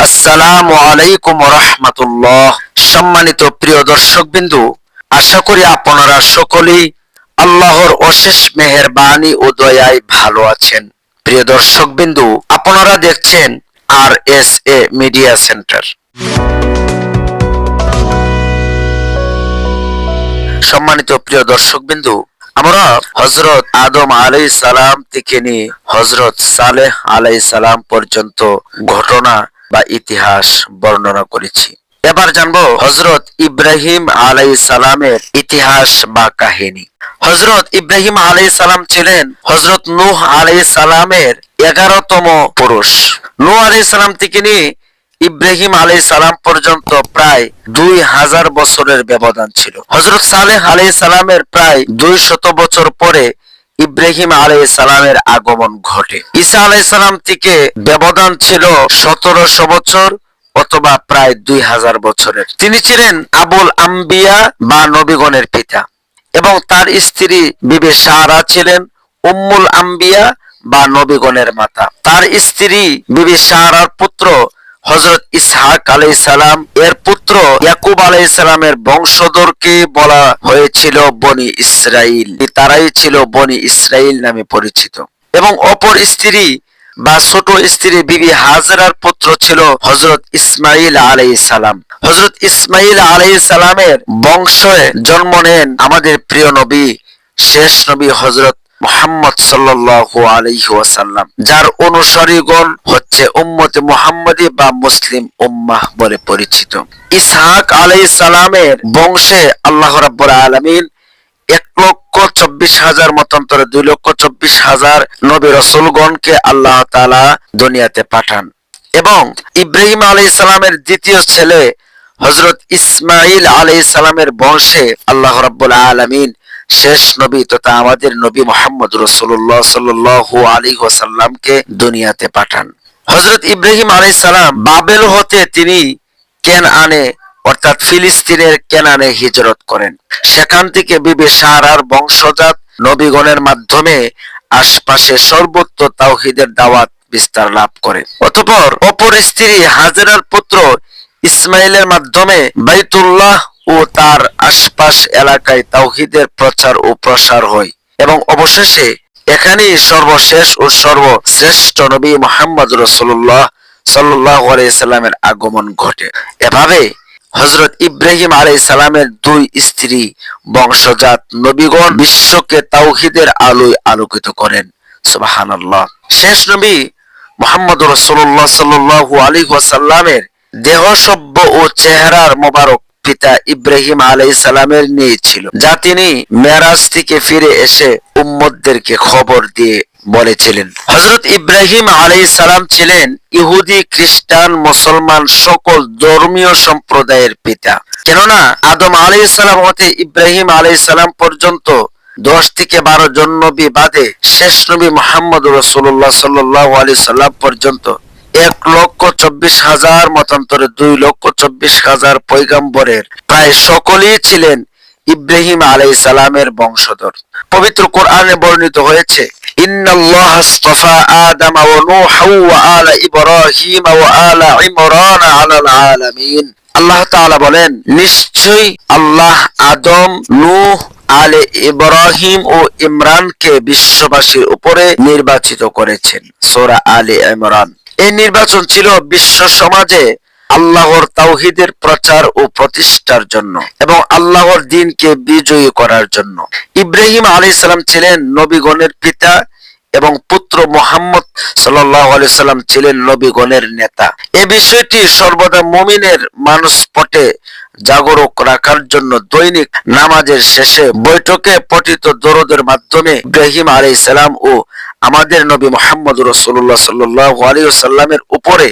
আসসালামু আলাইকুম রাহমাতুল্লাহ। সম্মানিত প্রিয় দর্শকবিন্দু, আশা করি আপনারা সকলেই আল্লাহর অশেষ মেহেরবানি ও দয়ায় ভালো আছেন। প্রিয় দর্শকবিন্দু, আপনারা দেখছেন RSA মিডিয়া সেন্টার। সম্মানিত প্রিয় দর্শকবিন্দু, আমরা হযরত আদম আলাইহিস সালাম থেকে নিয়ে হযরত সালেহ আলাইহিস সালাম পর্যন্ত ঘটনা বা ইতিহাস বর্ণনা করেছি। এবার জানবো হযরত ইব্রাহিম আলাইহিস সালামের ইতিহাস বা কাহিনী। হযরত ইব্রাহিম আলাইহিস সালাম ছিলেন হযরত নূহ আলাইহিস সালামের 11তম পুরুষ। নূহ আলাইহিস সালাম থেকে নিয়ে ইব্রাহিম আলাইহিস সালাম পর্যন্ত প্রায় 2000 বছরের ব্যবধান ছিল। হযরত সালেহ আলাইহিস সালামের প্রায় 200 বছর পরে ইব্রাহিম আলাইহিস সালামের আগমন ঘটে। ঈসা আলাইহিস সালাম থেকে ব্যবধান ছিল 1700 বছর অথবা প্রায় 2000 বছরের। তিনি ছিলেন আবুল আম্বিয়া বা নবীগণের পিতা, এবং তার স্ত্রী বিবি সারা ছিলেন উম্মুল আম্বিয়া বা নবীগণের মাতা। তার স্ত্রী বিবি সারার পুত্র হযরত ইসহাক আলাইহিস সালাম, এর পুত্র ইয়াকুব আলাইহিস সালামের বংশধরকে বলা হয়েছিল বনি ইসরাইল। তারাই ছিল বনি ইসরাইল নামে পরিচিত। এবং অপর স্ত্রী বা ছোট স্ত্রী বিবি হাজরার পুত্র ছিল হযরত ইসমাইল আলাইহিস সালাম। হযরত ইসমাইল আলাইহিস সালামের বংশে জন্ম নেন আমাদের প্রিয় নবী, শেষ নবী হযরত মুহাম্মদ সাল্লাল্লাহু আলাইহি ওয়াসাল্লাম, যার অনুসারীগণ হচ্ছে উম্মতে মুহাম্মাদি বা মুসলিম উম্মাহ বলে পরিচিত। ইসহাক আলাইহিস সালামের বংশে আল্লাহ রাব্বুল আলামিন 1,24,000 মতান্তরে 2,24,000 নবী রাসূলগণকে আল্লাহ তাআলা দুনিয়াতে পাঠান। এবং ইব্রাহিম আলাইহিস সালামের দ্বিতীয় ছেলে হযরত ইসমাইল আলাইহিস সালামের বংশে আল্লাহ রাব্বুল আলামিন শেষ নবী তথা আমাদের নবী মুহাম্মদ রাসূলুল্লাহ সাল্লাল্লাহু আলাইহি ওয়াসাল্লামকে দুনিয়াতে পাঠান। হযরত ইব্রাহিম আলাইহিস সালাম বাবেল হতে তিনি কেনআনে অর্থাৎ ফিলিস্তিনের কেনআনে হিজরত করেন। সেখান থেকে বিবি সারার বংশজাত নবীগণের মাধ্যমে আশপাশে সর্বত্র তাওহীদের দাওয়াত বিস্তার লাভ করে। অতঃপর অপর স্ত্রী হাজেরার পুত্র ইসমাইলের মাধ্যমে বাইতুল্লাহ ও তার আশপাশ এলাকায় তাওহীদের প্রচার ও প্রসার হয়, এবং অবশেষে এখানেই সর্বশেষ ও সর্বশ্রেষ্ঠ নবী মুহাম্মদ রাসূলুল্লাহ সাল্লাল্লাহু আলাইহি সাল্লামের আগমন ঘটে। এভাবে হযরত ইব্রাহিম আলাইহিস সালামের দুই স্ত্রী বংশজাত নবীগণ বিশ্বকে তাওহীদের আলোয় আলোকিত করেন। সুবহানাল্লাহ। শেষ নবী মুহাম্মদ রাসূলুল্লাহ সাল্লাল্লাহু আলাইহি ওয়াসাল্লামের দেহ সভ্য ও চেহারার মোবারক পিতা ইব্রাহিম আলাইহিস সালামের নিয়ে ছিল, যা তিনি মেরাজ থেকে ফিরে এসে উম্মতদেরকে খবর দিয়ে বলেছিলেন। হযরত ইব্রাহিম আলাইহিস সালাম ছিলেন ইহুদি, খ্রিস্টান, মুসলমান সকল ধর্মীয় সম্প্রদায়ের পিতা। কেননা আদম আলাইহিস সালাম হতে ইব্রাহিম আলাইহিস সালাম পর্যন্ত 10 থেকে 12 জন নবী বাদে শেষ নবী মুহাম্মদ রাসূলুল্লাহ সাল্লাল্লাহু আলাইহি সাল্লাম পর্যন্ত 1,24,000 মতান্তরে 2,24,000 পয়গম্বরের প্রায় সকলেই ছিলেন ইব্রাহিম আলাইহিস সালামের বংশধর। পবিত্র কোরআনে বর্ণিত হয়েছে, ইন্নাল্লাহা আসতাফা আদম ওয়া নূহা ওয়া আলা ইব্রাহিম ওয়া আলা ইমরান আলাল আলামিন। আল্লাহ তাআলা বলেন, নিশ্চয়ই আল্লাহ আদম, নূহ, আলে ইব্রাহিম ও ইমরানকে বিশ্ববাসীর উপরে নির্বাচিত করেছেন। সূরা আলে ইমরান। এই নির্বাচন ছিল বিশ্ব সমাজে আল্লাহর তাওহীদের প্রচার ও প্রতিষ্ঠার জন্য এবং আল্লাহর দ্বীনকে বিজয়ী করার জন্য। ইব্রাহিম আলাইহিস সালাম ছিলেন নবীগণের পিতা এবং পুত্র মুহাম্মদ সাল্লাল্লাহু আলাইহি সাল্লাম ছিলেন নবীগণের নেতা। এই বিষয়টি সর্বদা মুমিনের মানসপটে জাগরক রাখার জন্য দৈনিক নামাজের শেষে বৈঠকে পঠিত দরুদের মাধ্যমে ইব্রাহিম আলাইহিস সালাম ও আমাদের নবী মুহাম্মদ রাসূলুল্লাহ সাল্লাল্লাহু আলাইহি ওয়াসাল্লামের উপরে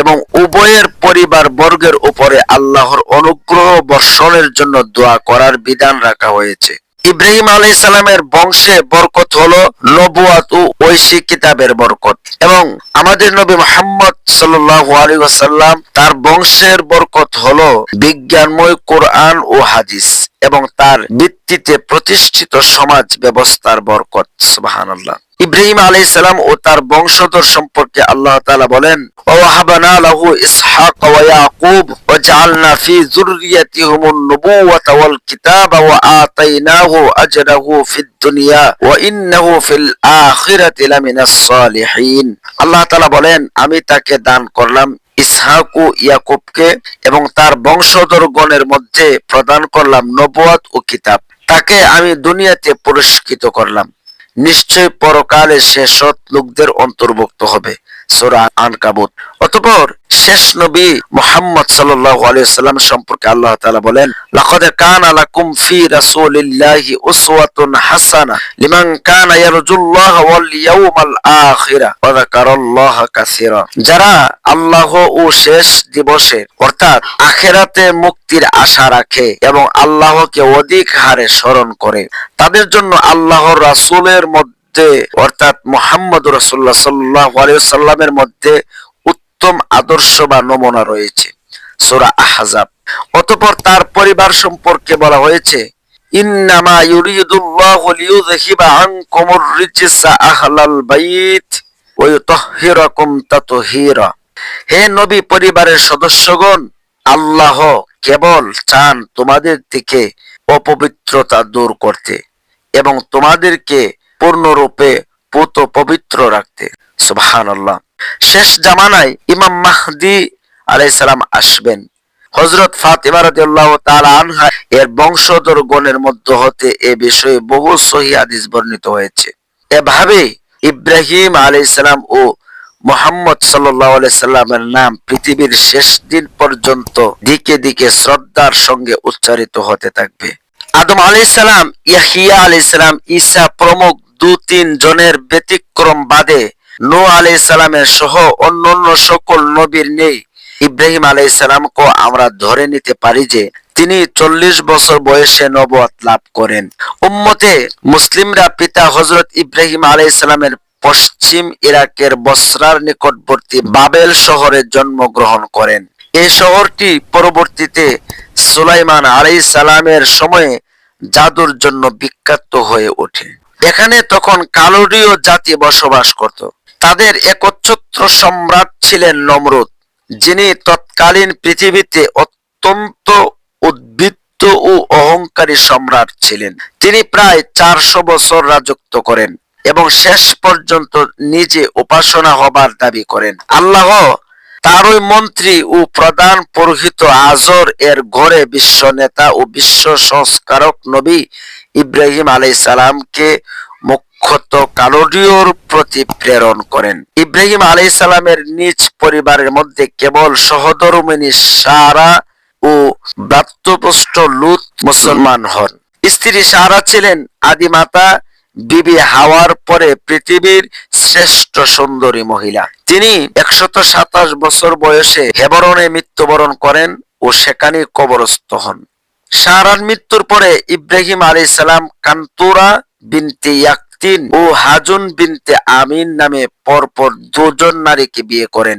এবং উভয়ের পরিবার বর্গের উপরে আল্লাহর অনুগ্রহ বর্ষণের জন্য দোয়া করার বিধান রাখা হয়েছে। ইব্রাহিম আলাইহিস সালামের বংশে বরকত হলো নবুয়াত ও ঐশী কিতাবের বরকত, এবং আমাদের নবী মুহাম্মদ সাল্লাল্লাহু আলাইহি ওয়াসাল্লাম তার বংশের বরকত হলো বিজ্ঞানময় কোরআন ও হাদিস এবং তার ভিত্তিতে প্রতিষ্ঠিত সমাজ ব্যবস্থার বরকত। সুবহানাল্লাহ। ইব্রাহিম আলাইহিস সালাম ও তার বংশধর সম্পর্কে আল্লাহ তাআলা বলেন, ওয়াহাবানা লাহু ইসহাক ওয়া ইয়াকুব ওয়া জাআলনা ফি যুররিয়াতিহিমুন নুবুওয়াতা ওয়াল কিতাবা ওয়া আতাইনাহু আজরাহু ফিদ দুনিয়া ওয়া ইন্নাহু ফিল আখিরাতি লামিনাস সালিহিন। আল্লাহ তাআলা বলেন, আমি তাকে দান করলাম ইসহাক ও ইয়াকুবকে এবং তার বংশধরগণের মধ্যে প্রদান করলাম নবুয়ত ও কিতাব। তাকে আমি দুনিয়াতে পুরস্কৃত করলাম, নিশ্চয় পরকালে সে সৎ লোকদের অন্তর্ভুক্ত হবে। সূরা আনকাবুত। অতঃপর শেষ নবী মুহাম্মদ সাল্লাল্লাহু আলাইহি ওয়াসাল্লাম সম্পর্কে আল্লাহ তাআলা বলেন, লাকাদ কানা লাকুম ফি রাসূলিল্লাহি উসওয়াতুন হাসানাহ লিমান কানা ইয়ারজুল্লাহ ওয়াল ইয়াউমাল আখিরা ওয়া যাকারাল্লাহা কাসীরা। যারা আল্লাহ ও শেষ দিবসে অর্থাৎ আখিরাতে মুক্তির আশা রাখে এবং আল্লাহকে অধিক হারে স্মরণ করে, তাদের জন্য আল্লাহর রাসূলের মধ্যে অর্থাৎ মুহাম্মদ রাসূলুল্লাহ সাল্লাল্লাহু আলাইহি ওয়াসাল্লামের মধ্যে উত্তম আদর্শ বা নমুনা রয়েছে। সূরা আহজাব। অতঃপর তার পরিবার সম্পর্কে বলা হয়েছে, ইন্নামা ইউরিদুল্লাহু লিইউযহিবা আনকুমুর রিজসা আহলাল বাইত ওয়া ইউতাহহিরাকুম তাতহীরা। হে নবী পরিবারের সদস্যগণ, আল্লাহ কেবল চান তোমাদের থেকে অপবিত্রতা দূর করতে এবং তোমাদেরকে পূর্ণরূপে পুত পবিত্র রাখতে। সুবহানাল্লাহ। শেষ জামানায় ইমাম মাহদী আলাইহিস সালাম আসবেন। হযরত ফাতিমা রাদিয়াল্লাহু তাআলা আনহা এর বংশধরগণের মধ্য হতে এ বিষয়ে বহু সহিহ হাদিস বর্ণিত হয়েছে। এভাবে ইব্রাহিম আলাইহিস সালাম ও মুহাম্মদ সাল্লাল্লাহু আলাইহি সাল্লামের নাম পৃথিবীর শেষ দিন পর্যন্ত দিকে দিকে শ্রদ্ধার সঙ্গে উচ্চারিত হতে থাকবে। আদম আলাইহিস সালাম, ইয়াহইয়া আলাইহিস সালাম, ঈসা প্রমুখ 2-3 জনের ব্যতিক্রম বাদে নূহ আলাইহিস সালামের সহ অন্যান্য সকল নবীর নেই ইব্রাহিম আলাইহিস সালামকে আমরা ধরে নিতে পারি যে তিনি 40 বছর বয়সে নবুয়ত লাভ করেন। উম্মতে মুসলিমরা পিতা হযরত ইব্রাহিম আলাইহিস সালামের পশ্চিম ইরাকের বসরার নিকটবর্তী বাবেল শহরে জন্মগ্রহণ করেন। এই শহরটি পরবর্তীতে সুলাইমান আলাইহিস সালামের সময়ে জাদুর জন্য বিখ্যাত হয়ে ওঠে। এখানে তখন কালদীয় জাতি বসবাস করত। তাদের একচ্ছত্র সম্রাট ছিলেন নমরুদ, যিনি তৎকালীন পৃথিবীতে অত্যন্ত উদ্বৃত্ত ও অহংকারী সম্রাট ছিলেন। তিনি প্রায় 400 বছর রাজত্ব করেন এবং শেষ পর্যন্ত নিজে উপাসনা হবার দাবি করেন। আল্লাহ তারই মন্ত্রী ও প্রধান পুরোহিত আজর এর ঘরে বিশ্ব নেতা ও বিশ্ব সংস্কারক নবী ইব্রাহিম আলাইহিস সালামকে মুখ্যত কালদীয়র প্রতি প্রেরণ করেন। ইব্রাহিম আলাইহিস সালামের নিজ পরিবারের মধ্যে কেবল সহধর্মিণী সারা ও ভ্রাতৃপুষ্ট লূত মুসলমান হন। স্ত্রী সারা ছিলেন আদিমাতা বিবি হাওয়ার পরে পৃথিবীর শ্রেষ্ঠ সুন্দরী মহিলা। তিনি 127 বছর বয়সে হেবরনে মৃত্যুবরণ করেন ও সেখানে কবরস্থ হন। সারার মৃত্যুর পরে ইব্রাহিম আলাইহিস সালাম কান্তুরা বিনতে ইয়াকতিন ও হাজুন বিনতে আমিন নামে পরপর 2 জন নারীকে বিয়ে করেন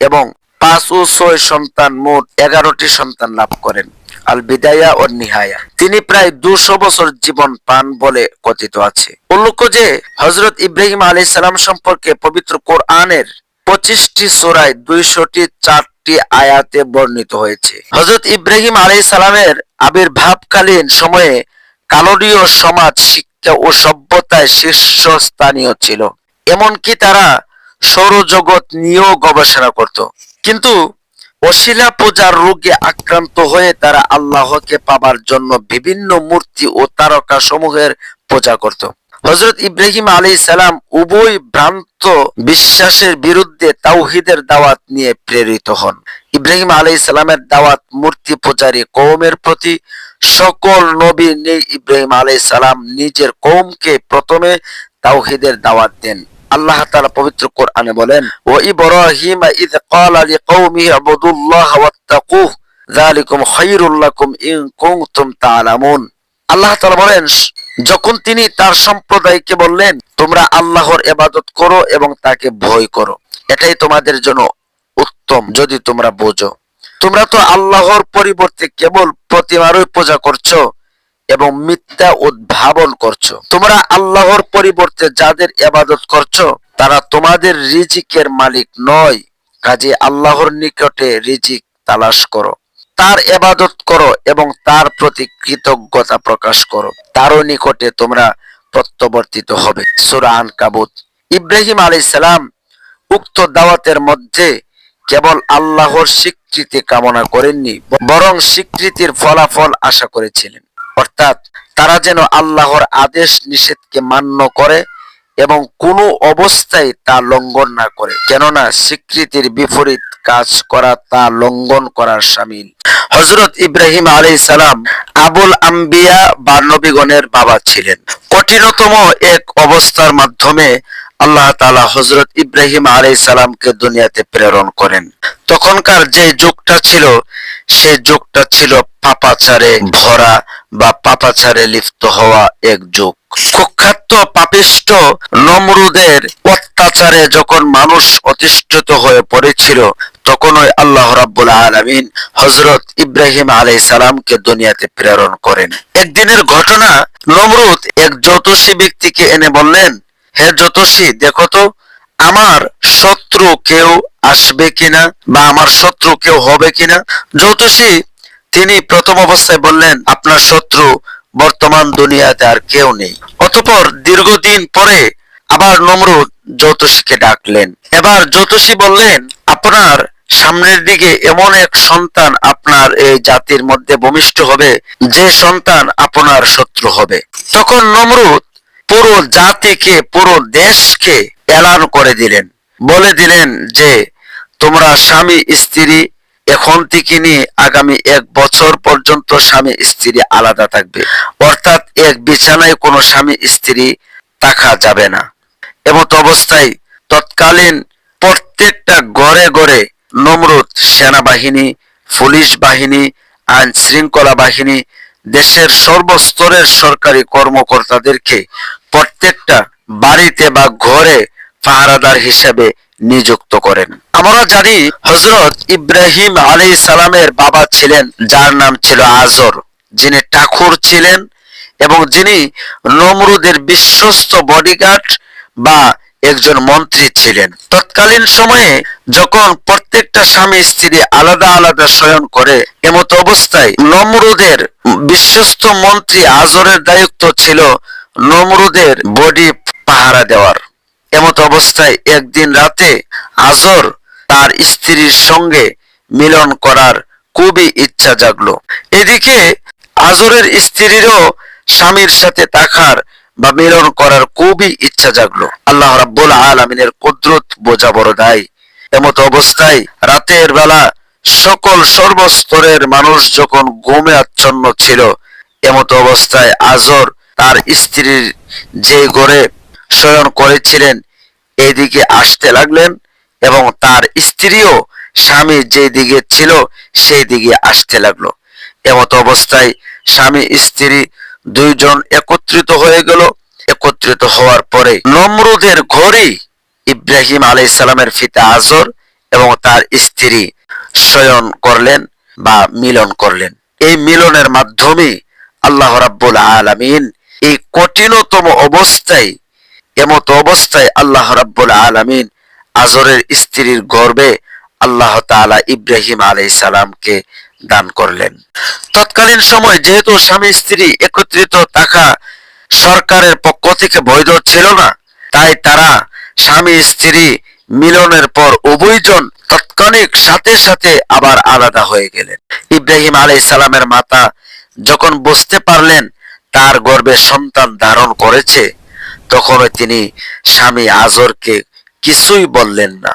এবং 5 ও 6 সন্তান, মোট 11টি সন্তান লাভ করেন। আল বিদায়া ও নিহায়া। তিনি প্রায় 200 বছর জীবন পান বলে কথিত আছে। উল্লেখ্য যে হযরত ইব্রাহিম আলাইহিস সালাম সম্পর্কে পবিত্র কোরআনের 25টি সূরায় 204টি আয়াতে বর্ণিত হয়েছে। হযরত ইব্রাহিম আলাইহিস সালামের আবির্ভাবকালীন সময়ে কালদীয় সমাজ শিক্ষা ও সভ্যতায় শীর্ষস্থানীয় ছিল। এমনকি তারা সৌরজগৎ নিয়েও গবেষণা করত। কিন্তু অশিলা পূজার রোগে আক্রান্ত হয়ে তারা আল্লাহকে পাবার জন্য বিভিন্ন মূর্তি ও তারকা সমূহের পূজা করত। হযরত ইব্রাহিম আলাইহিস সালাম উভয় ভ্রান্ত বিশ্বাসের বিরুদ্ধে তাওহীদের দাওয়াত নিয়ে প্রেরিত হন। ইব্রাহিম আলাইহিস সালামের দাওয়াত মূর্তি পূজারী কওমের প্রতি। সকল নবী নেই ইব্রাহিম আলাইহিস সালাম নিজের কওমকে প্রথমে তাওহীদের দাওয়াত দেন। আল্লাহ তাআলা পবিত্র কোরআনে বলেন, ওয়া ইব্রাহিম ইয ক্বালা লিকওমিহি ইবুদুল্লাহ ওয়াত্তাকুহ যালিকুম খায়রুল লাকুম ইন কুনতুম তা'লামুন। আল্লাহ তাআলা বলেন, যখন তিনি তার সম্প্রদায়কে বললেন, তোমরা আল্লাহর ইবাদত করো এবং তাকে ভয় করো, এটাই তোমাদের জন্য উত্তম যদি তোমরা বোঝো। তোমরা তো আল্লাহর পরিবর্তে কেবল প্রতিমারই পূজা করছো, এবং মিথ্যা উদ্ভাবন করছো। তোমরা আল্লাহর পরিবর্তে যাদের ইবাদত করছো তারা তোমাদের রিজিকের মালিক নয়। কাজে আল্লাহর নিকটে রিজিক তালাশ করো, তার ইবাদত করো এবং তার প্রতি কৃতজ্ঞতা প্রকাশ করো, তারও নিকটে তোমরা প্রত্যাবর্তিত হবে। সূরা আনকাবুত। ইব্রাহিম আলাইহিস সালাম উক্ত দাওয়াতের মধ্যে কেবল আল্লাহর স্বীকৃতি কামনা করেননি, বরং স্বীকৃতির ফলাফল আশা করেছিলেন। অর্থাৎ তারা যেন আল্লাহর আদেশ নিষেধকে মান্য করে এবং কোনো অবস্থায় তা লঙ্ঘন না করে, কেননা স্বীকৃতির বিপরীত কাজ করা তা লঙ্ঘন করার শামিল। হযরত ইব্রাহিম আলাইহিস সালাম আবুল আম্বিয়া বা নবীগণের বাবা ছিলেন। কঠিনতম এক অবস্থার মাধ্যমে আল্লাহ তাআলা হযরত ইব্রাহিম আলাইহিস সালামকে দুনিয়াতে প্রেরণ করেন। তখনকার যে যুগটা ছিল সেই যুগটা ছিল পাপাচারে ভরা বা পাপাচারে লিপ্ত হওয়া এক যুগ। কুখ্যাত পাপিষ্ঠ নমরুদের অত্যাচারে যখন মানুষ অতিষ্ঠিত হয়ে পড়েছিল তখনই আল্লাহ রাব্বুল আলামিন হযরত ইব্রাহিম আলাইহিস সালামকে দুনিয়াতে প্রেরণ করেন। একদিনের ঘটনা, নমরুদ এক জ্যোতিষী ব্যক্তিকে এনে বললেন, হে জ্যোতিষী, দেখো তো আমার শত্রু কেউ আসবে কিনা বা আমার শত্রু কেউ হবে কিনা। জ্যোতিষী তিনি প্রথম অবস্থায় বললেন, আপনার শত্রু বর্তমান দুনিয়াতে আর কেউ নেই। অতঃপর দীর্ঘদিন পরে আবার নমরুদ জ্যোতিষীকে ডাকলেন। এবার জ্যোতিষী বললেন, আপনার সামনের দিকে এমন এক সন্তান আপনার এই জাতির মধ্যে ভূমিষ্ঠ হবে যে সন্তান আপনার শত্রু হবে। তখন নমরুদ পুরো জাতিকে, পুরো দেশকে এলান করে দিলেন, বলে দিলেন যে তোমরা স্বামী স্ত্রী এখন থেকে নিয়ে আগামী 1 বছর পর্যন্ত স্বামী স্ত্রী আলাদা থাকবে। অর্থাৎ এক বিছানায় কোনো স্বামী স্ত্রী থাকা যাবে না। এমত অবস্থায় তৎকালীন প্রত্যেকটা ঘরে ঘরে নমরুদ সেনাবাহিনী, পুলিশ বাহিনী, আইন শৃঙ্খলা বাহিনী, দেশের সর্বস্তরের সরকারি কর্মকর্তাদেরকে প্রত্যেকটা বাড়িতে বা ঘরে পাহারাদার হিসেবে নিযুক্ত করেন। আমরা জানি হযরত ইব্রাহিম আলাইহিস সালামের বাবা ছিলেন যার নাম ছিল আজর, যিনি ঠাকুর ছিলেন এবং যিনি নমরুদের বিশ্বস্ত বডিগার্ড বা একজন মন্ত্রী ছিলেন। তৎকালীন সময়ে যখন প্রত্যেকটা স্বামী স্ত্রী আলাদা আলাদা শয়ন করে, এমত অবস্থায় নমরুদের বিশ্বস্ত মন্ত্রী আজরের দায়িত্ব ছিল নমরুদের বডি পাহারা দেওয়ার। এমত অবস্থায় একদিন রাতে আজর তার স্ত্রীর সঙ্গে মিলন করার খুবই ইচ্ছা জাগলো। এদিকে আজরের স্ত্রীরও স্বামীর সাথে থাকার বা মিলন করার খুবই ইচ্ছা জাগলো। আল্লাহ রাব্বুল আলামিনের কুদরত বোঝা বড় দায়। এমত অবস্থায় রাতের বেলা সকল সর্বস্তরের মানুষ যখন ঘুমে আচ্ছন্ন ছিল, এমত অবস্থায় আজর তার স্ত্রীর যে ঘরে শয়ন করেছিলেন এইদিকে আসতে লাগলেন এবং তার স্ত্রীও স্বামী যে দিকে ছিল সেই দিকে আসতে লাগলো। এমত অবস্থায় স্বামী স্ত্রী দুইজন একত্রিত হয়ে গেল। একত্রিত হওয়ার পরে নমরুদের ঘরে ইব্রাহিম আলাইহিস সালামের পিতা আজর এবং তার স্ত্রী শয়ন করলেন বা মিলন করলেন। এই মিলনের মাধ্যমে আল্লাহ রাব্বুল আলামিন এই কঠিনতম অবস্থায়, এমত অবস্থায় আল্লাহ রাব্বুল আলামিন আজরের স্ত্রীর গর্ভে আল্লাহ তাআলা ইব্রাহিম আলাইহিস সালামকে দান করলেন। তৎকালীন সময় যেহেতু স্বামী স্ত্রী একত্রিত থাকা সরকারের পক্ষ থেকে বৈধ ছিল না, তাই তারা স্বামী স্ত্রী মিলনের পর উভয়জন তৎক্ষণিক সাথে সাথে আবার আলাদা হয়ে গেলেন। ইব্রাহিম আলাইহিস সালামের মাতা যখন বুঝতে পারলেন তার গর্ভে সন্তান ধারণ করেছে, তখন তিনি স্বামী আজরকে কিছুই বললেন না।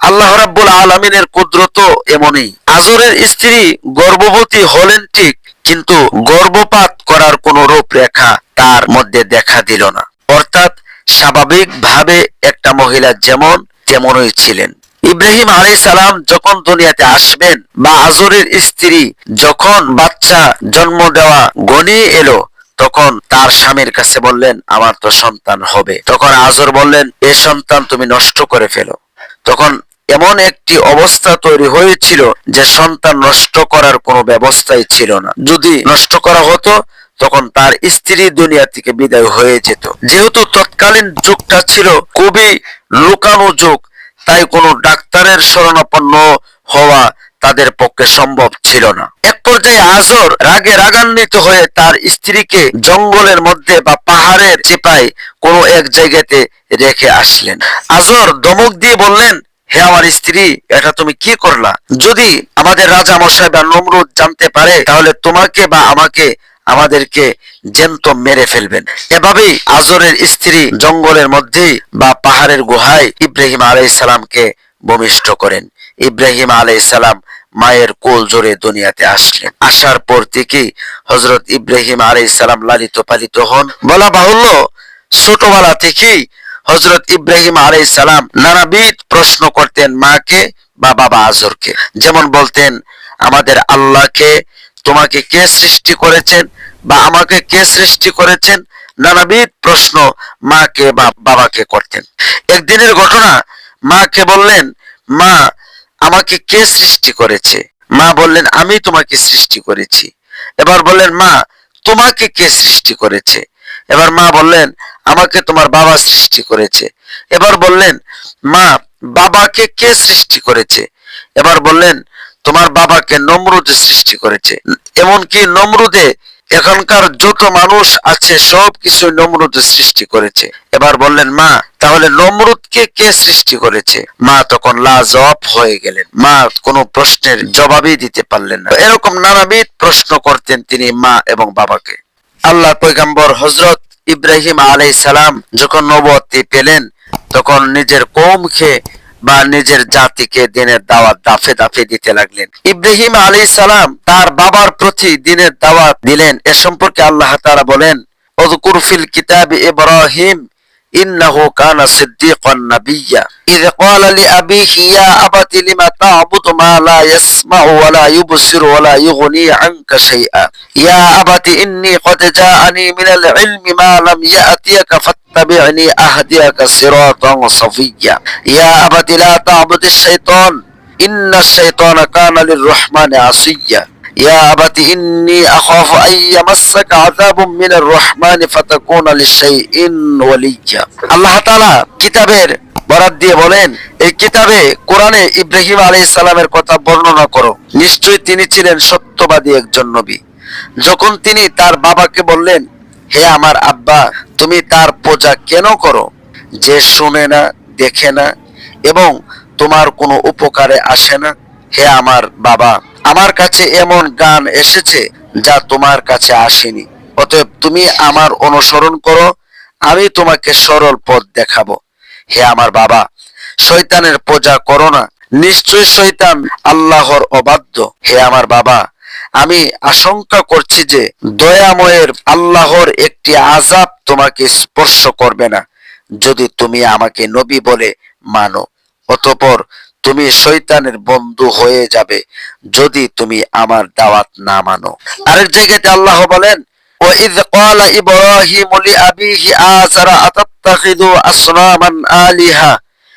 আল্লাহ রাব্বুল আলামিনের কুদরত এমনই। আজরের স্ত্রী গর্ভবতী হলেন ঠিক, কিন্তু গর্ভপাত করার কোনো রূপরেখা তার মধ্যে দেখা দিল না। অর্থাৎ স্বাভাবিকভাবে একটা মহিলা যেমন তেমনই ছিলেন। ইব্রাহিম আলাইহিস সালাম যখন দুনিয়াতে আসবেন বা আজরের স্ত্রী যখন বাচ্চা জন্ম দেওয়া ঘনিয়ে এলো, তখন তার স্বামীর কাছে বললেন, আমার তো সন্তান হবে। তখন আজর বললেন, এ সন্তান তুমি নষ্ট করে ফেলো। তখন এমন একটি অবস্থা তৈরি হয়েছিল যে সন্তান নষ্ট করার কোনো ব্যবস্থাই ছিল না। যদি নষ্ট করা হতো তখন তার স্ত্রী দুনিয়া থেকে বিদায় হয়ে যেত। যেহেতু তৎকালীন যুগটা ছিল খুবই লুকানো যুগ, তাই কোনো ডাক্তারের শরণাপন্ন হওয়া তাদের পক্ষে সম্ভব ছিল না। এক পর্যায়ে আজর রাগে রাগান্বিত হয়ে তার স্ত্রীকে জঙ্গলের মধ্যে বা পাহাড়ের চিপায় কোনো এক জায়গাতে রেখে আসলেন। আজর ধমক দিয়ে বললেন, হে আমার স্ত্রী, এটা তুমি কি করলা? যদি আমাদের রাজা মশাই বা নমরুদ জানতে পারে তাহলে তোমাকে বা আমাদেরকে জ্যান্ত মেরে ফেলবেন। এভাবেই আজরের স্ত্রী জঙ্গলের মধ্যেই বা পাহাড়ের গুহায় ইব্রাহিম আলাইহিস সালামকে ভূমিষ্ঠ করেন। ইব্রাহিম আলাইহিস সালাম মায়ের কোল জোরে দুনিয়াতে আসলেন। আসার পর থেকেই হযরত ইব্রাহিম আলাইহিস সালাম লালিত পালিত হন। বলা বাহুল্য, ছোটবেলা থেকেই হযরত ইব্রাহিম আলাইহিস সালাম নানাবিধ প্রশ্ন করতেন মাকে বা বাবা আজরকে। যেমন বলতেন, আমাদের আল্লাহকে তোমাকে কে সৃষ্টি করেছেন বা আমাকে কে সৃষ্টি করেছেন? নানাবিধ প্রশ্ন মাকে বা বাবাকে করতেন। একদিনের ঘটনা, মাকে বললেন, মা আমাকে কে সৃষ্টি করেছে? মা বললেন, আমি তোমাকে সৃষ্টি করেছি। এবার বললেন, মা তোমাকে কে সৃষ্টি করেছে? এবার মা বললেন, আমাকে তোমার বাবা সৃষ্টি করেছে। এবার বললেন, মা বাবাকে কে সৃষ্টি করেছে? এবার বললেন, তোমার বাবাকে নমরুদ সৃষ্টি করেছে। এমনকি নমরুদে এখনকার যত মানুষ আছে সব কিছু নমরুদ সৃষ্টি করেছে। এবার বললেন, মা তাহলে নমরুদকে কে সৃষ্টি করেছে? মা তখন লাজবাব হয়ে গেলেন। মা কোনো প্রশ্নের জবাবই দিতে পারলেন না। এরকম নানাবিধ প্রশ্ন করতেন তিনি মা এবং বাবাকে। আল্লাহ পয়গম্বর হযরত ইব্রাহিম আলাইহিস সালাম যখন নবুয়ত পেলেন তখন নিজের কওমকে বা নিজের জাতিকে দিনের দাওয়াত দাফে দাফে দিতে লাগলেন। ইব্রাহিম আলাইহিস সালাম তার বাবার প্রতি দিনের দাওয়াত দিলেন। এ সম্পর্কে আল্লাহ তাআলা বলেন, উযকুর ফিল কিতাবি ইব্রাহিম ইন্নাহু কানা সিদ্দীকান নাবিয়্যা ইয ক্বালা লিআবিহি ইয়া আবাতি লিমা তা'বুদু মা লা ইয়াসমা'ু ওয়া লা ইউবসিরু ওয়া লা ইউগনি আনকা শাইআ ইয়া আবাতি ইন্নী ক্বাদ জাআনি মিনাল ইলমি মা লাম ইয়া'তিয়াকা ফাত্তাবি'নি আহদিয়াকা সিরাতান সাফিয়্যা ইয়া আবাতি লা তা'বুদিশ শাইতান ইন্নাশ শাইতানা কানা লির-রাহমানি আসিয়্যা ইয়া আবাতি ইন্নী আখাফু আন ইয়ামাসসাকা আযাবুম মিনার রাহমানি ফাতাকুনা লিশাইইন ওয়ালিয়্যা। আল্লাহ তাআলা কিতাবের বরাত দিয়ে বলেন, এই কিতাবে কোরআনে ইব্রাহিম আলাইহিস সালামের কথা বর্ণনা করো। নিশ্চয়ই তিনি ছিলেন সত্যবাদী একজন নবী। যখন তিনি তার বাবাকে বললেন, হে আমার আব্বা, তুমি তার পূজা কেন করো যে শুনে না, দেখে না এবং তোমার কোনো উপকারে আসে না? হে আমার বাবা, আমার কাছে এমন জ্ঞান এসেছে যা তোমার কাছে আসেনি। অতএব তুমি আমার অনুসরণ করো, আমি তোমাকে সরল পথ দেখাবো। হে আমার বাবা, শয়তানের পূজা করো না, নিশ্চয় শয়তান আল্লাহর অবাধ্য। হে আমার বাবা, আমি আশঙ্কা করছি যে দয়াময়ের আল্লাহর একটি আযাব তোমাকে স্পর্শ করবে না যদি তুমি আমাকে নবী বলে মানো। অতঃপর তুমি শয়তানের বন্ধু হয়ে যাবে যদি তুমি আমার দাওয়াত না মানো। আরেক জায়গাতে আল্লাহ বলেন, وَإِذْ قَالَ إِبْرَاهِيمُ لِأَبِيهِ آزَرَ أَتَتَّخِذُ أَصْنَامًا آلِهَةً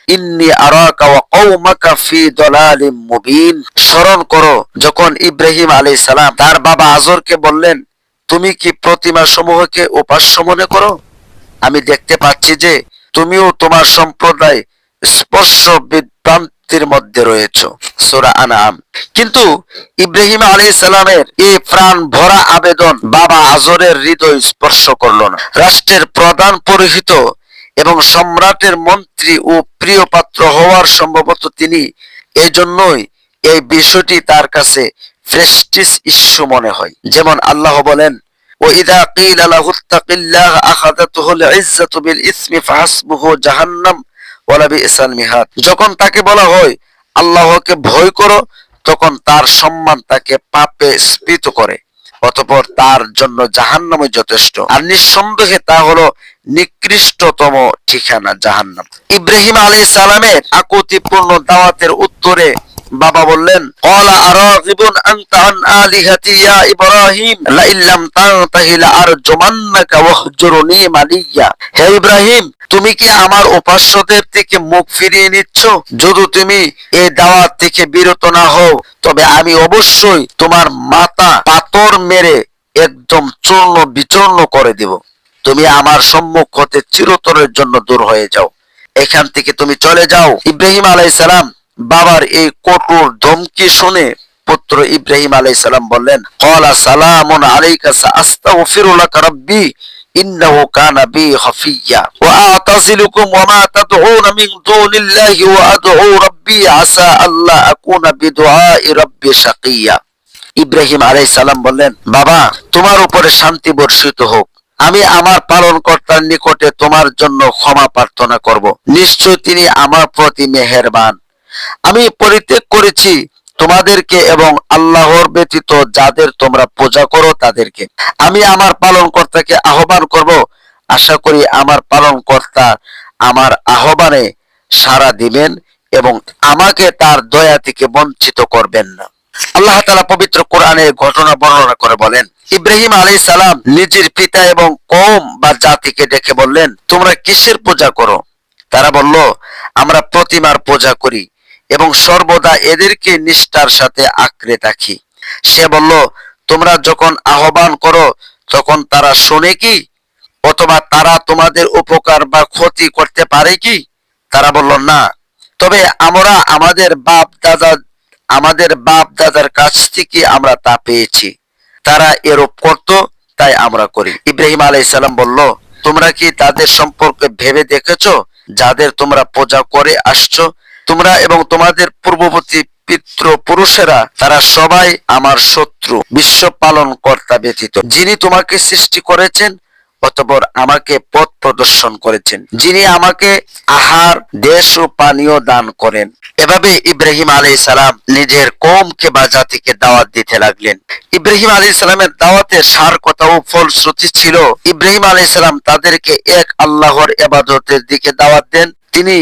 ইন্নী আরাকা ওয়া কওমাকা ফি দালালিম মুবিন। স্মরণ করো যখন ইব্রাহিম আলাইহিস সালাম তার বাবা আজরকে বললেন, তুমি কি প্রতিমা সমূহকে উপাস্য মনে করো? আমি দেখতে পাচ্ছি যে তুমিও তোমার সম্প্রদায় স্পর্শ বিভ্রান্তির মধ্যে রয়েছে। সূরা আনআম। কিন্তু ইব্রাহিম আলাইহিস সালামের এই প্রাণ ভরা আবেদন বাবা আজরের হৃদয় স্পর্শ করল না। রাষ্ট্রের প্রধান পুরোহিত এবং সম্রাটের মন্ত্রী ও প্রিয় পাত্র হওয়ার সম্ভবত তিনি এই জন্যই এই বিষয়টি তার কাছে প্রেস্টিজ ইস্যু মনে হয়। যেমন আল্লাহ বলেন, وَإِذَا قِيلَ لَهُ اتَّقِ اللَّهَ أَخَذَتْهُ الْعِزَّةُ بِالْإِثْمِ فَحَسْبُهُ جَهَنَّمُ وَلَبِئْسَ الْمِهَادُ। যখন তাকে বলা হয় আল্লাহকে ভয় করো, তখন তার সম্মান তাকে পাপে স্পৃত করে, অতঃপর তার জন্য জাহান্নামই যথেষ্ট, আর নিঃসন্দেহে তা হলো নিকৃষ্টতম ঠিকানা, জাহান্নাম। ইব্রাহিম আলাইহিস সালামের আকুতিপূর্ণ দাওয়াতের উত্তরে বাবা বললেন, ক্বালা আরাগিবুন আনতা আন আলিহাতি ইয়া ইব্রাহিম লা ইল্লাম তানতাহি লা আরজুমান্নাকা ওয়াহজুরনি মালিয়া। হে ইব্রাহিম, তুমি কি আমার উপাস্যদের থেকে মুখ ফিরিয়ে নিচ্ছ? যদি তুমি এই দাওয়াত থেকে বিরত না হও তবে আমি অবশ্যই তোমার মাথা পাথর মেরে একদম চূর্ণ বিচূর্ণ করে দিব। তুমি আমার সম্মুখ হতে চিরতরের জন্য দূর হয়ে যাও, এখান থেকে তুমি চলে যাও। ইব্রাহিম আলাইহিস সালাম বাবার এই কঠোর ধমকি শুনে পুত্র ইব্রাহিম আলাইহিস সালাম বললেন, ক্বালা সালামুন আলাইকা সাআস্তাগফিরু লাকা রাব্বি ইন্নাহু কানা বি খাফিয়্যা ওয়া আ'তাযিলুকুম ওয়া মা তাদউনা মিন দুনিল্লাহি ওয়া আদউ রাব্বি আসা আল্লা আকুনা বিদুআই রাব্বি শাকিয়্যা। ইব্রাহিম আলাইহিস সালাম বললেন, বাবা, তোমার উপরে শান্তি বর্ষিত হোক। আমি আমার পালনকর্তার নিকটে তোমার জন্য ক্ষমা প্রার্থনা করব। নিশ্চয় তিনি আমার প্রতি মেহেরবান। আমি পরিত্যাগ করেছি তোমাদেরকে এবং আল্লাহর ব্যতীত যাদের তোমরা পূজা করো তাদেরকে। আমি আমার পালনকর্তাকে আহ্বান করব। আশা করি আমার পালনকর্তা আমার আহ্বানে সাড়া দিবেন এবং আমাকে তার দয়া থেকে বঞ্চিত করবেন না। আল্লাহ তাআলা পবিত্র কোরআনে ঘটনা বর্ণনা করে বলেন, ইব্রাহিম আলাইহিস সালাম নিজের পিতা এবং কওম বা জাতিকে ডেকে বললেন, তোমরা কিসের পূজা করো? তারা বলল, আমরা প্রতিমার পূজা করি এবং সর্বদা এদেরকে নিষ্ঠার সাথে আঁকড়ে থাকি। সে বলল, তোমরা যখন আহ্বান করো তখন তারা শোনে কি? অথবা তারা তোমাদের উপকার বা ক্ষতি করতে পারে কি? তারা বলল, না, তবে আমরা আমাদের বাপ দাদার কাছ থেকে আমরা তা পেয়েছি। তারা এরূপ করত, তাই আমরা করি। ইব্রাহিম আলাইহিস সালাম বলল, তোমরা কি তাদের সম্পর্কে ভেবে দেখেছো যাদের তোমরা পূজা করে আসছো? তোমরা এবং তোমাদের পূর্ববর্তী পিতৃপুরুষেরা তারা সবাই আমার শত্রু, বিশ্ব পালন কর্তা ব্যতীত, যিনি তোমাকে সৃষ্টি করেছেন অতঃপর আমাকে পথ প্রদর্শন করেছেন, যিনি আমাকে আহার, দেশ ও পানীয় দান করেন। এভাবে ইব্রাহিম আলাইহিস সালাম নিজের কওমকে বা জাতিকে দাওয়াত দিতে লাগলেন। ইব্রাহিম আলাইহিস সালামের দাওয়াতের সার কথা ও ফলশ্রুতি ছিল, ইব্রাহিম আলাইহিস সালাম তাদেরকে এক আল্লাহর ইবাদতের দিকে দাওয়াত দেন। তিনি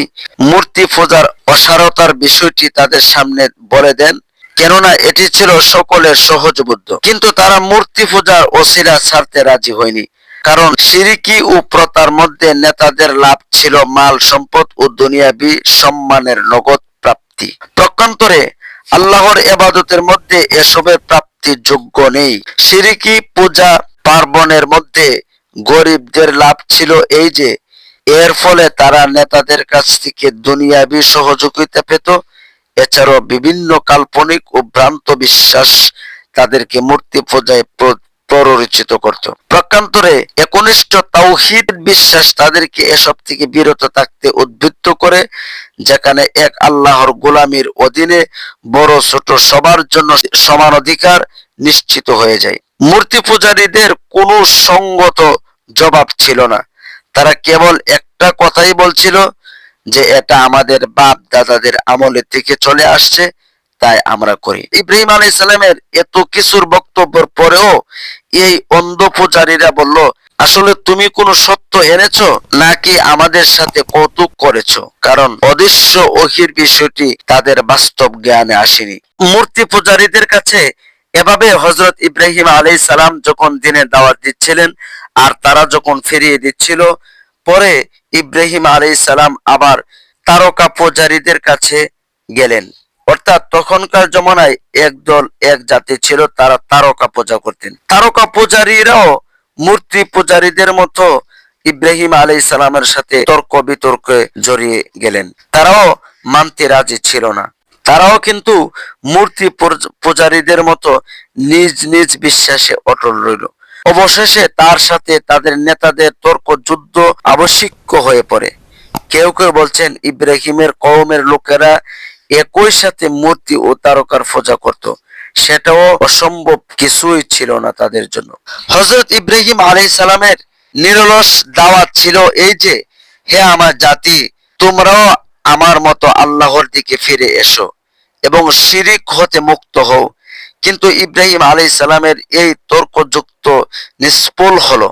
মূর্তি পূজার অসারতার বিষয়টি তাদের সামনে বলে দেন, কেননা এটি ছিল সকলের সহজবোধ্য। কিন্তু তারা মূর্তি পূজার ওসিলা ছাড়তে রাজি হয়নি, কারণ শিরকি ও প্রথার মধ্যে নেতাদের লাভ ছিল মাল সম্পদ ও দুনিয়াবি সম্মানের নগদ প্রাপ্তি। প্রকান্তরে আল্লাহর ইবাদতের মধ্যে এসবের প্রাপ্তি যোগ্য নেই। শিরকি পূজা পার্বণের মধ্যে গরিবদের লাভ ছিল এই যে এর ফলে তারা নেতাদের কাছ থেকে দুনিয়াবি সহযোগিতা পেত। এছাড়াও বিভিন্ন কাল্পনিক ও ভ্রান্ত বিশ্বাস তাদেরকে মূর্তি পূজায় প্ররোচিত করত। প্রকান্তরে একনিষ্ঠ তাওহীদ বিশ্বাস তাদেরকে এসব থেকে বিরত থাকতে উদ্বুদ্ধ করে, যেখানে এক আল্লাহর গোলামীর অধীনে বড় ছোট সবার জন্য সমান অধিকার নিশ্চিত হয়ে যায়। মূর্তি পূজারীদের কোনো সঙ্গত জবাব ছিল না। তারা কেবল একটা কথাই বলছিল যে এটা আমাদের বাপ দাদাদের আমলের থেকে চলে আসছে, তাই আমরা করি। ইব্রাহিম আলাইহিস সালামের এত কিছুর বক্তব্যের পরেও এই অন্ধ পূজারীরা বলল, আসলে তুমি কোনো সত্য এনেছো নাকি আমাদের সাথে কৌতুক করেছো? কারণ অদৃশ্য ওহীর বিষয়টি তাদের বাস্তব জ্ঞানে আসেনি। মূর্তি পূজারীদের কাছে এভাবে হযরত ইব্রাহিম আলাইহিস সালাম যখন দিনের দাওয়াত দিচ্ছিলেন আর তারা যখন ফিরিয়ে দিচ্ছিল, পরে ইব্রাহিম আলাইহিস সালাম আবার তারকা পূজারীদের কাছে গেলেন। অর্থাৎ তখনকার জমানায় একদল এক জাতি ছিল, তারা তারকা পূজা করতেন। তারকা পূজারীরাও মূর্তি পূজারীদের মতো ইব্রাহিম আলাইহিস সালামের সাথে তর্ক বিতর্কে জড়িয়ে গেলেন। তারাও মানতে রাজি ছিল না। তারাও কিন্তু মূর্তি পূজারীদের মতো নিজ নিজ বিশ্বাসে অটল রইল। অবশেষে তার সাথে তাদের নেতাদের তর্ক যুদ্ধ আবশ্যিক হয়ে পড়ে। কেউ কেউ বলছেন ইব্রাহিমের কওমের লোকেরা একই সাথে মূর্তি ও তারকার পূজা করত, সেটাও অসম্ভব কিছুই ছিল না তাদের জন্য। হযরত ইব্রাহিম আলাইহিস সালামের নিরলস দাওয়াত ছিল এই যে, হে আমার জাতি, তোমরাও আমার মতো আল্লাহর দিকে ফিরে এসো এবং শিরিক হতে মুক্ত হও। কিন্তু ইব্রাহিম আলাইহিস সালামের এই তর্কযুক্ত নিষ্ফল হলো।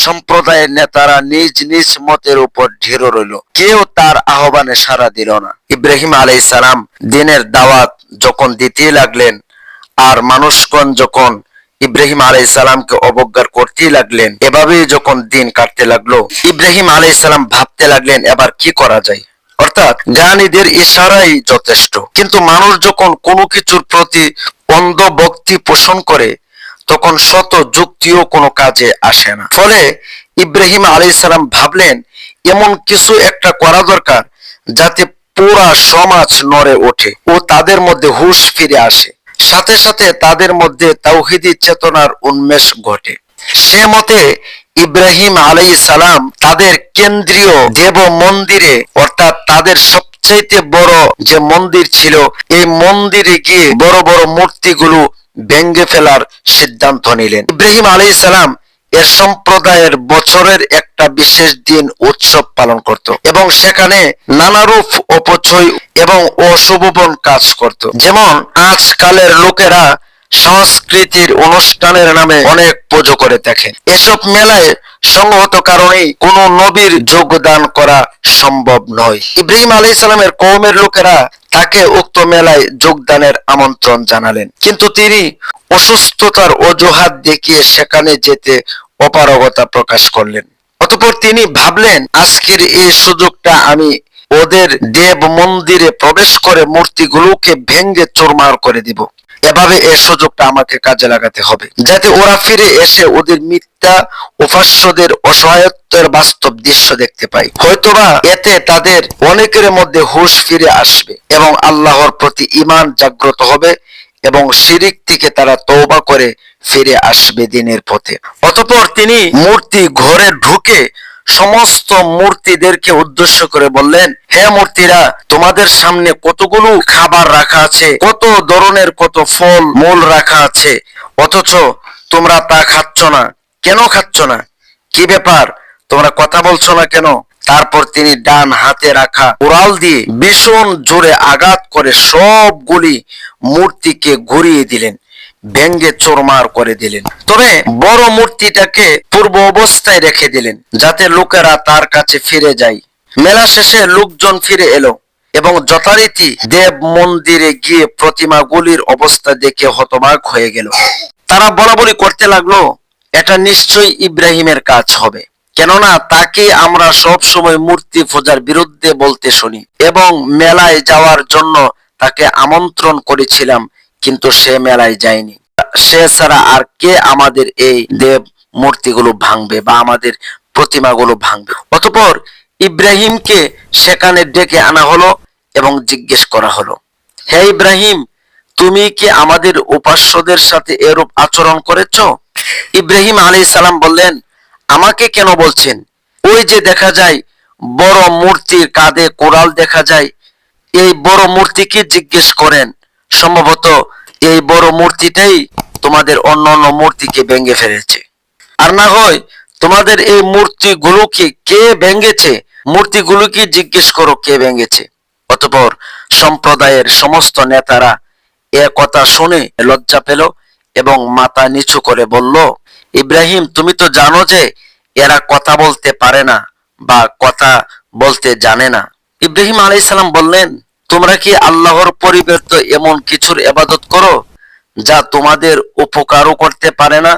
সম্প্রদায়ের নেতারা নিজ নিজ মতের উপর দৃঢ় রইল, কেউ তার আহ্বানে সাড়া দিল না। ইব্রাহিম আলাইহিস সালাম দিনের দাওয়াত যখন দিতে লাগলেন আর মানুষগণ যখন ইব্রাহিম আলাইহিস সালামকে অবজ্ঞা করতে লাগলেন, এভাবেই যখন দিন কাটতে লাগলো, ইব্রাহিম আলাইহিস সালাম ভাবতে লাগলেন এবার কি করা যায়। অর্থাৎ জ্ঞানীদের ইশারাই যথেষ্ট। কিন্তু মানুষ যখন কোনো কিছুর প্রতি অন্ধ ভক্তি পোষণ করে তখন শত যুক্তিও কোনো কাজে আসে না। ফলে ইব্রাহিম আলাইহিস সালাম ভাবলেন এমন কিছু একটা করা দরকার যাতে পুরা সমাজ নড়ে ওঠে ও তাদের মধ্যে হুঁশ ফিরে আসে, সাথে সাথে তাদের মধ্যে তাওহীদি চেতনার উন্মেষ ঘটে। সে মতে ইব্রাহিম আলাইহিস সালাম তাদের কেন্দ্রীয় দেব মন্দিরে, অর্থাৎ তাদের সবচাইতে বড় যে মন্দির ছিল, এই মন্দিরে গিয়ে বড় বড় মূর্তিগুলো ভেঙে ফেলার সিদ্ধান্ত নিলেন। ইব্রাহিম আলাইহিস সালাম এর সম্প্রদায়ের বছরের একটা বিশেষ দিন উৎসব পালন করত এবং সেখানে নানারূপ অপচয় এবং অশুভবন কাজ করত। যেমন আজকালের লোকেরা সংস্কৃতির অনুষ্ঠানের নামে অনেক পুজো করে থাকেন। এসব মেলায় সংগত কারণেই কোন নবীর যোগদান করা সম্ভব নয়। ইব্রাহিম আলাইহিস সালামের কওমের লোকেরা তাকে উক্ত মেলায় যোগদানের আমন্ত্রণ জানালেন, কিন্তু তিনি অসুস্থতার অজুহাত দেখিয়ে সেখানে যেতে অপারগতা প্রকাশ করলেন। অতঃপর তিনি ভাবলেন আজকের এই সুযোগটা আমি ওদের দেব মন্দিরে প্রবেশ করে মূর্তিগুলোকে ভেঙে চুরমার করে দিব। এভাবে এই সুযোগটা আমাকে কাজে লাগাতে হবে, যাতে ওরা ফিরে এসে ওদের মিথ্যা উপাস্যদের অসহায়ত্বের বাস্তব দৃশ্য দেখতে পায়। হয়তোবা এতে তাদের অনেকের মধ্যে হুঁশ ফিরে আসবে এবং আল্লাহর প্রতি ঈমান জাগ্রত হবে এবং শিরিক থেকে তারা তওবা করে ফিরে আসবে দিনের পথে। অতঃপর তিনি মূর্তি ঘরে ঢুকে সমস্ত মূর্তিদেরকে উদ্দেশ্য করে বললেন, হে মূর্তিরা, তোমাদের সামনে কতগুলো খাবার রাখা আছে, কত ধরনের কত ফল মূল রাখা আছে, অথচ তোমরা তা খাচ্ছ না। কেন খাচ্ছ না? কি ব্যাপার? তোমরা কথা বলছো না কেন? তারপর তিনি ডান হাতে রাখা উরাল দিয়ে ভীষণ জোরে আঘাত করে সবগুলি মূর্তিকে ঘুরিয়ে দিলেন, ভেঙ্গে চোরমার করে দিলেন। তবে বড় মূর্তিটাকে পূর্ব অবস্থায় রেখে দিলেন যাতে লোকেরা তার কাছে ফিরে যায়। মেলা শেষে লোকজন ফিরে এলো এবং যথারীতি দেব মন্দিরে গিয়ে প্রতিমাগুলির অবস্থা দেখে হতবাক হয়ে গেল। তারা বলাবলি করতে লাগলো, এটা নিশ্চয়ই ইব্রাহিমের কাজ হবে, কেননা তাকে আমরা সব সময় মূর্তি পূজার বিরুদ্ধে বলতে শুনি এবং মেলায় যাওয়ার জন্য তাকে আমন্ত্রণ করেছিলাম, কিন্তু সে মেলায় যায়নি। সে ছাড়া আর কে আমাদের এই দেব মূর্তিগুলো ভাঙবে বা আমাদের প্রতিমাগুলো ভাঙবে? অতঃপর ইব্রাহিমকে সেখানে ডেকে আনা হলো এবং জিজ্ঞেস করা হলো, হে ইব্রাহিম, তুমি কি আমাদের উপাস্যদের সাথে এরূপ আচরণ করেছো? ইব্রাহিম আলাইহিস সালাম বললেন, আমাকে কেন বলছেন? ওই যে দেখা যায় বড় মূর্তির কাঁধে কোরাল দেখা যায়, এই বড় মূর্তিকে জিজ্ঞেস করেন, সম্ভবত এই বড় মূর্তিটাই তোমাদের অন্যান্য মূর্তিকে ভেঙে ফেলেছে। আর না হয় তোমাদের এই মূর্তিগুলোকে কে ভেঙেছে, মূর্তিগুলোকে জিজ্ঞেস করো কে ভেঙেছে। অতঃপর সম্প্রদায়ের সমস্ত নেতারা এ কথা শুনে লজ্জা পেল এবং মাথা নিচু করে বলল, ইব্রাহিম, তুমি তো জানো যে এরা কথা বলতে পারে না বা কথা বলতে জানে না। ইব্রাহিম আলাইহিস সালাম বললেন, তোমরা কি আল্লাহর পরিবর্তে এমন কিছুর ইবাদত করো যা তোমাদের উপকারও করতে পারে না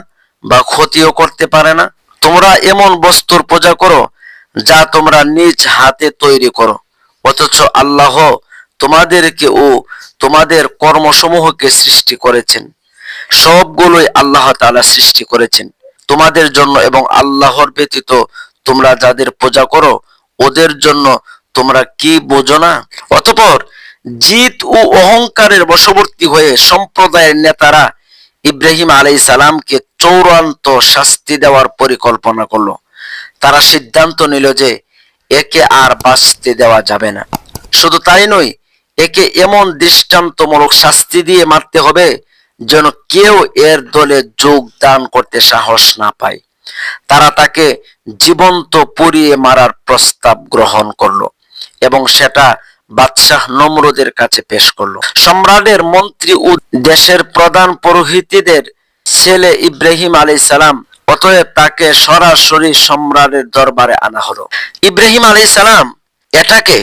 বা ক্ষতিও করতে পারে না? তোমরা এমন বস্তুর পূজা করো যা তোমরা নিজ হাতে তৈরি করো, অথচ আল্লাহ তোমাদেরকে ও তোমাদের কর্মসমূহকে সৃষ্টি করেছেন। সবগুলোই আল্লাহ তাআলা সৃষ্টি করেছেন তোমাদের জন্য এবং আল্লাহর ব্যতীত তোমরা যাদের পূজা করো ওদের জন্য তোমরা কি বোঝো না? অতঃপর জিদ ও অহংকারের বশবর্তী হয়ে সম্প্রদায়ের নেতারা ইব্রাহিম আলাইহিস সালামকে চূড়ান্ত শাস্তি দেওয়ার পরিকল্পনা করলো। তারা সিদ্ধান্ত নিল যে একে আর বাঁচতে দেওয়া যাবে না। শুধু তাই নয়, একে এমন দৃষ্টান্তমূলক শাস্তি দিয়ে মারতে হবে যেন কেউ এর দলে যোগদান করতে সাহস না পায়। তারা তাকে জীবন্ত পুড়িয়ে মারার প্রস্তাব গ্রহণ করলো এবং সেটা বাদশাহ নমরুদের কাছে পেশ করলো। সম্রাটের মন্ত্রী ও দেশের প্রধান পুরোহিতদের ছেলে ইব্রাহিম আলাইহিস সালাম, অতএব তাকে সরাসরি সম্রাটের দরবারে আনা হলো। ইব্রাহিম আলাইহিস সালাম এটাকে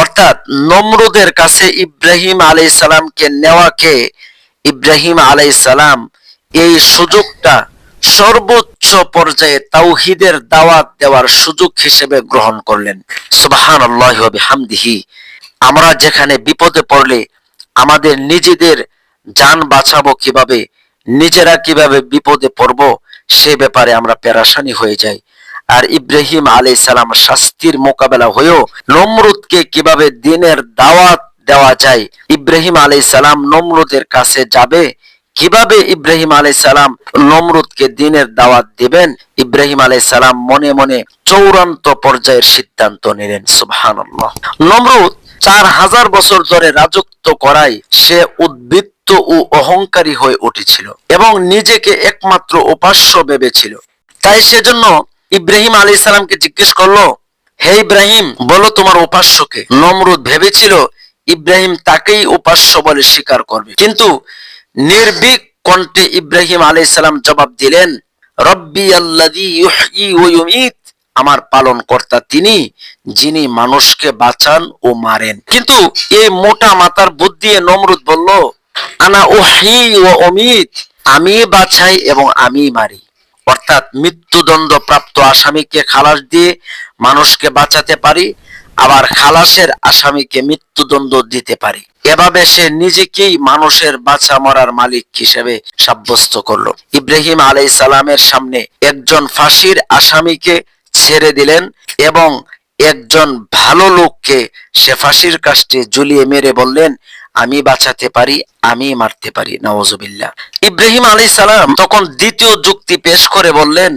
অর্থাৎ নমরুদের কাছে ইব্রাহিম আলাইহিস সালামকে নেওয়াকে ইব্রাহিম আলাইহিস সালাম এই সুযোগটা সর্বোচ্চ পর্যায়ে তাওহীদের দাওয়াত দেওয়ার সুযোগ হিসেবে গ্রহণ করলেন। সুবহানাল্লাহি ওয়া বিহামদিহি। আমরা যেখানে বিপদে পড়লে আমাদের নিজেদের জান বাঁচাবো কিভাবে নিজেরা কিভাবে বিপদে পড়ব সে ব্যাপারে আমরা পেরেশানি হয়ে যাই। আর ইব্রাহিম আলাইহিস সালাম শাস্তির মোকাবেলা হয়েও নমরুদকে কিভাবে দ্বীনের দাওয়াত দেওয়া যায়, ইব্রাহিম আলাইহিস সালাম নমরুদের কাছে যাবে, কিভাবে ইব্রাহিম আলাইহিস সালাম নমরুদকে দ্বীনের দাওয়াত দিবেন, ইব্রাহিম আলাইহিস সালাম মনে মনে চূড়ান্ত পর্যায়ের সিদ্ধান্ত নিলেন। সুবহানাল্লাহ। নমরুদ 4000 বছর ধরে রাজত্ব করায় সে উদ্বৃত্ত ও অহংকারী হয়ে উঠেছিল এবং নিজেকে একমাত্র উপাস্য ভেবেছিল। তাই সেজন্য ইব্রাহিম আলাইহিস সালামকে জিজ্ঞেস করলো, হে ইব্রাহিম, বলো তোমার উপাস্যকে। নমরুদ ভেবেছিল ইব্রাহিম তাকেই উপাস্য বলে স্বীকার করবে, কিন্তু নির্ভীক কণ্ঠে ইব্রাহিম আলাইহিস সালাম জবাব দিলেন, রব্বি আল্লাযী ইউহয়ী ওয়া ইউমীত, আমার পালন কর্তা তিনি যিনি মানুষকে বাঁচান ও মারেন। কিন্তু এই মোটা মাথার বুদ্ধি দিয়ে নমরুদ বলল, আনা উহয়ী ওয়া উমীত, আমি বাঁচাই এবং আমি মারি। অর্থাৎ মৃত্যুদণ্ড প্রাপ্ত আসামিকে খালাস দিয়ে মানুষকে বাঁচাতে পারি, আবার খালাসের আসামিকে মৃত্যুদণ্ড দিতে পারি। এভাবে সে নিজেকেই মানুষের বাঁচা মরার মালিক হিসেবে সাব্যস্ত করলো। ইব্রাহিম আলাইহিস সালামের সামনে একজন ফাঁসির আসামিকে ছেড়ে দিলেন এবং একজন ভালো লোককে সে ফাঁসির কাস্টে ঝুলিয়ে মেরে বললেন, আমি বাঁচাতে পারি, আমি মারতে পারি। নাউযুবিল্লাহ। ইব্রাহিম আলাইহিস সালাম তখন দ্বিতীয় যুক্তি পেশ করে বললেন,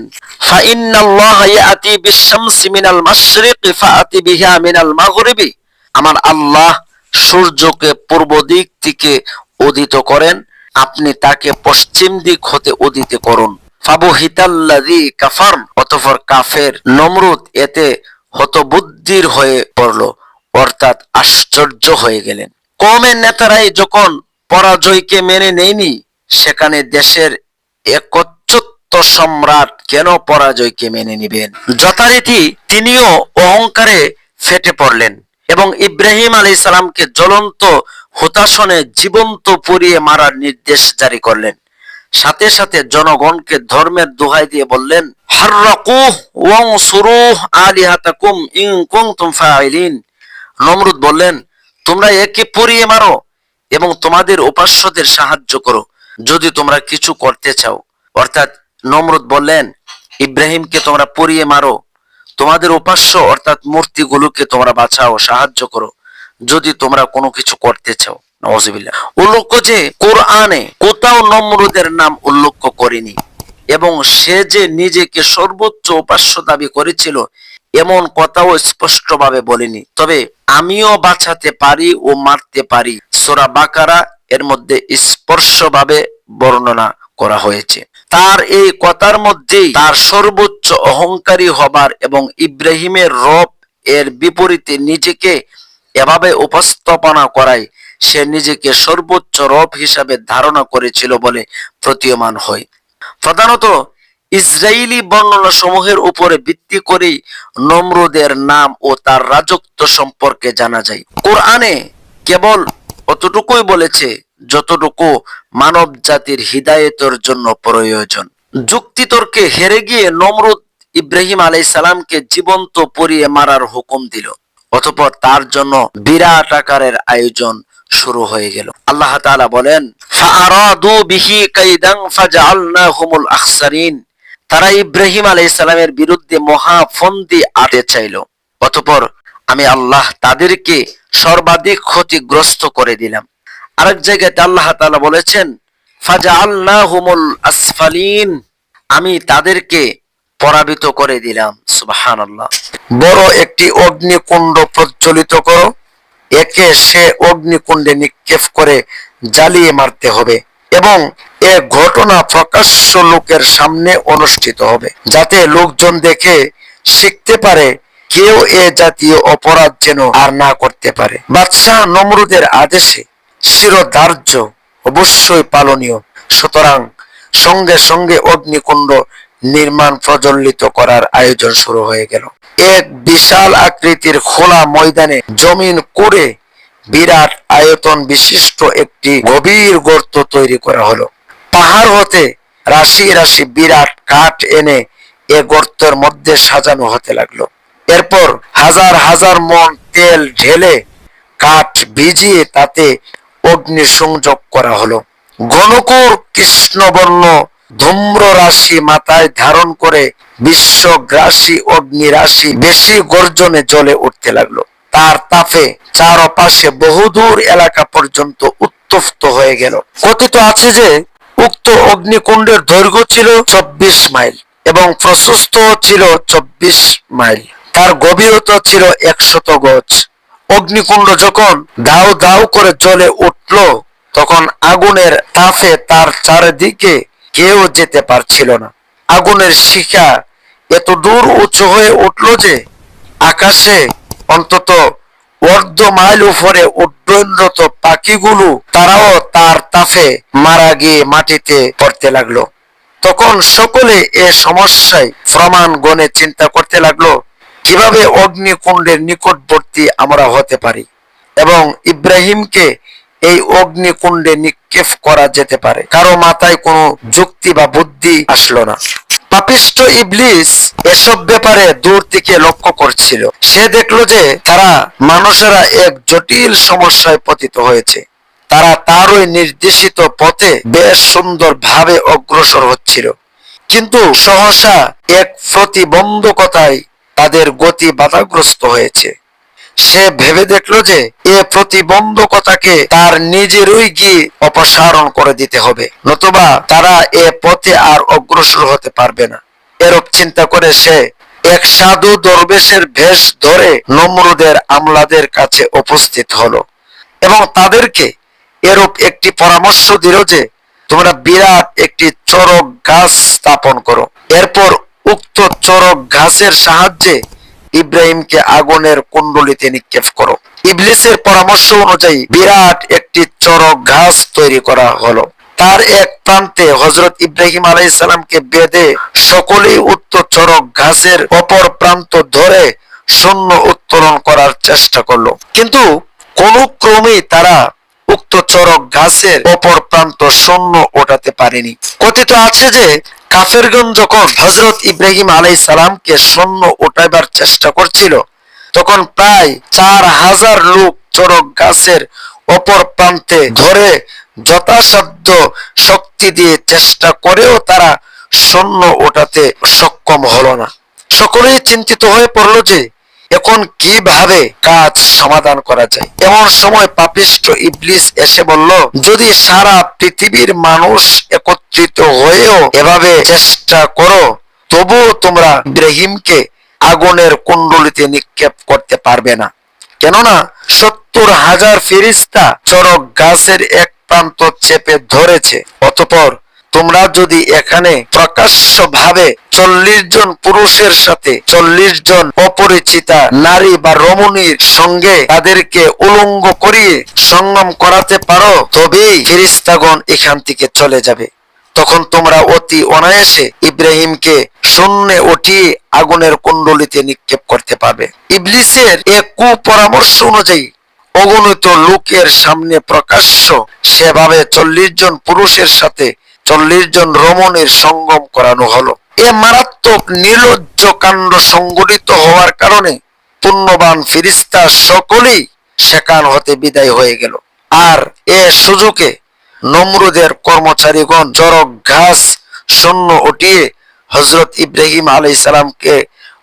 ফা ইন্নাল্লাহা ইয়াতি বিশ-শামসি মিনাল মাশরিকি ফাআতি বিহা মিনাল মাগরিবি, আমার আল্লাহ সূর্যকে পূর্ব দিক থেকে উদিত করেন, আপনি তাকে পশ্চিম দিক হতে উদিত করুন। ফাবুহিতাল্লাযী কাফার, অতঃপর কাফের নমরুদ এতে হতবুদ্ধির হয়ে পড়ল, অর্থাৎ আশ্চর্য হয়ে গেলেন। কওমের নেতারাই যখন পরাজয়কে মেনে নেয়নি, সেখানে দেশের একচ্ছত্ব সম্রাট কেন পরাজয়কে মেনে নেবেন? যথারীতি তিনিও অহংকারে ফেটে পড়লেন এবং ইব্রাহিম আলাইহিস সালামকে জ্বলন্ত হুতাশনে জীবন্ত পুড়িয়ে মারার নির্দেশ জারি করলেন। সাথে সাথে জনগণকে ধর্মের দোহাই দিয়ে বললেন, হাররাকুহ ওয়ানসুরুহ আলিহাতাকুম ইন কুনতুম ফাইলিন। নমরুদ বললেন, তোমরা একে পুড়িয়ে মারো এবং তোমাদের উপাস্যদের সাহায্য করো যদি তোমরা কিছু করতে চাও। অর্থাৎ নমরুদ বললেন, ইব্রাহিমকে তোমরা পুড়িয়ে মারো, তোমাদের উপাস্য অর্থাৎ মূর্তিগুলোকে তোমরা বাঁচাও, সাহায্য করো যদি তোমরা কোনো কিছু করতে চাও। নাউযুবিল্লাহ। উল্লেখ্য যে কোরআনে কোথাও নমরুদের নাম উল্লেখ করেনি এবং সে যে নিজেকে সর্বোচ্চ উপাস্য দাবি করেছিল এমন কথাও স্পষ্টভাবে বলেনি। তবে আমিও বাঁচাতে পারি ও মারতে পারি, সূরা বাকারা এর মধ্যে স্পষ্টভাবে বর্ণনা করা হয়েছে। তার এই কথার মধ্যেই তার সর্বোচ্চ অহংকারী হবার এবং ইব্রাহিমের রব এর বিপরীতে নিজেকে এভাবে উপস্থাপনা করায় সে নিজেকে সর্বোচ্চ রব হিসাবে ধারণা করেছিল বলে প্রতীয়মান হয়। প্রধানত ইসরায়েলি বর্ণনা সমূহের উপরে ভিত্তি করে নমরুদের নাম ও তার রাজত্ব সম্পর্কে জানা যায়। কোরআনে কেবল অতটুকুই বলেছে যতটুকু মানব জাতির হিদায়াতের জন্য প্রয়োজন। যুক্তিতর্কে হেরে গিয়ে নমরুদ ইব্রাহিম আলাইহিস সালামকে জীবন্ত পুড়িয়ে মারার হুকুম দিল। অতঃপর তার জন্য বিরাট আকারের আয়োজন শুরু হয়ে গেল। আল্লাহ তাআলা বলেন, ফাআরাদু বিহি কাইদান ফাজআলনাহুমুল আখসারিন, তারা ইব্রাহিম আলাইহিস সালামের বিরুদ্ধে মহা ফন্দি আঁটতে চাইল, অতঃপর আমি আল্লাহ তাদেরকে সর্বাধিক ক্ষতিগ্রস্ত করে দিলাম। আরেক জায়গায় আল্লাহ তাআলা বলেছেন, ফাজআলনাহুমুল আসফালিন, আমি তাদেরকে পরাজিত করে দিলাম। সুবহানাল্লাহ। বড় একটি অগ্নিকুণ্ড প্রজ্বলিত করো, একে সে অগ্নিকুণ্ডে নিক্ষেপ করে জ্বালিয়ে মারতে হবে এবং এ ঘটনা প্রকাশ্য লোকের সামনে অনুষ্ঠিত হবে, যাতে লোকজন দেখে শিখতে পারে কেউ এ জাতীয় অপরাধ যেন আর না করতে পারে। বাদশাহ নমরুদের আদেশে শিরোধার্য অবশ্যই পালনীয়, সুতরাং সঙ্গে সঙ্গে অগ্নিকুণ্ড নির্মাণ প্রজ্বলিত করার আয়োজন শুরু হয়ে গেল। এক বিশাল আকৃতির খোলা ময়দানে জমিন করে বিরাট আয়তন বিশিষ্ট একটি গভীর গর্ত তৈরি করা হলো। পাহাড় হতে রাশি রাশি বিরাট কাঠ এনে এ গর্তের মধ্যে সাজানো হতে লাগলো। এরপর হাজার হাজার মণ তেল ঢেলে কাঠ ভিজিয়ে তাতে অগ্নি সংযোগ করা হলো। ঘনকুর কৃষ্ণবর্ণ ধূম্র রাশি মাথায় ধারণ করে বিশ্বগ্রাসী অগ্নিরাশি বেশি গর্জনে জ্বলে উঠতে লাগলো। তার তাপে চারপাশে বহুদূর এলাকা পর্যন্ত উত্তপ্ত হয়ে গেল। কথিত আছে যে উক্ত অগ্নিকুণ্ডের দৈর্ঘ্য ছিল 24 মাইল এবং প্রশস্ত ছিল 24 মাইল। তার গভীরতা ছিল 100 গজ। অগ্নিকুণ্ড যখন দাউ দাউ করে জ্বলে উঠল তখন আগুনের তাপে তার চারিদিকে কেউ যেতে পারছিল না। আগুনের শিখা এত দূর উঁচু হয়ে উঠল যে আকাশে অন্তত অর্ধ মাইল উপরে উড্ডয়নরত পাখিগুলো তারাও তার তাপে মারা গিয়ে মাটিতে পড়তে লাগলো। তখন সকলে এ সমস্যায় প্রমাণ গণে চিন্তা করতে লাগলো কিভাবে অগ্নিকুণ্ডের নিকটবর্তী আমরা হতে পারি এবং ইব্রাহিমকে এই অগ্নিকুণ্ডে নিক্ষেপ করা যেতে পারে। কারো মাথায় কোনো যুক্তি বা বুদ্ধি আসলো না। পাপিষ্ঠ ইবলিস এসব ব্যাপারে দূর থেকে লক্ষ্য করছিল। সে দেখলো যে তারা মানুষেরা এক জটিল সমস্যায় পতিত হয়েছে। তারা তারই নির্দেশিত পথে বেশ সুন্দর ভাবে অগ্রসর হচ্ছিল, কিন্তু সহসা এক প্রতিবন্ধকতায় তাদের গতি বাধাগ্রস্ত হয়েছে। সে ভেবে দেখলো যে এ প্রতিবন্ধকতাকে তার নিজেরই গিয়ে অপসারণ করে দিতে হবে, নতুবা তারা এ পথে আর অগ্রসর হতে পারবে না। এরূপ চিন্তা করে সে এক সাধু দরবেশের বেশ ধরে নমরুদের আমলাদের কাছে উপস্থিত হলো এবং তাদেরকে এরূপ একটি পরামর্শ দিল যে তোমরা বিরাট একটি চড়ক গাছ স্থাপন করো। এরপর উক্ত চড়ক গাছের সাহায্যে ইব্রাহিমকে আগুনের কুণ্ডলিতে নিক্ষেপ করো। ইবলিসের পরামর্শ অনুযায়ী বিরাট একটি চড়ক গাছ তৈরি করা হলো। তার এক প্রান্তে হযরত ইব্রাহিম আলাইহিস সালামকে বেঁধে সকলেই উক্ত চড়ক গাছের অপর প্রান্ত ধরে শূন্য উত্তোলন করার চেষ্টা করলো, কিন্তু কোনো ক্রমেই তারা উক্ত চড়ক গাছের অপর প্রান্ত শূন্য ওঠাতে পারেনি। কথিত আছে যে কাফেরগণ যখন হযরত ইব্রাহিম আলাইহিস সালামকে শূন্য ওঠাবার চেষ্টা করছিল তখন প্রায় 4000 লোক চড়ক গাছের অপর প্রান্তে ধরে যথাসাধ্য শক্তি দিয়ে চেষ্টা করেও তারা শূন্য ওঠাতে সক্ষম হলো না। সকলেই চিন্তিত হয়ে পড়লো যে এখন কিভাবে কাজ সমাধান করা যায়। এমন সময় পাপিষ্ঠ ইবলিস এসে বলল, যদি সারা পৃথিবীর মানুষ একত্রিত হয়েও এভাবে চেষ্টা করো তবুও তোমরা ইব্রাহিমকে আগুনের কুণ্ডলিতে নিক্ষেপ করতে পারবে না, কেননা 70,000 ফেরেশতা চড়ক গাছের এক প্রান্ত চেপে ধরেছে। অতঃপর তোমরা যদি এখানে প্রকাশ্য ভাবে 40 জন পুরুষের সাথে 40 জন অপরিচিতা নারী বা রমণীর সঙ্গে তাদেরকে উলঙ্গ করিয়ে সঙ্গম করাতে পারো তবেই ফেরেশতাগণ এখান থেকে চলে যাবে। তখন তোমরা অতি অনায়াসে ইব্রাহিমকে শূন্যে উঠিয়ে আগুনের কুণ্ডলিতে নিক্ষেপ করতে পারবে। ইবলিসের এক কুপরামর্শ অনুযায়ী অগণিত লোকের সামনে প্রকাশ্য সেভাবে 40 জন পুরুষের সাথে 40 জন রমণীর সঙ্গম করানো হলো। এ মারাত্মক নির্লজ্জ কাণ্ড সংঘটিত হওয়ার কারণে পুণ্যবান ফেরেশতা সকলেই সেখান হতে বিদায় হয়ে গেল। আর এ সুযোগে নমরুদের কর্মচারীগণ চড়ক গাছ শূন্য উঠিয়ে হযরত ইব্রাহিম আলাইহিস সালামকে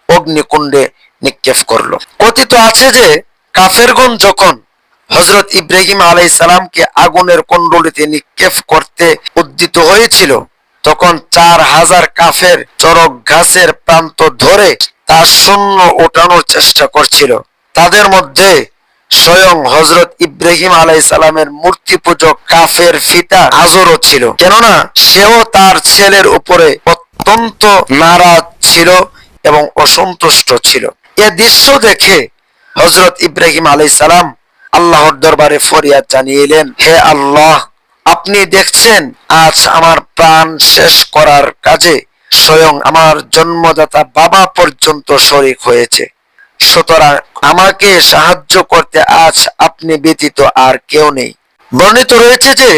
অগ্নিকুণ্ডে নিক্ষেপ করলো। কথিত আছে যে কাফেরগণ যখন হযরত ইব্রাহিম আলাইহিস সালামকে আগুনের কুণ্ডলিতে নিক্ষেপ করতে উদ্যত হয়েছিল তখন 4000 কাফের চড়ক গাছের প্রান্ত ধরে তা শূন্য ওঠানোর চেষ্টা করছিল। তাদের মধ্যে স্বয়ং হযরত ইব্রাহিম আলাইহিস সালামের মূর্তি পূজক কাফের পিতা আজরও ছিল, কেননা সেও তার ছেলের উপরে অত্যন্ত নারাজ ছিল এবং অসন্তুষ্ট ছিল। এ দৃশ্য দেখে হযরত ইব্রাহিম আলাইহিস সালাম আল্লাহর দরবারে ফরিয়াদ জানিয়েলেন, হে আল্লাহ, আপনি দেখছেন আজ আমার প্রাণ শেষ করার কাজে স্বয়ং আমার জন্মদাতা বাবা পর্যন্ত শরীক হয়েছে, সুতরাং আমাকে সাহায্য করতে আজ আপনি ব্যতীত আর কেউ নেই। বর্ণিত রয়েছে যে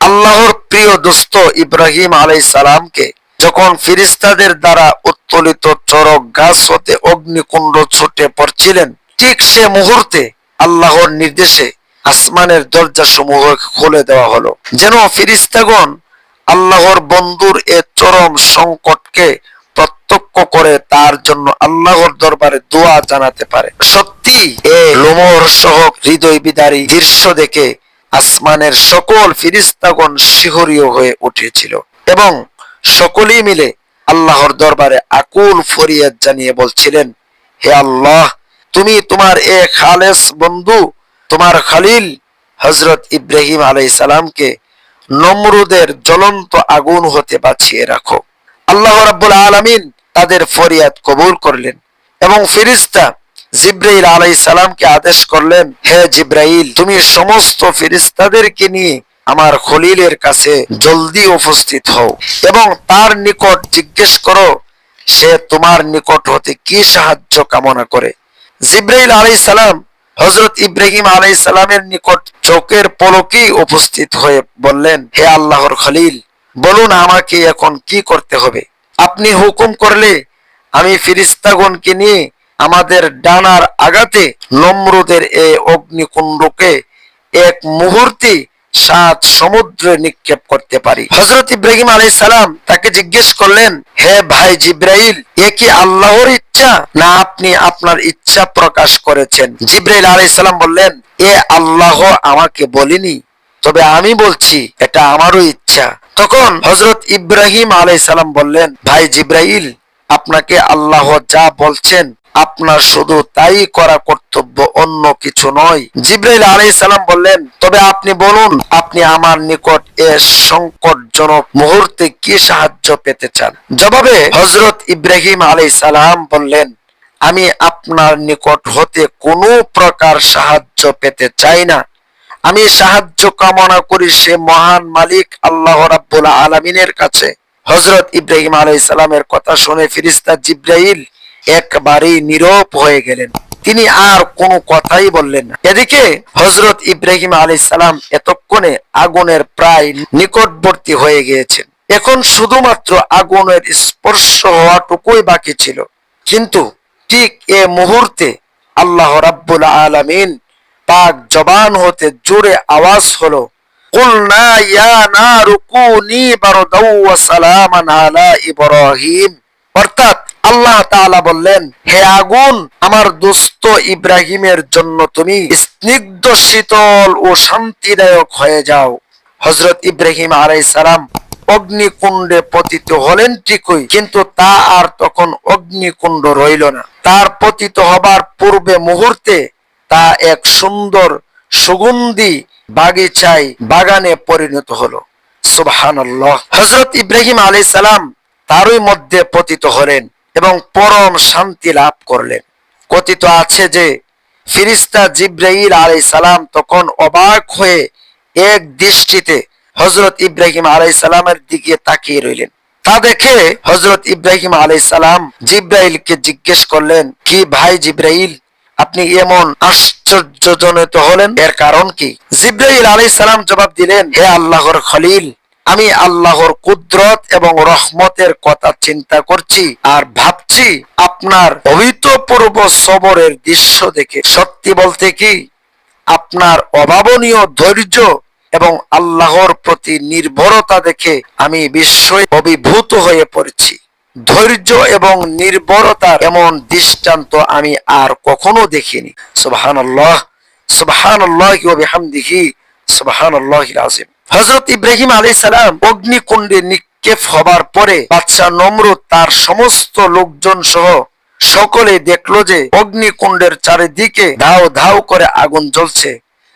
আল্লাহর প্রিয় দোস্ত ইব্রাহিম আলাইহিস সালামকে যখন ফেরেশতাদের দ্বারা উত্তোলিত চড়ক গাছ হতে অগ্নিকুণ্ড ছুটে পড়ছিলেন, ঠিক সে মুহূর্তে আল্লাহর নির্দেশে আসমানের দরজা সমূহ খুলে দেওয়া হলো, যেন ফেরেশতাগণ আল্লাহর বন্ধুর এ চরম সংকটকে প্রত্যক্ষ করে তার জন্য আল্লাহর দরবারে দোয়া জানাতে পারে। সত্যি এ লোমহর্ষক হৃদয় বিদারী দৃশ্য দেখে আসমানের সকল ফিরিস্তাগণ শিহরীয় হয়ে উঠেছিল এবং সকলেই মিলে আল্লাহর দরবারে আকুল ফরিয়াদ জানিয়ে বলছিলেন, হে আল্লাহ, তুমি তোমার এ খালেস বন্ধু, তোমার খলিল হযরত ইব্রাহিম আলাইহিস সালামকে নমরুদের জ্বলন্ত আগুন হতে বাঁচিয়ে রাখো। আল্লাহ রাব্বুল আলামিন তাদের ফরিয়াদ কবুল করলেন এবং ফেরেশতা জিবরাইল আলাইহিস সালামকে আদেশ করলেন, হে জিবরাইল, তুমি সমস্ত ফেরেশতাদেরকে নিয়ে আমার খলিলের কাছে জলদি উপস্থিত হও এবং তার নিকট জিজ্ঞেস করো সে তোমার নিকট হতে কি সাহায্য কামনা করে। জিবরাইল আলাইহিস সালাম হযরত ইব্রাহিম আলাইহিস সালামের নিকট চোখের পলকেই উপস্থিত হয়ে বললেন, হে আল্লাহর খলিল, বলুন আমাকে এখন কি করতে হবে। আপনি হুকুম করলে আমি ফেরেশতাগণকে নিয়ে আমাদের ডানার আঘাতে নমরুদের এই অগ্নিকুণ্ডকে এক মুহূর্তে 7 সমুদ্রে নিক্ষেপ করতে পারি। হযরত ইব্রাহিম আলাইহিস সালাম তাকে জিজ্ঞেস করলেন, হে ভাই জিবরাইল, এ কি আল্লাহর ইচ্ছা না আপনি আপনার ইচ্ছা প্রকাশ করেছেন? জিবরাইল আলাইহিস সালাম বললেন, এ আল্লাহ আমাকে বলেনি, তবে আমি বলছি এটা আমারও ইচ্ছা। তখন হযরত ইব্রাহিম আলাইহিস সালাম বললেন, ভাই জিবরাইল, আপনাকে আল্লাহ যা বলছেন আপনার শুধু তাই করা কর্তব্য, অন্য কিছু নয়। জিবরাইল আলাইহিস সালাম বললেন, তবে আপনি বলুন আপনি আমার নিকট এ সংকটজনক মুহূর্তে কি সাহায্য পেতে চান। জবাবে হযরত ইব্রাহিম আলাইহিস সালাম বললেন, আমি আপনার নিকট হতে কোনো প্রকার সাহায্য পেতে চাই না। আমি সাহায্য কামনা করি সে মহান মালিক আল্লাহ রাব্বুল আলামিনের কাছে। হযরত ইব্রাহিম আলাইহিস সালামের কথা শুনে ফেরেশতা জিবরাইল একবারেই নীরব হয়ে গেলেন, তিনি আর কোনো কথাই বললেন না। এদিকে হযরত ইব্রাহিম আলাইহিস সালাম এতক্ষণে আগুনের প্রায় নিকটবর্তী হয়ে গিয়েছেন, এখন শুধুমাত্র আগুনের স্পর্শ হওয়াটুকুই বাকি ছিল। কিন্তু ঠিক এ মুহূর্তে আল্লাহ রাব্বুল আলামিন পাক জবান হতে জোরে আওয়াজ হলো, কুলনা ইয়া নারু কুনি বারদাও ওয়া সালামান আলা ইব্রাহিম। অর্থাৎ আল্লাহ তাআলা বললেন, হে আগুন, আমার দোস্ত ইব্রাহিমের জন্য তুমি স্নিগ্ধ, শীতল ও শান্তিদায়ক হয়ে যাও। হযরত ইব্রাহিম আলাইহিস সালাম অগ্নিকুণ্ডে পতিত হলেন ঠিকই, কিন্তু তা আর তখন অগ্নিকুণ্ড রইল না। তার পতিত হবার পূর্বে মুহূর্তে তা এক সুন্দর সুগন্ধি বাগানে পরিণত হলো। সুবহানাল্লাহ। হযরত ইব্রাহিম আলাইহিস সালাম তারই মধ্যে পতিত হলেন এবং পরম শান্তি লাভ করলেন। কথিত আছে যে ফেরেশতা জিবরাইল আলাইহিস সালাম তখন অবাক হয়ে এক দৃষ্টিতে হযরত ইব্রাহিম আলাইহিস সালামের দিকে তাকিয়ে রইলেন। তা দেখে হযরত ইব্রাহিম আলাইহিস সালাম জিবরাইলকে জিজ্ঞেস করলেন, কি ভাই জিবরাইল, আপনি এমন আশ্চর্যজনিত হলেন, এর কারণ কি? জিবরাইল আলাইহিস সালাম জবাব দিলেন, হে আল্লাহর খলিল, আমি আল্লাহর কুদরত এবং রহমতের কথা চিন্তা করছি আর ভাবছি আপনার অভূতপূর্ব সবরের দৃশ্য দেখে। সত্যি বলতে কি, আপনার অভাবনীয় ধৈর্য এবং আল্লাহর প্রতি নির্ভরতা দেখে আমি বিস্ময়ে অভিভূত হয়ে পড়েছি। ধৈর্য এবং নির্ভরতার এমন দৃষ্টান্ত আমি আর কখনো দেখিনি। সুবহানাল্লাহ, সুবহানাল্লাহি ওয়া বিহামদিহি, সুবহানাল্লাহিল আযীম। হযরত ইব্রাহিম আলাইহিস সালাম অগ্নিকুণ্ডে নিক্ষেপ হবার পরে বাদশা নমরুদ তার সমস্ত লোকজন সহ সকলে দেখলো যে অগ্নিকুণ্ডের চারিদিকে ধাও ধাও করে আগুন জ্বলছে,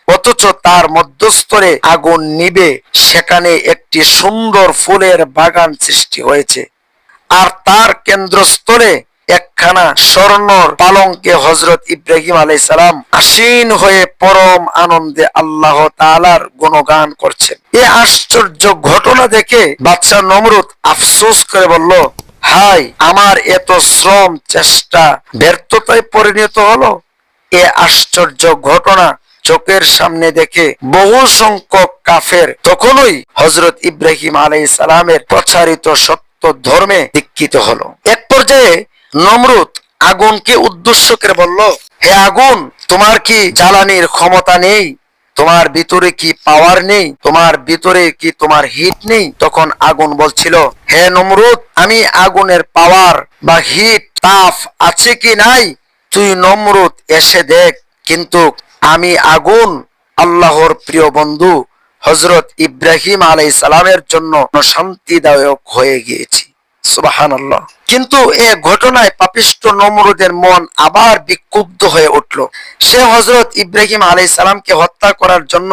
অথচ তার মধ্যস্থলে আগুন নিভে সেখানে একটি সুন্দর ফুলের বাগান সৃষ্টি হয়েছে, আর তার কেন্দ্রস্থলে একখানা স্বর্ণর পালঙ্কে হযরত ইব্রাহিম আলাইহিস সালাম আসীন হয়ে পরম আনন্দে আল্লাহ তাআলার গুণগান করছেন। এই আশ্চর্য ঘটনা দেখে বাদশা নমরুদ আফসোস করে বলল, হায়, আমার এত শ্রম চেষ্টা ব্যর্থতায় পরিণত হলো। এই আশ্চর্য ঘটনা চোখের সামনে দেখে বহু সংখ্যক কাফের তখনই হযরত ইব্রাহিম আলাইহিস সালামের প্রচারিত সত্য ধর্মে দীক্ষিত হলো। এক পর্যায়ে নমরুদ আগুনকে উদ্দেশ্য করে বলল, হে আগুন, তোমার কি জ্বালানির ক্ষমতা নেই? তোমার ভিতরে কি পাওয়ার নেই? তোমার ভিতরে কি তোমার হিট নেই? তখন আগুন বলছিল, হে নমরুদ, আমি আগুনের পাওয়ার বা হিট তাপ আছে কি নাই তুই নমরুদ এসে দেখ। কিন্তু আমি আগুন আল্লাহর প্রিয় বন্ধু হযরত ইব্রাহিম আলাইহিস সালামের জন্য শান্তিদায়ক হয়ে গিয়েছি। সুবহানাল্লাহ। কিন্তু এ ঘটনায় পাপিষ্ঠ নমরুদের মন আবার বিক্ষুব্ধ হয়ে উঠল। সে হযরত ইব্রাহিম আলাইহিস সালামকে হত্যা করার জন্য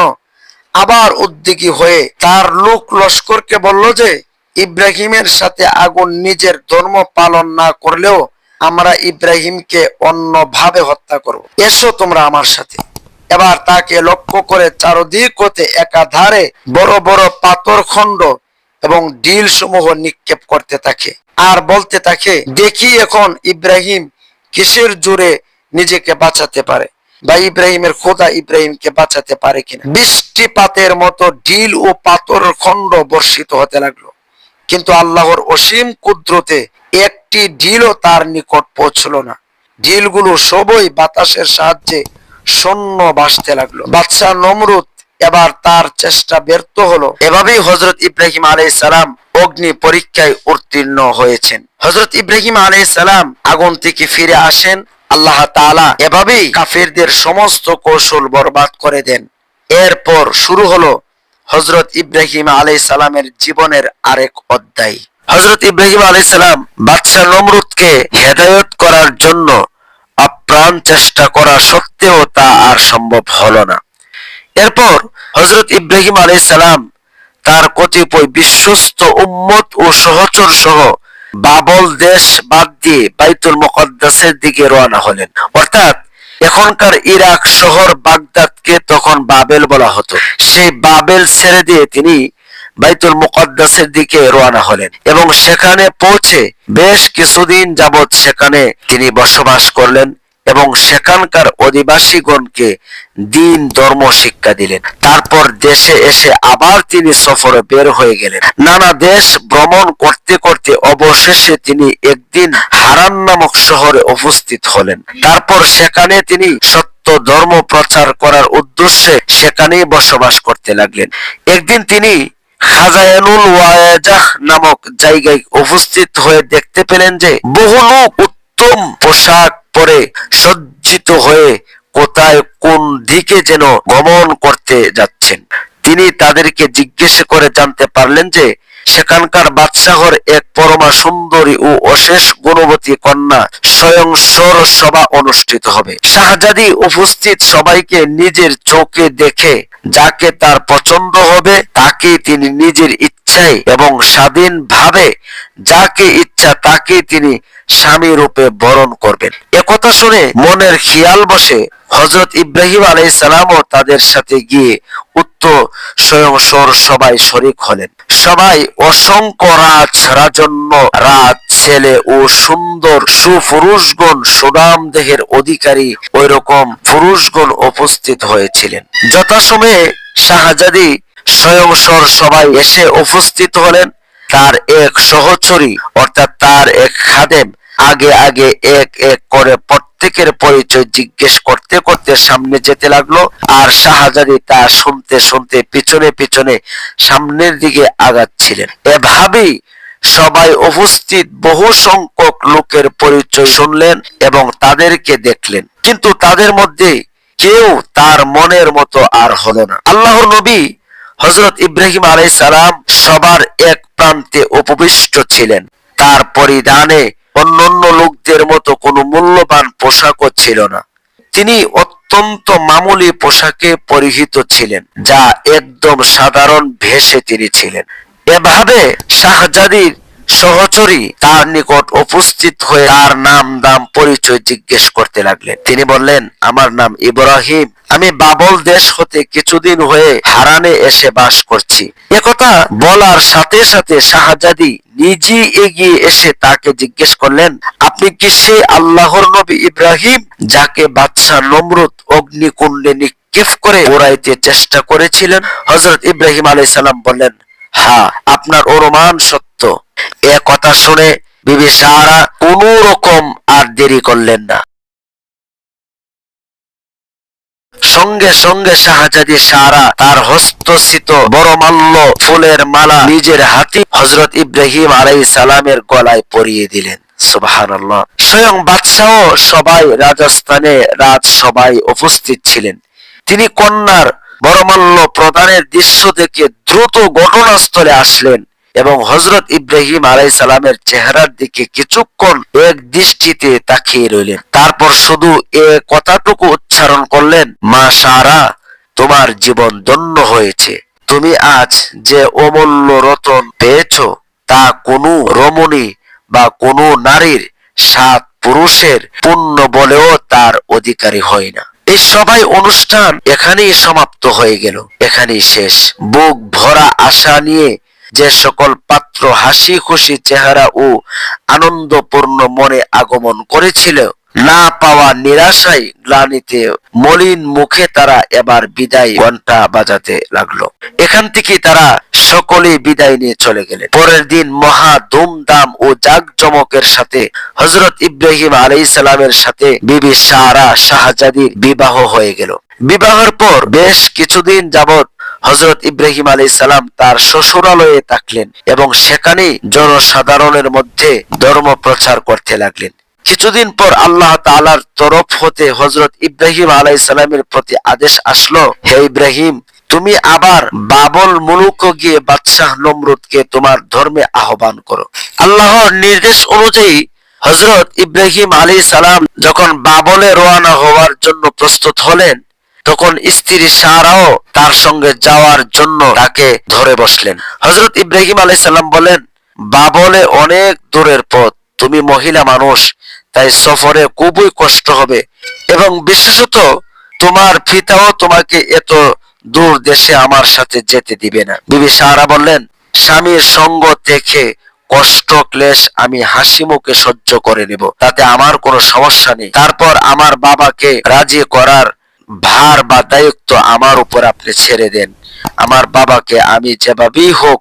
আবার উদ্যোগী হয়ে তার লোক লস্করকে বলল যে, ইব্রাহিমের সাথে আগুন নিজের ধর্ম পালন না করলেও আমরা ইব্রাহিমকে অন্যভাবে হত্যা করব। এসো তোমরা আমার সাথে। এবার তাকে লক্ষ্য করে চারদিক হতে একাধারে বড় বড় পাথর খণ্ড এবং ঢিল সমূহ নিক্ষেপ করতে থাকে আর বলতে থাকে, দেখি এখন ইব্রাহিম কিসের জোরে নিজেকে বাঁচাতে পারে বা ইব্রাহিমের খোদা ইব্রাহিমকে বাঁচাতে পারে কিনা। বৃষ্টিপাতের মতো ঢিল ও পাথর খণ্ড বর্ষিত হতে লাগলো, কিন্তু আল্লাহর অসীম কুদরতে একটি ঢিলও তার নিকট পৌঁছল না। ঢিলগুলো সবই বাতাসের সাহায্যে শূন্য ভাসতে লাগলো। বাদশাহ নমরুদ এবার তার চেষ্টা ব্যর্থ হলো। এভাবেই হযরত ইব্রাহিম আলাইহিস সালাম অগ্নি পরীক্ষায় উত্তীর্ণ হয়েছেন। হযরত ইব্রাহিম আলাইহিস সালাম আগুন থেকে ফিরে আসেন। আল্লাহ তাআলা এভাবেই কাফিরদের সমস্ত কৌশল বরবাদ করে দেন। এরপর শুরু হলো হযরত ইব্রাহিম আলাইহিস সালামের জীবনের আরেক অধ্যায়। হযরত ইব্রাহিম আলাইহিস সালাম বাদশাহ নমরুদকে হেদায়েত করার জন্য আপ্রাণ চেষ্টা করা সত্ত্বেও তা আর সম্ভব হলো না। এরপর হযরত ইব্রাহিম আলাইহিস সালাম তার কতিপয় বিশ্বস্ত উম্মত ও সহচর সহ বাবল দেশ বাদ দিয়ে বাইতুল মুকদ্দাসের দিকে রওনা হলেন। অর্থাৎ এখনকার ইরাক শহর বাগদাদকে তখন বাবেল বলা হতো। সেই বাবেল ছেড়ে দিয়ে তিনি বাইতুল মুকদ্দাসের দিকে রওনা হলেন এবং সেখানে পৌঁছে বেশ কিছুদিন যাবৎ সেখানে তিনি বসবাস করলেন এবং সেখানকার অধিবাসীগণকে দ্বীন ধর্ম শিক্ষা দিলেন। তারপর দেশে এসে আবার তিনি সফরে বের হয়ে গেলেন। নানা দেশ ভ্রমণ করতে করতে অবশেষে তিনি একদিন হারান নামক শহরে উপস্থিত হলেন। তারপর সেখানে তিনি সত্য ধর্ম প্রচার করার উদ্দেশ্যে সেখানেই বসবাস করতে লাগলেন। একদিন তিনি খাজায়ানুল ওয়াজাহ নামক জায়গায় উপস্থিত হয়ে দেখতে পেলেন যে বহু লোক উত্তম পোশাক পরে সজ্জিত হয়ে কোথায় কোন দিকে যেন গমন করতে যাচ্ছেন। তিনি তাদেরকে জিজ্ঞেস করে জানতে পারলেন যে সেখানকার বাদশাহর এক পরমা সুন্দরী ও অশেষ গুণবতী কন্যা স্বয়ংসর সভা অনুষ্ঠিত হবে। শাহজাদি উপস্থিত সবাইকে নিজের চোখে দেখে যাকে তার পছন্দ হবে তাকে তিনি নিজের ইচ্ছায় এবং স্বাধীনভাবে যাকে ইচ্ছা তাকে তিনি স্বামী রূপে বরণ করবেন। একথা শুনে মনের খেয়াল বসে হযরত ইব্রাহিম আলাইহিস সালামও তাদের সাথে গিয়ে উক্ত স্বয়ংসর সবাই শরীক হলেন। সবাই অসংখ্য রাজন্য রাজ ছেলে ও সুন্দর সুপুরুষগণ সুনাম দেহের অধিকারী ওই রকম পুরুষগণ উপস্থিত হয়েছিলেন। যথাসময়ে শাহজাদি স্বয়ংসর সবাই এসে উপস্থিত হলেন। তার এক সহচরী অর্থাৎ তার এক খাদেম আগে আগে এক এক করে প্রত্যেকের পরিচয় জিজ্ঞেস করতে করতে সামনে যেতে লাগলো আর শাহজাদি তা শুনতে শুনতে পিছনে পিছনে সামনের দিকে আগাচ্ছিলেন। এভাবেই সবাই উপস্থিত বহু সংখ্যক লোকের পরিচয় শুনলেন এবং তাদেরকে দেখলেন, কিন্তু তাদের মধ্যে কেউ তার মনের মতো আর হলো না। আল্লাহর নবী হযরত ইব্রাহিম আলাইহিস সালাম সবার এক প্রান্তে উপবিষ্ট ছিলেন। তার পরিধানে অন্যান্য লোকদের মতো কোনো মূল্যবান পোশাকও ছিল না। তিনি অত্যন্ত মামুলি পোশাকে পরিহিত ছিলেন, যা একদম সাধারণ ভেষে তিনি ছিলেন। এভাবে শাহজাদির সহচরী তার নিকট উপস্থিত হয়ে তার নাম দাম পরিচয় জিজ্ঞেস করতে লাগলেন। তিনি বললেন, আমার নাম ইব্রাহিম, আমি বাবল দেশ হতে কিছুদিন হয়ে হারানে এসে বাস করছি। একথা বলার সাথে সাথে শাহজাদি নিজে এগিয়ে এসে তাকে জিজ্ঞেস করলেন, আপনি কি সেই আল্লাহর নবী ইব্রাহিম যাকে বাদশাহ নমরুদ অগ্নিকুণ্ডে নিক্ষেপ করে পোড়াইতে চেষ্টা করেছিলেন? হযরত ইব্রাহিম আলাইহিস সালাম বললেন, হ্যাঁ, আপনার অনুমান সত্য। এ কথা শুনে বিবি সারা কোনো রকম আর দেরি করলেন না। সঙ্গে সঙ্গে শাহজাদি সারা তার হস্তস্থিত বড়মাল্য ফুলের মালা নিজের হাতে হযরত ইব্রাহিম আলাইহিস সালামের গলায় পরিয়ে দিলেন। সুবহানাল্লাহ। স্বয়ং বাদশাহ সবাই রাজস্থানে রাজসভায় উপস্থিত ছিলেন। তিনি কন্যার বরমাল্য প্রদানের দৃশ্য দেখে দ্রুত ঘটনাস্থলে আসলেন এবং হযরত ইব্রাহিম আলাইহিস সালামের চেহারার দিকে কিছুক্ষণ এক দৃষ্টিতে তাকিয়ে রইলেন। তারপর শুধু এ কথাটুকু উচ্চারণ করলেন, মা সারা, তোমার জীবন ধন্য হয়েছে। তুমি আজ যে অমূল্য রতন পেয়েছো তা কোনো রমণী বা কোনো নারীর 7 পুরুষের পুণ্য বলেও তার অধিকারী হয় না। এই সবাই অনুষ্ঠান এখানেই সমাপ্ত হয়ে গেল, এখানেই শেষ। বুক ভরা আশা নিয়ে যে সকল পাত্র হাসি খুশি চেহারা ও আনন্দপূর্ণ মনে আগমন করেছিল, না পাওয়া নিরাশায় গ্লানিতে মলিন মুখে তারা এবার বিদায় ঘন্টা বাজাতে লাগলো। এখান থেকে তারা সকলেই বিদায় নিয়ে চলে গেলেন। পরের দিন মহা ধুমধাম ও জাঁকজমকের সাথে হযরত ইব্রাহিম আলাইহিস সালামের সাথে বিবি সারা শাহজাদির বিবাহ হয়ে গেল। বিবাহের পর বেশ কিছুদিন যাবৎ হযরত ইব্রাহিম আলাইহিস সালাম তার শ্বশুরালয়ে থাকলেন এবং সেখানেই জনসাধারণের মধ্যে ধর্ম প্রচার করতে লাগলেন। কিছুদিন পর আল্লাহ তাআলার তরফ হতে হযরত ইব্রাহিম আলাইহিস সালামের প্রতি আদেশ আসলো, হে ইব্রাহিম, তুমি আবার বাবল মুলুক গিয়ে বাদশাহ নমরুদকে তোমার ধর্মে আহ্বান করো। আল্লাহর নির্দেশ অনুযায়ী হযরত ইব্রাহিম আলাইহিস সালাম যখন বাবলে রওনা হওয়ার জন্য প্রস্তুত হলেন, তখন স্ত্রী সারাও তার সঙ্গে যাওয়ার জন্য তাকে ধরে বসলেন। হযরত ইব্রাহিম আলাইহিস সালাম বলেন, বাবলে অনেক দূরের পথ, তুমি মহিলা মানুষ, তাই সফরে খুবই কষ্ট হবে এবং বিশেষত তোমার পিতাও তোমাকে এত দূর দেশে আমার সাথে যেতে দিবে না। বিবি সারা বললেন, স্বামীর সঙ্গ থেকে কষ্ট ক্লেশ আমি হাসি মুখে সহ্য করে নেব, তাতে আমার কোনো সমস্যা নেই। তারপর আমার বাবাকে রাজি করার ভার বা দায়িত্ব আমার উপর আপনি ছেড়ে দেন, আমার বাবাকে আমি যেভাবেই হোক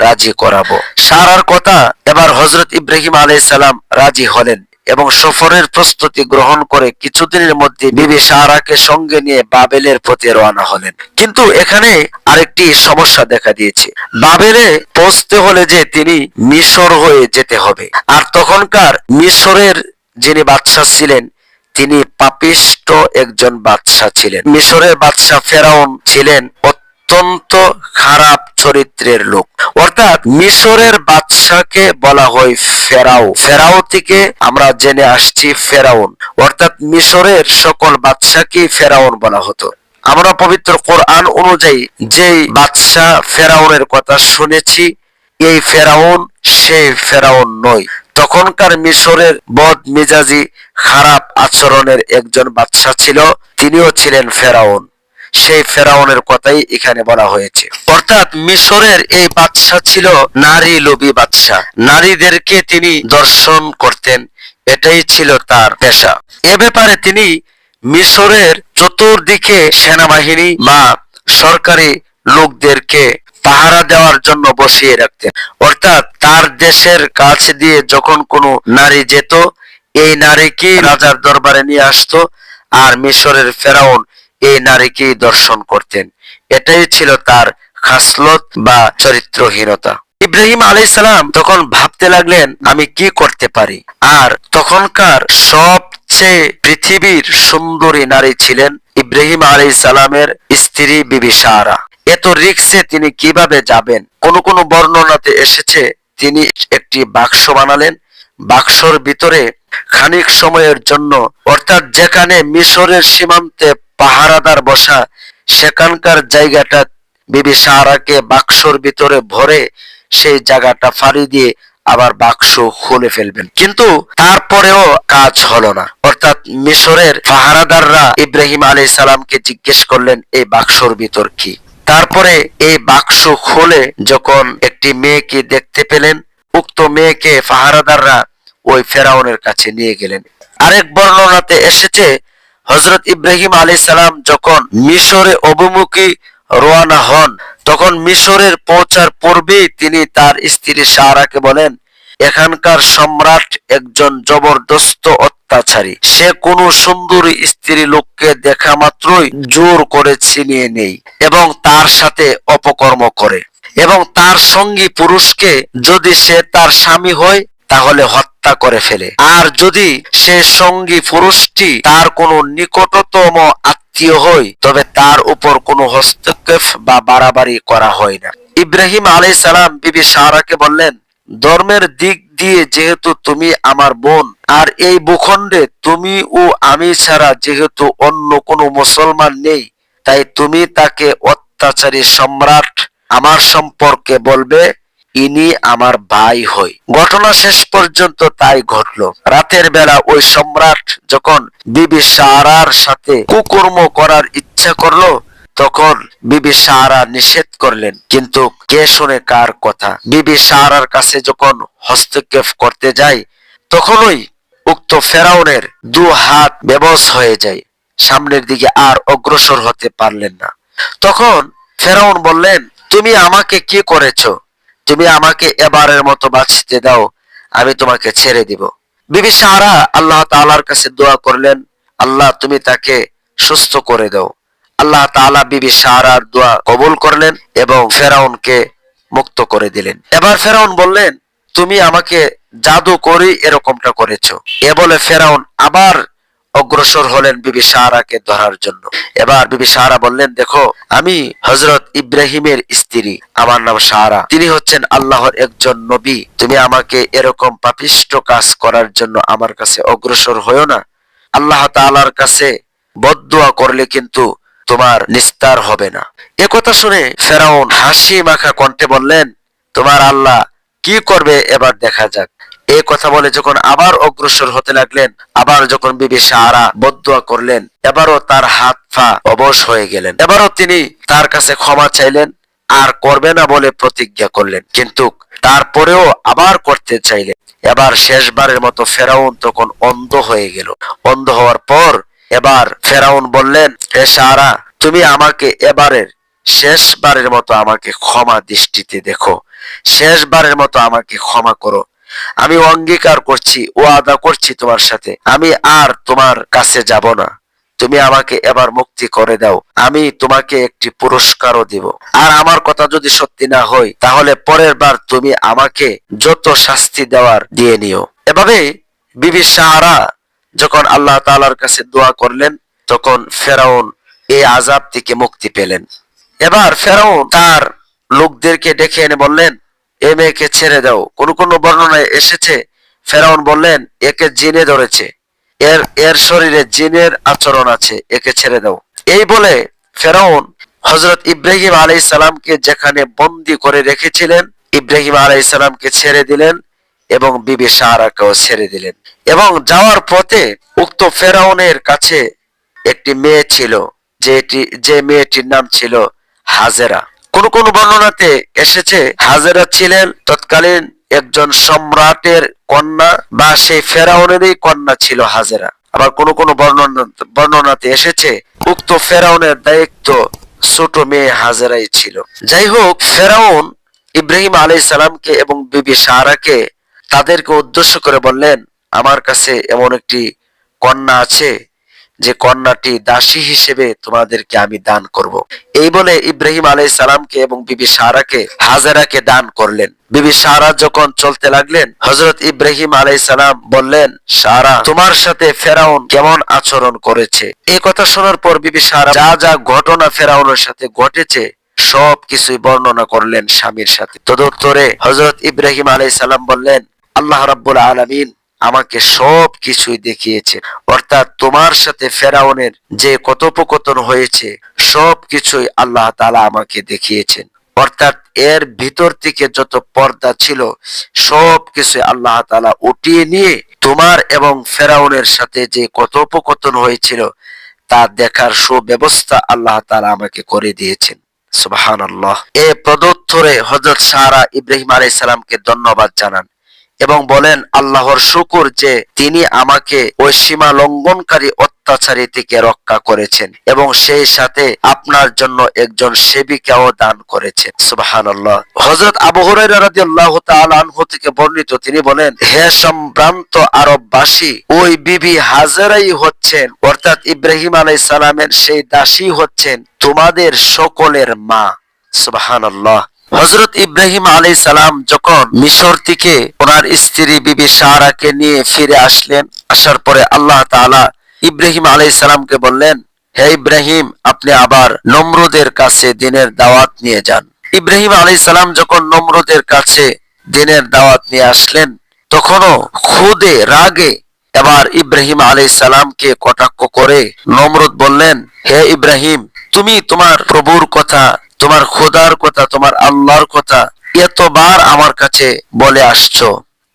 রাজি করাবো। সারার কথা এবার হযরত ইব্রাহিম আলাইহিস সালাম রাজি হলেন এবং সফরের প্রস্তুতি গ্রহণ করে কিছুদিনের মধ্যে বিবি সারাকে সঙ্গে নিয়ে বাবেলের পথে রওনা হলেন। কিন্তু এখানে আরেকটি সমস্যা দেখা দিয়েছে। বাবেলে পৌঁছতে হলে যে তিনি মিশর হয়ে যেতে হবে, আর তখনকার মিশরের যিনি বাদশা ছিলেন তিনি পাপিষ্ট একজন বাদশা ছিলেন। মিশরের বাদশা ফেরাউন ছিলেন অত্যন্ত খারাপ চরিত্রের লোক, অর্থাৎ মিশরের বাদশাকে বলা হয় ফেরাও। ফেরাও থেকে আমরা জেনে আসছি ফেরাউন, অর্থাৎ মিশরের সকল বাদশাকে ফেরাউন বলা হতো। আমরা পবিত্র কোরআন অনুযায়ী যেই বাদশা ফেরাউনের কথা শুনেছি, এই ফেরাউন সেই ফেরাউন নয়। তখনকার মিশরের বদ মেজাজি খারাপ আচরণের একজন বাদশা ছিল, তিনিও ছিলেন ফেরাউন। সেই ফেরাউনের কথাই এখানে বলা হয়েছে। অর্থাৎ মিশরের এই বাদশা ছিল নারী লোভী বাদশা, নারীদেরকে তিনি দর্শন করতেন, এটাই ছিল তার পেশা। এ ব্যাপারে তিনি মিশরের চতুর্দিকে সেনাবাহিনী বা সরকারি লোকদেরকে পাহারা দেওয়ার জন্য বসিয়ে রাখতেন। অর্থাৎ তার দেশের কাছ দিয়ে যখন কোনো নারী যেত, এই নারীকে রাজার দরবারে নিয়ে আসতো, আর মিশরের ফেরাউন এই নারীকে দর্শন করতেন। এটাই ছিল তার খাসলত বা চরিত্রহীনতা। ইব্রাহিম আলাইহিস সালাম তখন ভাবতে লাগলেন, আমি কি করতে পারি। আর তখনকার সবচেয়ে পৃথিবীর সুন্দরী নারী ছিলেন ইব্রাহিম আলাইহিস সালামের স্ত্রী বিবি সারা। এত রিক্সে তিনি কিভাবে যাবেন? কোন কোন বর্ণনাতে এসেছে তিনি একটি বাক্স বানালেন, বাক্সর ভিতরে খানিক সময়ের জন্য, অর্থাৎ যেখানে মিশরের সীমান্তে পাহারাদার বসা, সেখানকার জায়গাটা বিবি সারাকে বাক্সর ভিতরে ভরে সেই জায়গাটা ফাড়ি দিয়ে আবার বাক্স খুলে ফেলবেন। কিন্তু তারপরেও কাজ হলো না। অর্থাৎ মিশরের পাহারাদাররা ইব্রাহিম আলাইহিস সালামকে জিজ্ঞেস করলেন, এই বাক্সর ভিতর কি? তারপরে এই বাক্স খুলে যখন একটি মেয়েকে দেখতে পেলেন, উক্ত মেয়েকে পাহারাদাররা ওই ফেরাউনের কাছে নিয়ে গেলেন। আরেক বর্ণনাতে এসেছে হযরত ইব্রাহিম আলাইহিস সালাম যখন মিশরে অভিমুখী রওনা হন, তখন মিশরের পৌঁছার পূর্বেই তিনি তার স্ত্রী সারাকে বলেন, এখানকার সম্রাট একজন জবরদস্ত অত্যাচারী। সে কোনো সুন্দরী স্ত্রী লোককে দেখা মাত্রই জোর করে ছিনিয়ে নেয় এবং তার সাথে অপকর্ম করে, এবং তার সঙ্গী পুরুষকে যদি সে তার স্বামী হয় তাহলে হত্যা করে ফেলে। আর যদি সে সঙ্গী পুরুষটি তার কোনো নিকটতম আত্মীয় হয় তবে তার উপর কোনো হস্তক্ষেপ বা বাড়াবাড়ি করা হয় না। ইব্রাহিম আলাইহিস সালাম বিবি সারাকে বললেন, ধর্মের দিক দিয়ে যেহেতু তুমি আমার বোন, আর এই ভূখণ্ডে তুমি ও আমি ছাড়া যেহেতু অন্য কোনো মুসলমান নেই, তাই তুমি তাকে অত্যাচারী সম্রাট আমার সম্পর্কে বলবে, ইনি আমার ভাই হই। ঘটনা শেষ পর্যন্ত তাই ঘটলো। রাতের বেলা ওই সম্রাট যখন বিবি সারার সাথে কুকর্ম করার ইচ্ছা করলো তখন বিবি সারা নিষেধ করলেন, কিন্তু কে শুনে কার কথা। বিবি সারার কাছে যখন হস্তক্ষেপ করতে যায় তখনই উক্ত ফেরাউনের দু হাত বেবস হয়ে যায়, সামনের দিকে আর অগ্রসর হতে পারলেন না। তখন ফেরাউন বললেন, তুমি আমাকে কি করেছো? তুমি আমাকে এবারের মতো বাঁচতে দাও, আমি তোমাকে ছেড়ে দিব। বিবি সারা আল্লাহ তাআলার কাছে দোয়া করলেন, আল্লাহ তুমি তাকে সুস্থ করে দাও। আল্লাহ তাআলা বিবি সারার দোয়া কবুল করলেন এবং ফেরাউনকে মুক্ত করে দিলেন। এবার ফেরাউন বললেন, তুমি আমাকে জাদু করে এরকমটা করেছো। এ বলে ফেরাউন আবার অগ্রসর হলেন বিবি সারাকে ধরার জন্য। এবার বিবি সারা বললেন, দেখো আমি হযরত ইব্রাহিমের স্ত্রী, আমার নাম সারা, তিনি হচ্ছেন আল্লাহর একজন নবী। তুমি আমাকে এরকম পাপিষ্ট কাজ করার জন্য আমার কাছে অগ্রসর হয়ো না। আল্লাহ তাআলার কাছে বদদুয়া করলে কিন্তু তোমার নিস্তার হবে না। একথা শুনে ফেরাউন হাসি মাখা কণ্ঠে বললেন, তোমার আল্লাহ কি করবে এবার দেখা যাক। এই কথা বলে যখন আবার অগ্রসর হতে লাগলেন, আবার যখন বিবি সারা বদদুয়া করলেন, এবারও তার হাত পা অবশ হয়ে গেলেন। এবারও তিনি তার কাছে ক্ষমা চাইলেন আর করবে না বলে প্রতিজ্ঞা করলেন, কিন্তু তারপরেও আবার করতে চাইলেন। এবার শেষবারের মতো ফেরাউন তখন অন্ধ হয়ে গেল। অন্ধ হওয়ার পর এবার ফেরাউন বললেন, হে সারা, তুমি আমাকে এবারের শেষবারের মতো আমাকে ক্ষমা দৃষ্টিতে দেখো, শেষবারের মতো আমাকে ক্ষমা করো। আমি অঙ্গীকার করছি, ওয়াদা করছি তোমার সাথে, আমি আর তোমার কাছে যাব না। তুমি আমাকে এবার মুক্তি করে দাও, আমি তোমাকে একটি পুরস্কারও দিব। আর আমার কথা যদি সত্যি না হয় তাহলে পরের বার তুমি আমাকে যত শাস্তি দেওয়ার দিয়ে নিও। এভাবে বিবি সারা যখন আল্লাহ তাআলার কাছে দোয়া করলেন তখন ফেরাউন এই আযাব থেকে মুক্তি পেলেন। এবার ফেরাউন তার লোকদেরকে ডেকে এনে বললেন, এ মেয়েকে ছেড়ে দাও। কোন কোন বর্ণনায় এসেছে ফেরাউন বললেন, একে জিনে ধরেছে, এর শরীরে জিনের আচরণ আছে, একে ছেড়ে দাও। এই বলে ফেরাউন হযরত ইব্রাহিম আলাইহিস সালামকে যেখানে বন্দী করে রেখেছিলেন, ইব্রাহিম আলাইহিস সালামকে ছেড়ে দিলেন এবং বিবি সারাকেও ছেড়ে দিলেন। এবং যাওয়ার পথে উক্ত ফেরাউনের কাছে একটি মেয়ে ছিল, যে মেয়েটির নাম ছিল হাজেরা। কোন কোন বর্ণনাতে এসেছে হাজেরা ছিলেন তৎকালীন একজন সম্রাটের কন্যা, বা সেই ফেরাউনেরই কন্যা ছিল হাজেরা। আবার কোন কোন বর্ণনাতে এসেছে উক্ত ফেরাউনের দায়িত্ব ছোট মেয়ে হাজেরাই ছিল। যাই হোক, ফেরাউন ইব্রাহিম আলাইহিস সালামকে এবং বিবি সারাকে তাদেরকে উদ্দেশ্য করে বললেন, আমার কাছে এমন একটি কন্যা আছে যে কন্যাটি দাসী হিসেবে তোমাদেরকে আমি দান করব। এই বলে ইব্রাহিম আলাইহিস সালামকে এবং বিবি সারাকে হাজেরাকে দান করলেন। বিবি সারা যখন চলতে লাগলেন, হযরত ইব্রাহিম আলাইহিস সালাম বললেন, সারা, তোমার সাথে ফেরাউন কেমন আচরণ করেছে? এই কথা শোনার পর বিবি সারা যা যা ঘটনা ফেরাউনের সাথে ঘটেছে সব কিছুই বর্ণনা করলেন স্বামীর সাথে। তদুত্তরে হযরত ইব্রাহিম আলাইহিস সালাম বললেন, আল্লাহ রাব্বুল আলামিন আমাকে সব কিছুই দেখিয়েছে, অর্থাৎ তোমার সাথে ফেরাউনের যে কথোপকথন হয়েছে সব কিছুই আল্লাহ তাআলা আমাকে দেখিয়েছেন। অর্থাৎ এর ভিতর থেকে যত পর্দা ছিল সব কিছু আল্লাহ তাআলা উঠিয়ে নিয়ে তোমার এবং ফেরাউনের সাথে যে কথোপকথন হয়েছিল তা দেখার সুব্যবস্থা আল্লাহ তাআলা আমাকে করে দিয়েছেন। সুবহানাল্লাহ। এই প্রদত্তরে হযরত সারা ইব্রাহিম আলাইহিস সালামকে ধন্যবাদ জানান এবং বলেন আল্লাহর শুকর যে তিনি আমাকে ওই সীমা লঙ্ঘনকারী অত্যাচারী থেকে রক্ষা করেছেন এবং সেই সাথে আপনার জন্য একজন সেবিকাও দান করেছেন। সুবহানাল্লাহ। হযরত আবু হুরায়রা রাদিয়াল্লাহু তাআলা আনহু থেকে বর্ণিত, তিনি বলেন, হে সম্ভ্রান্ত আরববাসী, ওই বিবি হাজেরাই হচ্ছেন, অর্থাৎ ইব্রাহিম আলাইহিস সালামের সেই দাসী হচ্ছেন তোমাদের সকলের মা। সুবহানাল্লাহ। হযরত ইব্রাহিম আলাইহিস সালাম যখন মিশর থেকে ওনার স্ত্রী বিবি সারাকে নিয়ে ফিরে আসলেন, আসার পরে আল্লাহ তাআলা ইব্রাহিম আলাইহিস সালামকে বললেন, হে ইব্রাহিম, আপনি আবার নমরুদের কাছে দ্বীনের দাওয়াত নিয়ে যান। ইব্রাহিম আলাইহিস সালাম যখন নমরুদের কাছে দ্বীনের দাওয়াত নিয়ে আসলেন, তখনও খুদে রাগে এবার ইব্রাহিম আলাইহিস সালামকে কটাক্ষ করে নমরুদ বললেন, হে ইব্রাহিম, তুমি তোমার প্রভুর কথা, তোমার খোদার কথা, তোমার আল্লাহর কথা এতবার আমার কাছে বলে আসছো,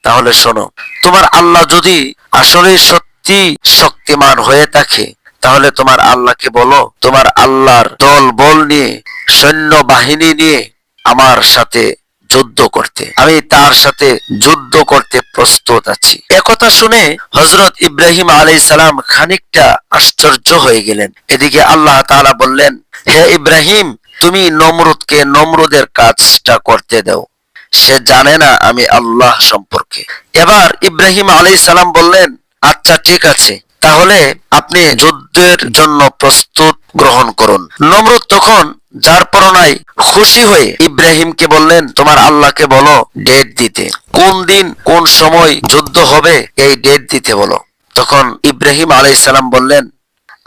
তাহলে শোনো, তোমার আল্লাহ যদি আসলে সত্যি শক্তিমান হয়ে থাকে তাহলে তোমার আল্লাহকে বলো তোমার আল্লাহর দল বল নিয়ে, সৈন্য বাহিনী নিয়ে আমার সাথে যুদ্ধ করতে, আমি তার সাথে যুদ্ধ করতে প্রস্তুত আছি। একথা শুনে হযরত ইব্রাহিম আলাইহিস সালাম খানিকটা আশ্চর্য হয়ে গেলেন। এদিকে আল্লাহ তাআলা বললেন, হে ইব্রাহিম, তুমি নমরুদকে নমরুদের কাজটা করতে দাও, সে জানে না আমি আল্লাহ সম্পর্কে। এবার ইব্রাহিম আলাইহিস সালাম বললেন, আচ্ছা ঠিক আছে, তাহলে আপনি যুদ্ধের জন্য প্রস্তুত গ্রহণ করুন। নমরুদ তখন যার পরনায় খুশি হয়ে ইব্রাহিমকে বললেন, তোমার আল্লাহকে বলো ডেট দিতে, কোন দিন কোন সময় যুদ্ধ হবে এই ডেট দিতে বলো। তখন ইব্রাহিম আলাইহিস সালাম বললেন,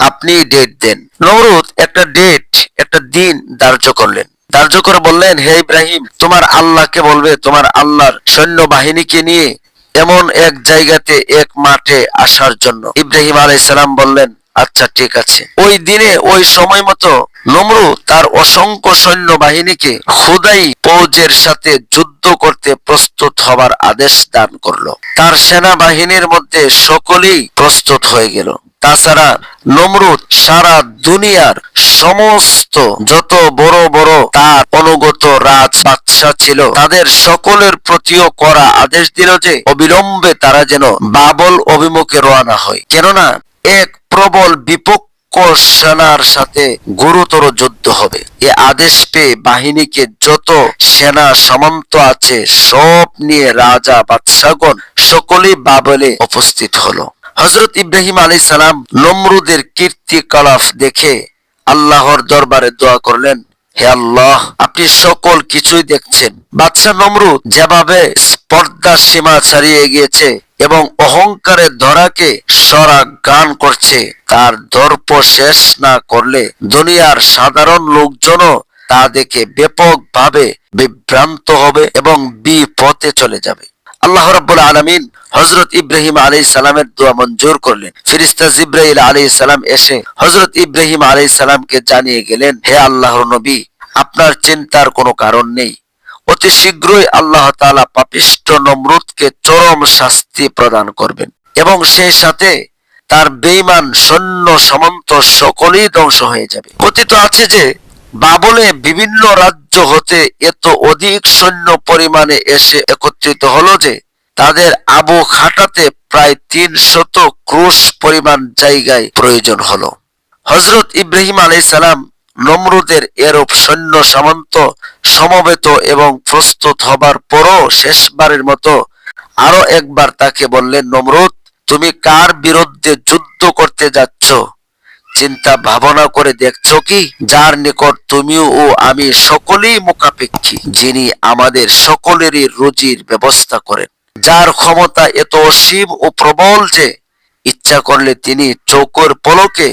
আপনি ডেট দেন। নমরুদ একটা ডেট, একটা দিন ধার্য করলেন, ধার্য করে বললেন, হে ইব্রাহিম, তোমার আল্লাহকে বলবে তোমার আল্লাহর সৈন্য বাহিনীকে নিয়ে এমন এক জায়গাতে এক মাঠে আসার জন্য। ইব্রাহিম আলাইহিস সালাম বললেন, আচ্ছা ঠিক আছে। ওই দিনে ওই সময় মতো নমরুদ তার অসংখ্য সৈন্য বাহিনীকে খুদাই ফৌজের সাথে যুদ্ধ করতে প্রস্তুত হবার আদেশ দান করলো। তার সেনা বাহিনীর মধ্যে সকলেই প্রস্তুত হয়ে গেল। তাছাড়া নমরুদ সারা দুনিয়ার সমস্ত যত বড় বড় তার অনুগত রাজ বাদশা ছিল তাদের সকলের প্রতিও করা আদেশ দিল যে অবিলম্বে তারা যেন বাবল অভিমুখে রওনা হয়, কেননা এক প্রবল বিপক্ষ সেনার সাথে গুরুতর যুদ্ধ হবে। এ আদেশ পেয়ে বাহিনীকে যত সেনা সামন্ত আছে সব নিয়ে রাজা বাদশাগণ সকলেই বাবলে উপস্থিত হলো। হযরত ইব্রাহিম আলাইহিস সালাম নমরুদের কীর্তিকলাপ দেখে আল্লাহর দরবারে দোয়া করলেন, হে আল্লাহ, আপনি সকল কিছুই দেখছেন। বাদশা নমরুদ যেভাবে স্পর্ধার সীমা ছাড়িয়ে গিয়েছে এবং অহংকারের ধরাকে সরা গান করছে, তার দর্প শেষ না করলে দুনিয়ার সাধারণ লোকজনও তা দেখে ব্যাপকভাবে বিভ্রান্ত হবে এবং বিপথে চলে যাবে। আল্লাহ রাব্বুল আলামিন হযরত ইব্রাহিম আলাইহিস সালামের দোয়া মঞ্জুর করলেন। ফেরেশতা জিবরাইল আলাইহিস সালাম এসে হযরত ইব্রাহিম আলাইহিস সালামকে জানিয়ে গেলেন, হে আল্লাহর নবী, আপনার চিন্তার কোনো কারণ নেই। অতি শীঘ্রই আল্লাহ তাআলা পাপিষ্ঠ নমরুদকে চরম শাস্তি প্রদান করবেন এবং সেই সাথে তার বেঈমান সৈন্য সামন্ত সকলেই ধ্বংস হয়ে যাবে। কথিত আছে যে বাবলে বিভিন্ন রাজ্য হতে এত অধিক সৈন্য পরিমাণে এসে একত্রিত হলো যে তাদের আবু খাটাতে প্রায় 300 ক্রুশ পরিমাণ জায়গায় প্রয়োজন হলো। হযরত ইব্রাহিম আলাইহিস সালাম নমরুদের এরূপ সৈন্য সামন্ত সমবেত এবং প্রস্তুত হবার পরও শেষবারের মতো আরো একবার তাকে বললেন, নমরুদ, তুমি কার বিরুদ্ধে যুদ্ধ করতে যাচ্ছ চিন্তা ভাবনা করে দেখছো কি? যার নিকট তুমিও ও আমি সকলেই মুখাপেক্ষী, যিনি আমাদের সকলেরই রুজির ব্যবস্থা করেন, যার ক্ষমতা এত অসীম ও প্রবল যে ইচ্ছা করলে তিনি চোখের পলকে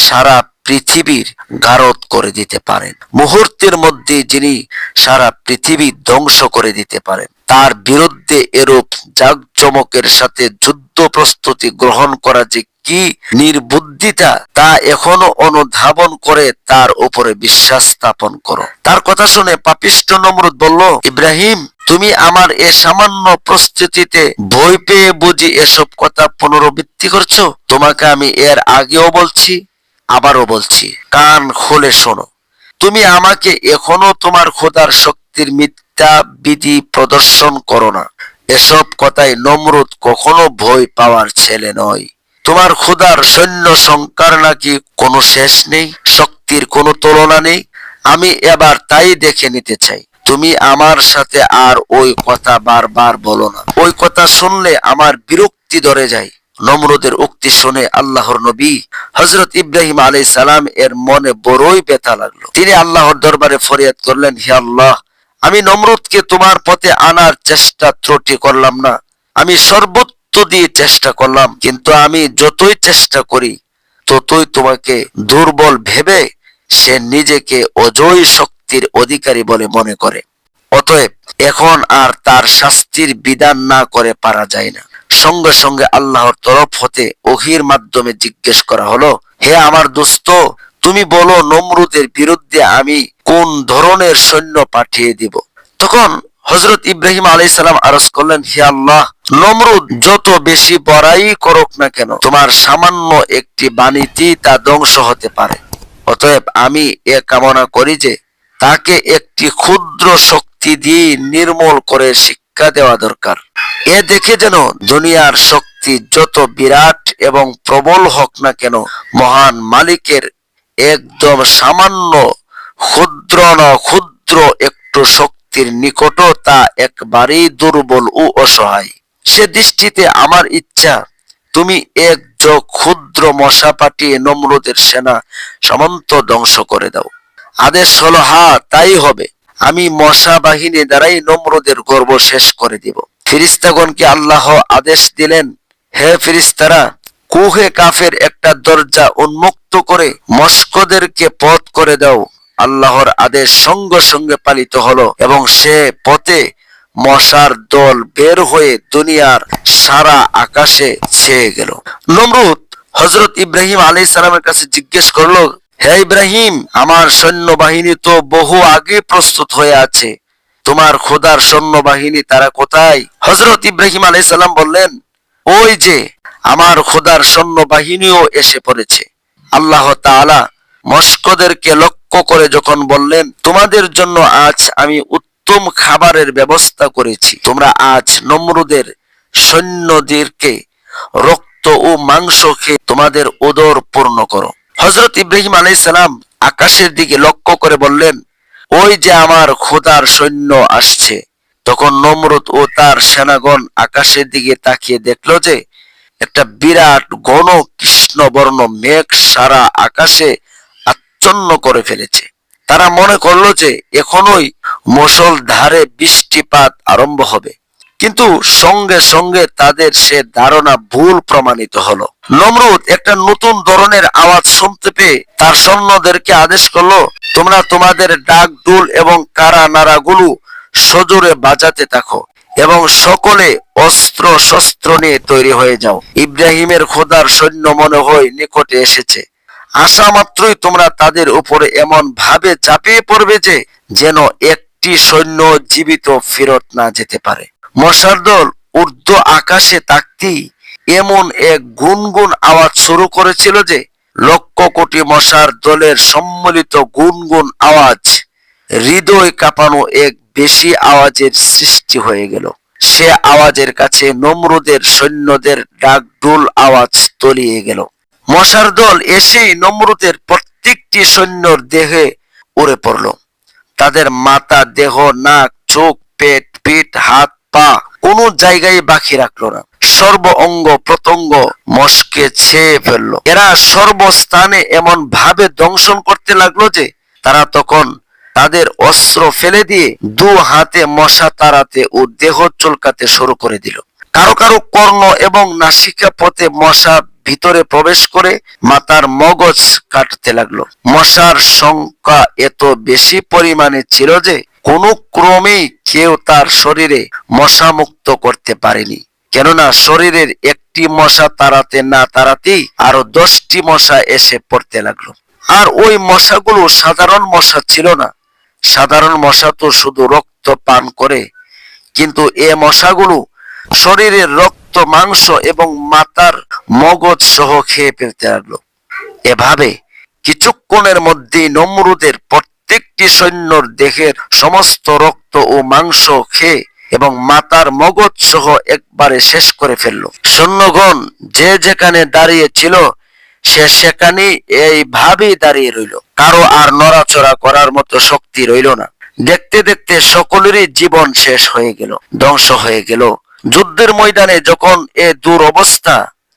সারা পৃথিবীর গারদ করে দিতে পারেন। মুহূর্তের মধ্যে যিনি সারা পৃথিবী ধ্বংস করে দিতে পারেন। তার বিরুদ্ধে এরূপ জাঁকজমকের সাথে যুদ্ধ প্রস্তুতি গ্রহণ করা যে কি নির্বুদ্ধিতা তা এখনো অনুধাবন করে তার উপরে বিশ্বাস স্থাপন করো। তার কথা শুনে পাপিষ্ঠ নমরুদ বলল, ইব্রাহিম, তুমি আমার এ সামান্য প্রস্তুতিতে ভয় পেয়ে বুঝি এসব কথা পুনরাবৃত্তি করছো? তোমাকে আমি এর আগেও বলছি, আবারও বলছি, কান খুলে শোনো। তুমি আমাকে এখনো তোমার খোদার শক্তির মিথ্যা বিধি প্রদর্শন করো না। এসব কথায় নমরুদ কখনো ভয় পাওয়ার ছেলে নয়। তোমার ক্ষুধার সৈন্য সংখ্যার নাকি কোনো শেষ নেই, শক্তির কোনো তুলনা নেই। আমি এবার তাই দেখে নিতে চাই। তুমি আমার সাথে আর ওই কথা বারবার বলো না। ওই কথা শুনলে আমার বিরক্তি ধরে যায়। নমরুদের উক্তি শুনে আল্লাহর নবী হযরত ইব্রাহিম আলাইহিস সালাম এর মনে বড়ই ব্যথা লাগলো। তিনি আল্লাহর দরবারে ফরিয়াদ করলেন, হে আল্লাহ, আমি নমরুদকে তোমার পথে আনার চেষ্টা ত্রুটি করলাম না। আমি সর্বোচ্চ দিয়ে চেষ্টা করলাম, কিন্তু আমি যতই চেষ্টা করি ততই তোমাকে দুর্বল ভেবে সে নিজেকে অজয় শক্তির অধিকারী বলে মনে করে। অতএব এখন আর তার শাস্তির বিধান না করে পারা যায় না। সঙ্গে সঙ্গে আল্লাহর তরফ হতে ওহীর মাধ্যমে জিজ্ঞেস করা হলো, হে আমার দোস্ত, তুমি বলো নমরুদের বিরুদ্ধে আমি কোন ধরনের সৈন্য পাঠিয়ে দিব। তখন হযরত ইব্রাহিম আলাইহিস সালাম আরজ করলেন, হে আল্লাহ, নমরুদ যত বেশি বড়াই করুক না কেন, তোমার সামান্য একটি বাণীতেই তা ধ্বংস হতে পারে। অতএব আমি এ কামনা করি যে তাকে একটি ক্ষুদ্র শক্তি দিয়ে নির্মূল করে শিক্ষা দেওয়া দরকার। এ দেখে যেন দুনিয়ার শক্তি যত বিরাট এবং প্রবল হোক না কেন, মহান মালিকের একদম সামান্য ক্ষুদ্র একটু শক্তির নিকট তা একবারেই দুর্বল ও অসহায়। সে দৃষ্টিতে আমার ইচ্ছা, তুমি এক ক্ষুদ্র মশা পাঠিয়ে নমরুদের সেনা সামন্ত ধ্বংস করে দাও। আদেশ হলো, হ্যাঁ তাই হবে। আমি মশা বাহিনী দ্বারাই নমরুদের গর্ব শেষ করে দিব। ফিরিস্তাগণকে আল্লাহ আদেশ দিলেন, হে ফিরিস্তারা, কুহে কাফের একটা দরজা উন্মুক্ত করে মস্কদেরকে পথ করে দাও। আল্লাহর আদেশ সঙ্গে সঙ্গে পালিত হলো এবং সে পথে মশার দল বের হয়ে দুনিয়ার সারা আকাশে ছেয়ে গেল। নমরুদ হযরত ইব্রাহিম আলাইহিস সালামের কাছে জিজ্ঞেস করলো, হে ইব্রাহিম, আমার সৈন্যবাহিনী তো বহু আগে প্রস্তুত হয়ে আছে, তোমার খোদার সৈন্যবাহিনী তারা কোথায়? হযরত ইব্রাহিম আলাইহিস সালাম বললেন, ওই যে আমার খোদার সৈন্যবাহিনীও এসে পড়েছে। আল্লাহ তাআলা মস্কদেরকে লক্ষ্য করে যখন বললেন, তোমাদের জন্য আজ আমি উত্তম খাবারের ব্যবস্থা করেছি, তোমরা আজ নমরুদের সৈন্যদেরকে রক্ত ও মাংস খেয়ে তোমাদের উদর পূর্ণ করো। হযরত ইব্রাহিম আলাইহিস সালাম আকাশের দিকে লক্ষ্য করে বললেন, ওই যে আমার খোদার সৈন্য আসছে। তখন নমরুদ ও তার সেনাগণ আকাশের দিকে তাকিয়ে দেখলো যে একটা বিরাট ঘন কৃষ্ণবর্ণ মেঘ সারা আকাশে আচ্ছন্ন করে ফেলেছে। তারা মনে করলো যে এখনই মুষলধারে বৃষ্টিপাত আরম্ভ হবে, কিন্তু সঙ্গে সঙ্গে তাদের সে ধারণা ভুল প্রমাণিত হলো। নমরুদ একটা নতুন ধরনের আওয়াজ শুনতে পেয়ে তার সৈন্যদেরকে আদেশ করলো, তোমরা তোমাদের ডাক ডুল এবং কারা নাড়াগুলো সজোরে বাজাতে থাকো এবং সকলে অস্ত্র শস্ত্র নিয়ে তৈরি হয়ে যাও। ইব্রাহিমের খোদার সৈন্য মনে হয় নিকটে এসেছে। আসা মাত্রই তোমরা তাদের উপরে এমন ভাবে ঝাঁপিয়ে পড়বে যে যেন একটি সৈন্য জীবিত ফেরত না যেতে পারে। মশার দল ঊর্ধ্ব আকাশে তাকতেই এমন এক গুনগুন আওয়াজ শুরু করেছিল যে লক্ষ কোটি মশার দলের সম্মিলিত গুনগুন আওয়াজ হৃদয় কাঁপানো এক বেশি আওয়াজের সৃষ্টি হয়ে গেল। সে আওয়াজের কাছে নমরুদের সৈন্যদের ডাকডোল আওয়াজ তলিয়ে গেল। মশার দল এসেই নমরুদের প্রত্যেকটি সৈন্যর দেহে উড়ে পড়ল। তাদের মাথা, দেহ, নাক, চোখ, পেট, পিঠ, হাত, পা কোনো জায়গায় বাকি রাখলো না। সর্ব অঙ্গ প্রত্যঙ্গ মশকে ছেয়ে ফেললো। এরা সর্বস্থানে এমন ভাবে দংশন করতে লাগলো যে তারা তখন তাদের অস্ত্র ফেলে দিয়ে দু হাতে মশা তাড়াতে ও দেহ চুলকাতে শুরু করে দিল। কারো কারো কর্ণ এবং নাসিকা পথে মশা ভিতরে প্রবেশ করে মাথার মগজ কাটতে লাগলো। মশার সংখ্যা এত বেশি পরিমাণে ছিল যে কোনো ক্রমেই কেউ তার শরীরে মশা মুক্ত করতে পারেনি, কেননা শরীরের একটি মশা তাড়াতে না তাড়াতেই আরো 10টি মশা এসে পড়তে লাগলো। আর ওই মশাগুলো সাধারণ মশা ছিল না। সাধারণ মশা তো শুধু রক্ত পান করে, কিন্তু এ মশাগুলো শরীরের রক্ত, মাংস এবং মাথার মগজ সহ খেয়ে ফেলতে লাগলো। এভাবে কিছুক্ষণের মধ্যেই নমরুদের প্রত্যেকটি সৈন্যর দেহের সমস্ত রক্ত ও মাংস খেয়ে এবং মাতার মগজ সহ একবারে শেষ করে ফেলল। সৈন্যগণ যে যেখানে দাঁড়িয়ে ছিল সে সেখানেই এইভাবেই দাঁড়িয়ে রইল, কারো আর নড়াচড়া করার মতো শক্তি রইল না। দেখতে দেখতে সকলেরই জীবন শেষ হয়ে গেল, ধ্বংস হয়ে গেল। যুদ্ধের ময়দানে যখন এ দুরবস্থা,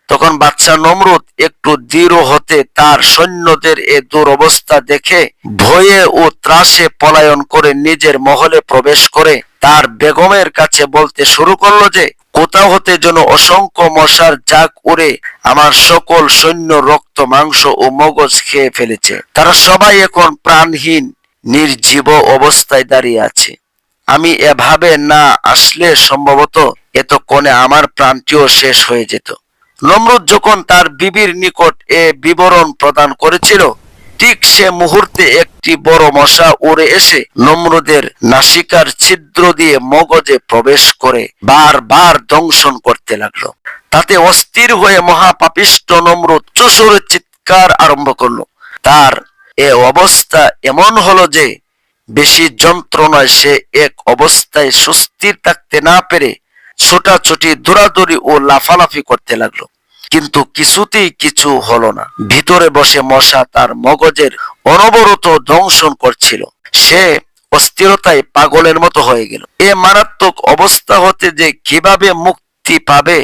তখন বাদশা নমরুদ একটু দৃঢ় হতে তার সৈন্যদের এ দুরবস্থা দেখে ভয়ে ও ত্রাসে পলায়ন করে নিজের মহলে প্রবেশ করে তার বেগমের কাছে বলতে শুরু করলো যে কোথাও হতে যেন অসংখ্য মশার জাক উড়ে আমার সকল সৈন্য রক্ত মাংস ও মগজ খেয়ে ফেলেছে। তারা সবাই এখন প্রাণহীন নির্জীব অবস্থায় দাঁড়িয়ে আছে। আমি এভাবে না আসলে সম্ভবত এতক্ষণে আমার প্রাণটিও শেষ হয়ে যেত। নমরুদ যখন তার বিবির নিকট এ বিবরণ প্রদান করেছিল, ঠিক সে মুহূর্তে একটি বড় মশা উড়ে এসে নমরুদের নাসিকার ছিদ্র দিয়ে মগজে প্রবেশ করে বারবার দংশন করতে লাগলো। তাতে অস্থির হয়ে মহাপাপিষ্ট নমরুদ চুসুরে চিৎকার আরম্ভ করলো। তার এ অবস্থা এমন হলো যে বেশি যন্ত্রণায় সে এক অবস্থায় সুস্থির থাকতে না পেরে ছোটাছুটি দৌড়াদৌড়ি ও লাফালাফি করতে লাগলো, কিন্তু কিছুতেই কিছু হলো না। ভিতরে বসে মশা তার মগজের অনবরত দংশন করছিল। সে অস্থিরতায় পাগলের মতো হয়ে গেল। এ মারাত্মক অবস্থা হতে যে কিভাবে মুক্তি পাবে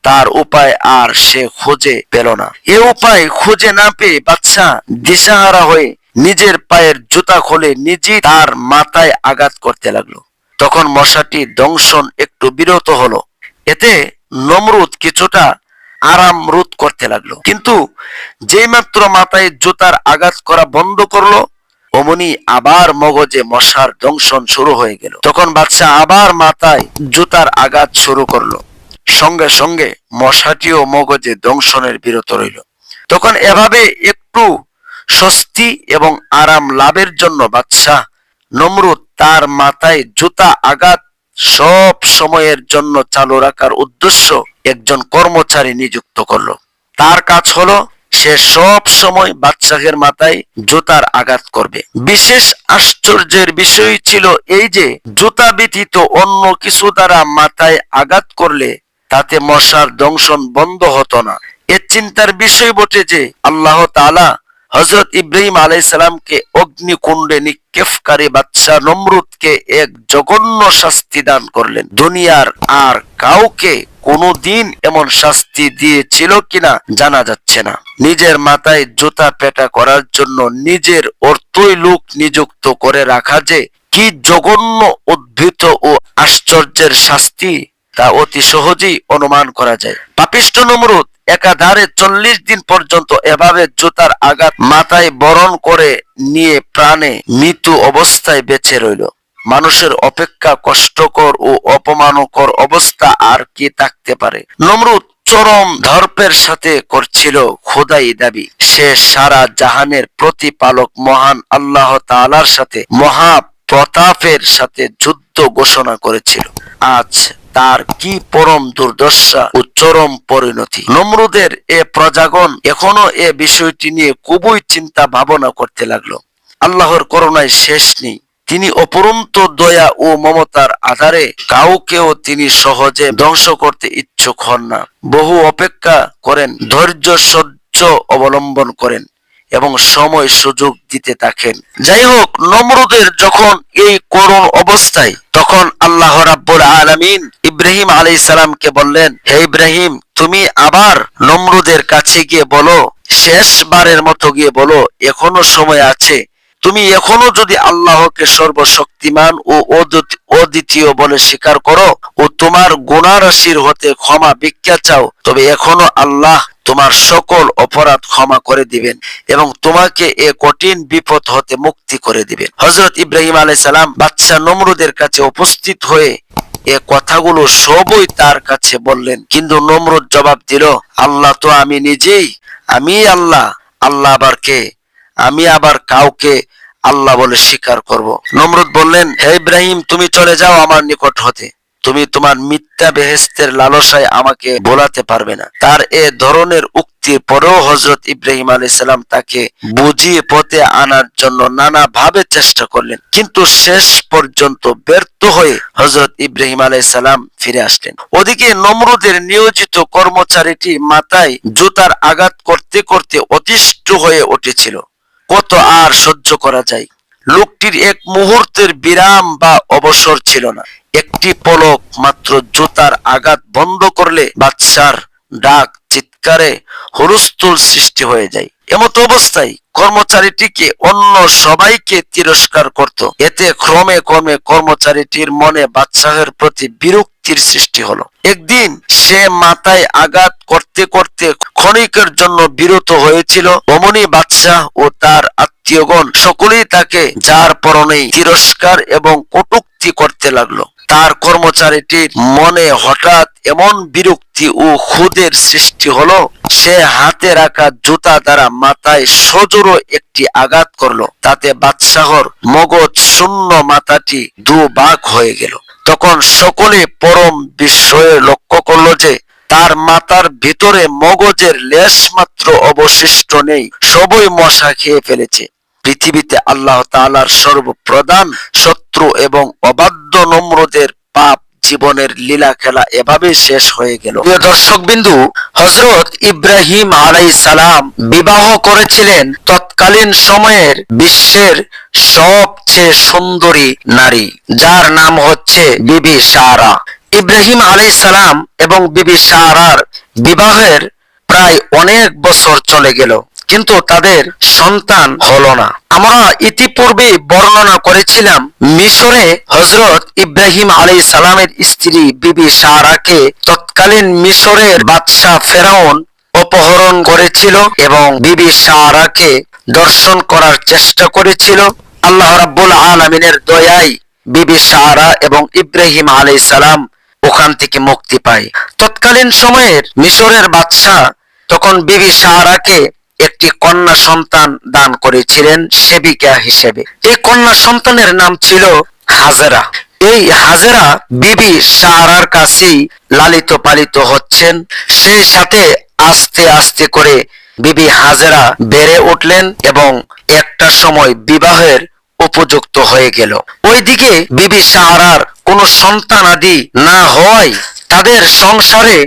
তার উপায় আর সে খুঁজে পেল না। এ উপায় খুঁজে না পেয়ে বাদশা দিশাহারা হয়ে নিজের পায়ের জুতা খুলে নিজেই তার মাথায় আঘাত করতে লাগলো। তখন মশাটি দংশন একটু বিরত হলো। এতে নমরুদ কিছুটা আরাম রোধ করতে লাগলো, কিন্তু যেই মাত্র মাথায় জুতার আঘাত করা বন্ধ করলো অমনি আবার মগজে মশার দংশন শুরু হয়ে গেল। তখন বাদশা আবার মাথায় জুতার আঘাত শুরু করলো, সঙ্গে সঙ্গে মশাটিও মগজে দংশনের বিরত রইল। তখন এভাবে একটু স্বস্তি এবং আরাম লাভের জন্য বাদশাহ নমরুদ তার মাথায় জুতা আঘাত সব সময়ের জন্য চালু রাখার উদ্দেশ্য একজন কর্মচারী নিযুক্ত করলো। তার কাজ হলো সে সব সময় বাদশাহের মাথায় জুতার আঘাত করবে। বিশেষ আশ্চর্যের বিষয় ছিল এই যে জুতা ব্যতীত অন্য কিছু দ্বারা মাথায় আঘাত করলে তাতে মশার দংশন বন্ধ হতো না। এ চিন্তার বিষয় বটে যে আল্লাহ তাআলা হযরত ইব্রাহিম আলাইহিস সালামকে অগ্নিকুণ্ডে নিক্ষেপকারী বাদশা নমরুদকে এক জঘন্য শাস্তি দান করলেন। দুনিয়ার আর কাউকে কোনদিন এমন শাস্তি দিয়েছিল কিনা জানা যাচ্ছে না। নিজের মাথায় জুতা পেটা করার জন্য নিজের অর্থই লোক নিযুক্ত করে রাখা যে কি জঘন্য উদ্ভূত ও আশ্চর্যের শাস্তি তা অতি সহজেই অনুমান করা যায়। পাপিষ্ঠ নমরুদ একাধারে 40 দিন পর্যন্ত এভাবে জুতার আঘাত মাথায় বরণ করে নিয়ে প্রাণে মৃত্যু অবস্থায় বেঁচে রইল। মানুষের অপেক্ষা কষ্টকর ও অপমানকর অবস্থা আর কি থাকতে পারে। নমরুদ চরম ধর্পের সাথে করছিল খোদাই দাবি। সে সারা জাহানের প্রতিপালক মহান আল্লাহ তাআলার সাথে মহা প্রতাপের সাথে যুদ্ধ ঘোষণা করেছিল। আজ তার কি পরম দুর্দশা ও চরম পরিণতি। নমরুদের এ প্রজাগণ এখনো এ বিষয়টি নিয়ে খুবই চিন্তা ভাবনা করতে লাগলো। আল্লাহর করুণায় শেষ নেই। তিনি অপরন্ত দয়া ও মমতার আধারে কাউকেও তিনি সহজে ধ্বংস করতে ইচ্ছুক হন না। বহু অপেক্ষা করেন, ধৈর্য সহ্য অবলম্বন করেন এবং সময় সুযোগ দিতে থাকেন। যাই হোক, নমরুদের যখন এই করুণ অবস্থায়, তখন আল্লাহ রাব্বুল আলামিন ইব্রাহিম আলাইহিস সালামকে বললেন, হে ইব্রাহিম, তুমি আবার নমরুদের কাছে গিয়ে বলো, শেষবারের মতো গিয়ে বলো, এখনো সময় আছে। তুমি এখনো যদি আল্লাহকে সর্বশক্তিমান ও অদ্বিতীয় বলে স্বীকার করো ও তোমার গুনাহ রাশির হতে ক্ষমা ভিক্ষা চাও, তবে এখনো আল্লাহ তোমার সকল অপরাধ ক্ষমা করে দিবেন এবং তোমাকে এ কঠিন বিপদ হতে মুক্তি করে দিবেন। হযরত ইব্রাহিম আলাইহিস সালাম বাদশা নমরুদের কাছে উপস্থিত হয়ে এ কথাগুলো সবই তার কাছে বললেন, কিন্তু নমরুদ জবাব দিল, আল্লাহ তো আমি নিজেই, আমি আল্লাহ, আল্লাহ আবার কে? আমি আবার কাউকে আল্লাহ বলে স্বীকার করব? নমরুদ বললেন, হে ইব্রাহিম, তুমি চলে যাও আমার নিকট হতে। তুমি তোমার মিথ্যা বেহেশতের লালসায় আমাকে ভোলাতে পারবে না। তার এ ধরনের উক্তির পরেও হযরত ইব্রাহিম আলাইহিস সালাম তাকে বুঝিয়ে পথে আনার জন্য নানাভাবে চেষ্টা করলেন, কিন্তু শেষ পর্যন্ত ব্যর্থ হয়ে হযরত ইব্রাহিম আলাইহিস সালাম ফিরে আসলেন। ওদিকে নমরুদের নিয়োজিত কর্মচারীটি মাথায় জুতার আঘাত করতে করতে অতিষ্ঠ হয়ে উঠেছিল। কত আর সহ্য করা যায়? লোকটির এক মুহূর্তের বিরাম বা অবসর ছিল না। একটি পলক মাত্র জুতার আঘাত বন্ধ করলে বাদশার ডাক চিৎকারে হুলস্থুল সৃষ্টি হয়ে যায়। এমত অবস্থায় কর্মচারীটিকে অন্য সবাইকে তিরস্কার করত। এতে ক্রমে ক্রমে কর্মচারীটির মনে বাদশাহের প্রতি বিরক্তির সৃষ্টি হলো। একদিন সে মাথায় আঘাত করতে করতে ক্ষণিকের জন্য বিরত হয়েছিল। অমনি বাদশাহ ও তার আত্মীয়গণ সকলেই তাকে যার পরনেই তিরস্কার এবং কটূক্তি করতে লাগলো। তার কর্মচারীটির মনে হঠাৎ এমন বিরক্তি ও ক্ষুধের সৃষ্টি হলো, সে হাতে রাখা জুতা দ্বারা মাথায় সজোরে একটি আঘাত করলো। তাতে বাদশাহর মগজ শূন্য মাথাটি দুভাগ হয়ে গেল। তখন সকলে পরম বিস্ময়ে লক্ষ্য করলো যে তার মাথার ভিতরে মগজের লেশ মাত্র অবশিষ্ট নেই, সবই মশা খেয়ে ফেলেছে। পৃথিবীতে আল্লাহ তাআলার সর্বপ্রধান শত্রু এবং অবাধ্য নমরুদের পাপ জীবনের লীলা খেলা এভাবে শেষ হয়ে গেল। প্রিয় দর্শকবিন্দু, হযরত ইব্রাহিম আলাইহিস সালাম বিবাহ করেছিলেন তৎকালীন সময়ের বিশ্বের সবচেয়ে সুন্দরী নারী, যার নাম হচ্ছে বিবি সারা। ইব্রাহিম আলাইহিস সালাম এবং বিবি সারার বিবাহের প্রায় অনেক বছর চলে গেল, কিন্তু তাদের সন্তান হলো না। আমরা ইতিপূর্বে বর্ণনা করেছিলাম মিশরে হযরত ইব্রাহিম আলাইহিস সালামের স্ত্রী বিবি সারাকে তৎকালীন মিশরের বাদশা ফেরাউন অপহরণ করেছিল এবং বিবি সারাকে দর্শন করার চেষ্টা করেছিল। আল্লাহ রাব্বুল আলামিনের দয়ায় বিবি সারা এবং ইব্রাহিম আলাইহিস সালাম ওখান থেকে মুক্তি পায়। তৎকালীন সময়ের মিশরের বাদশা তখন বিবি সারাকে একটি কন্যা সন্তান দান করেছিলেন সেবিকা হিসেবে। এই কন্যা সন্তানের নাম ছিল হাজেরা। এই হাজেরা বিবি সারার কাছেই লালিত পালিত হচ্ছেন। সেই সাথে আস্তে আস্তে করে বিবি হাজেরা বেড়ে উঠলেন এবং একটা সময় বিবাহের উপযুক্ত হয়ে গেল। ওইদিকে বিবি সারার কোনো সন্তান আদি না হওয়ায় তাদের সংসারে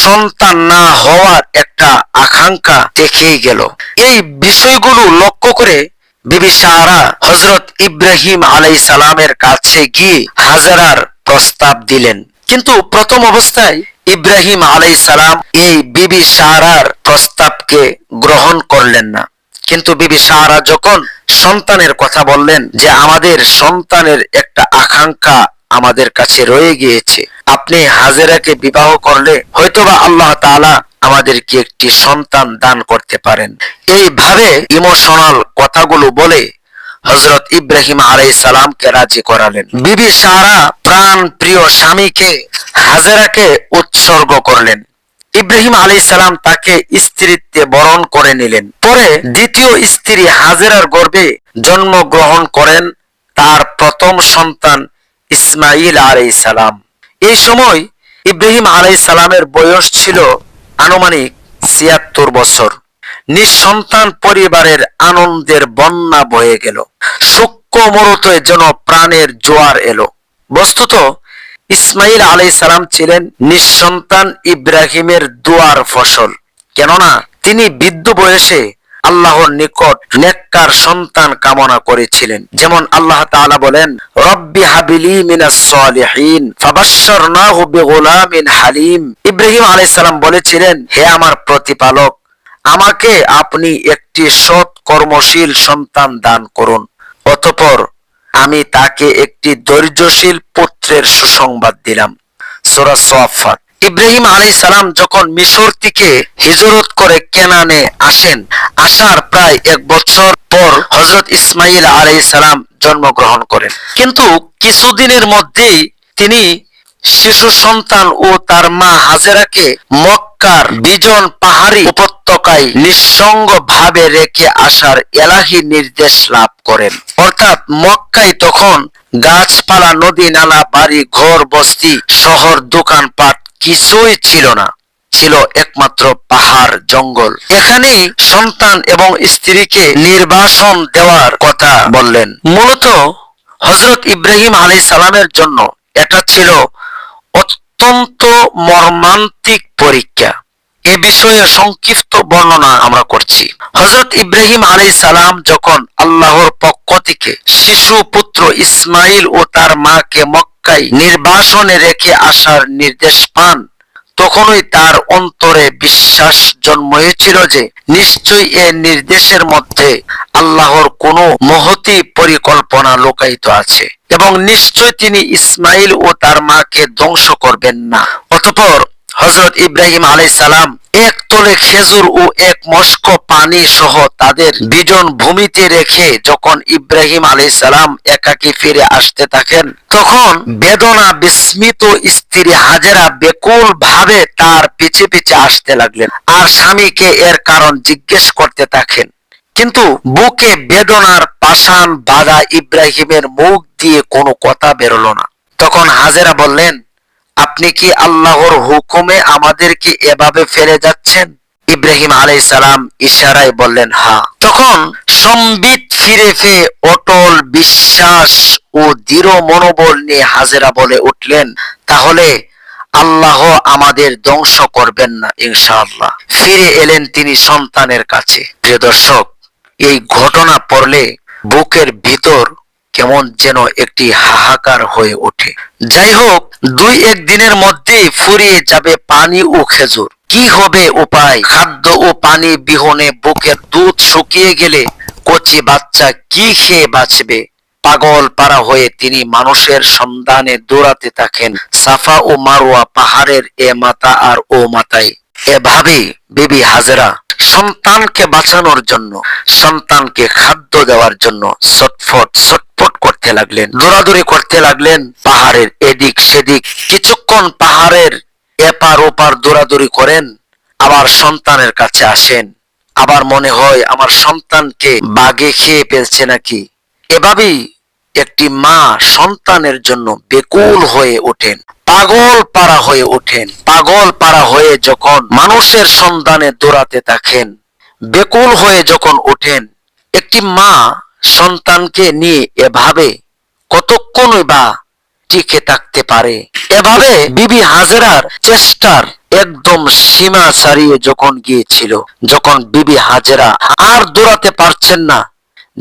সন্তান না হওয়ার একটা আকাঙ্ক্ষা থেকেই গেল। এই বিষয়গুলো লক্ষ্য করে বিবি সারা হযরত ইব্রাহিম আলাইহিস সালামের কাছে গিয়ে হাজেরার প্রস্তাব দিলেন, কিন্তু প্রথম অবস্থায় ইব্রাহিম আলাইহিস সালাম এই বিবি সারার প্রস্তাবকে গ্রহণ করলেন না। কিন্তু বিবি সারা যখন সন্তানের কথা বললেন যে আমাদের সন্তানের একটা আকাঙ্ক্ষা আমাদের কাছে রয়ে গিয়েছে, আপনি হাজেরাকে বিবাহ করলে হয়তোবা আল্লাহ তাআলা আমাদেরকে একটি সন্তান দান করতে পারেন। এইভাবে ইমোশনাল কথাগুলো বলে হযরত ইব্রাহিম আলাইহিস সালামকে রাজি করালেন। বিবি সারা প্রাণ প্রিয় স্বামীকে হাজেরাকে উৎসর্গ করলেন। ইব্রাহিম আলাইহিস সালাম তাকে স্ত্রীত্বে বরণ করে নিলেন। পরে দ্বিতীয় স্ত্রী হাজেরার গর্ভে জন্মগ্রহণ করেন তার প্রথম সন্তান ইসমাঈল আলাইহিস সালাম। এই সময় ইব্রাহিম আলাইহিস সালামের বয়স ছিল আনুমানিক ৭৬ বছর। নিঃসন্তান পরিবারের আনন্দের বন্যা বয়ে গেল। শোক মরুতে যেন প্রাণের জোয়ার এলো। বস্তুত ইসমাঈল আলাইহিস সালাম ছিলেন নিঃসন্তান ইব্রাহিমের দুয়ার ফসল, কেননা তিনি বৃদ্ধ বয়সে আল্লাহর নিকট নেককার সন্তান কামনা করেছিলেন। যেমন আল্লাহ তাআলা বলেন, রব্বি হাবিলি মিনাস সালিহিন ফাবাশশারনাহু বিগুলামিন হালিম। ইব্রাহিম আলাইহিস সালাম বলেছিলেন, হে আমার প্রতিপালক, আমাকে আপনি একটি সৎ কর্মশীল সন্তান দান করুন। অতঃপর আমি তাকে একটি ধৈর্যশীল পুত্রের সুসংবাদ দিলাম। সূরা সাফফাত। ইব্রাহিম আলাইহিস সালাম যখন মিশর থেকে হিজরত করে কেনানে আসেন, আসার প্রায় ১ বছর পর হযরত ইসমাঈল আলাইহিস সালাম জন্মগ্রহণ করেন। কিন্তু কিছুদিনের মধ্যেই তিনি শিশু সন্তান ও তার মা হাজেরাকে মক্কার বিজন পাহাড়ি উপত্যকায় নিঃসঙ্গ ভাবে রেখে আসার এলাহি নির্দেশ লাভ করেন। অর্থাৎ মক্কায় তখন গাছপালা, নদী নালা, বাড়ি ঘর, বস্তি, শহর, দোকানপাট কিছুই ছিল না, ছিল একমাত্র পাহাড় জঙ্গল। এখানেই সন্তান এবং স্ত্রীকে নির্বাসন দেওয়ার কথা বললেন। মূলত হযরত ইব্রাহিম আলাইহিস সালামের জন্য এটা ছিল অত্যন্ত মর্মান্তিক পরীক্ষা। এ বিষয়ে সংক্ষিপ্ত বর্ণনা আমরা করছি। হযরত ইব্রাহিম আলাইহিস সালাম যখন আল্লাহর পক্ষ থেকে শিশু পুত্র ইসমাইল ও তার মাকে মক্কায় নির্বাসনে রেখে আসার নির্দেশ পান, তখনই তার অন্তরে বিশ্বাস জন্মেছিল যে নিশ্চয়ই এ নির্দেশের মধ্যে আল্লাহর কোনো মহতী পরিকল্পনা লুকায়িত আছে এবং নিশ্চয় তিনি ইসমাইল ও তার মাকে ধ্বংস করবেন না। অতঃপর হযরত ইব্রাহিম আলাইহিস সালাম এক তলে খেজুর ও এক মস্ক পানি সহ তাদের বিজন ভূমিতে রেখে যখন ইব্রাহিম আলাইহিস সালাম একাকী ফিরে আসতে থাকেন, তখন বেদনা বিস্মিত স্ত্রী হাজেরা বেকুল ভাবে তার পিছে পিছে আসতে লাগলেন আর স্বামীকে এর কারণ জিজ্ঞেস করতে থাকেন। কিন্তু বুকে বেদনার পাষাণ বাঁধা ইব্রাহিমের মুখ দিয়ে কোনো কথা বেরোলো না। তখন হাজেরা বললেন, আপনি কি আল্লাহর হুকুমে আমাদেরকে এভাবে ফেলে যাচ্ছেন? ইব্রাহিম আলাইহিস সালাম ইশারায় বললেন, হ্যাঁ। তখন সম্বিত ফিরে অটল বিশ্বাস ও দৃঢ় মনোবল নিয়ে হাজেরা বলে উঠলেন, তাহলে আল্লাহ আমাদের ধ্বংস করবেন না ইনশাআল্লাহ। ফিরে এলেন তিনি সন্তানের কাছে। প্রিয় দর্শক, এই ঘটনা পড়লে বুকের ভিতর কেমন যেন একটি হাহাকার হয়ে ওঠে। যাই হোক, 2-1 দিনের মধ্যেই ফুরিয়ে যাবে পানি ও খেজুর। কি হবে উপায়? খাদ্য ও পানি বিহনে বুকের দুধ শুকিয়ে গেলে কচি বাচ্চা কি খেয়ে বাঁচবে? পাগল পারা হয়ে তিনি মানুষের সন্ধানে দৌড়াতে থাকেন সাফা ও মারওয়া পাহাড়ের এ মাথা আর ও মাথায়। এভাবে বিবি হাজেরা সন্তানকে বাঁচানোর জন্য, সন্তানকে খাদ্য দেওয়ার জন্য ছটফট করতে লাগলেন, দৌড়াদৌড়ি করতে লাগলেন পাহাড়ের এদিক সেদিক। কিছুক্ষণ পাহাড়ের এপার ওপার দৌড়াদৌড়ি করেন, আবার সন্তানের কাছে আসেন, আবার মনে হয় আমার সন্তানকে বাঘে খেয়ে ফেলছে নাকি। এভাবেই একটি মা সন্তানের জন্য বেকুল হয়ে ওঠেন, পাগল পারা হয়ে ওঠেন। পাগল পারা হয়ে যখন মানুষের সন্ধানে দৌড়াতে থাকেন, বেকুল হয়ে যখন ওঠেন, একটি মা সন্তানকে নিয়ে এভাবে কতক্ষণই বা টিকে থাকতে পারে? এভাবে বিবি হাজেরার চেষ্টার একদম সীমা ছাড়িয়ে যখন গিয়েছিল, যখন বিবি হাজেরা আর দৌড়াতে পারছেন না,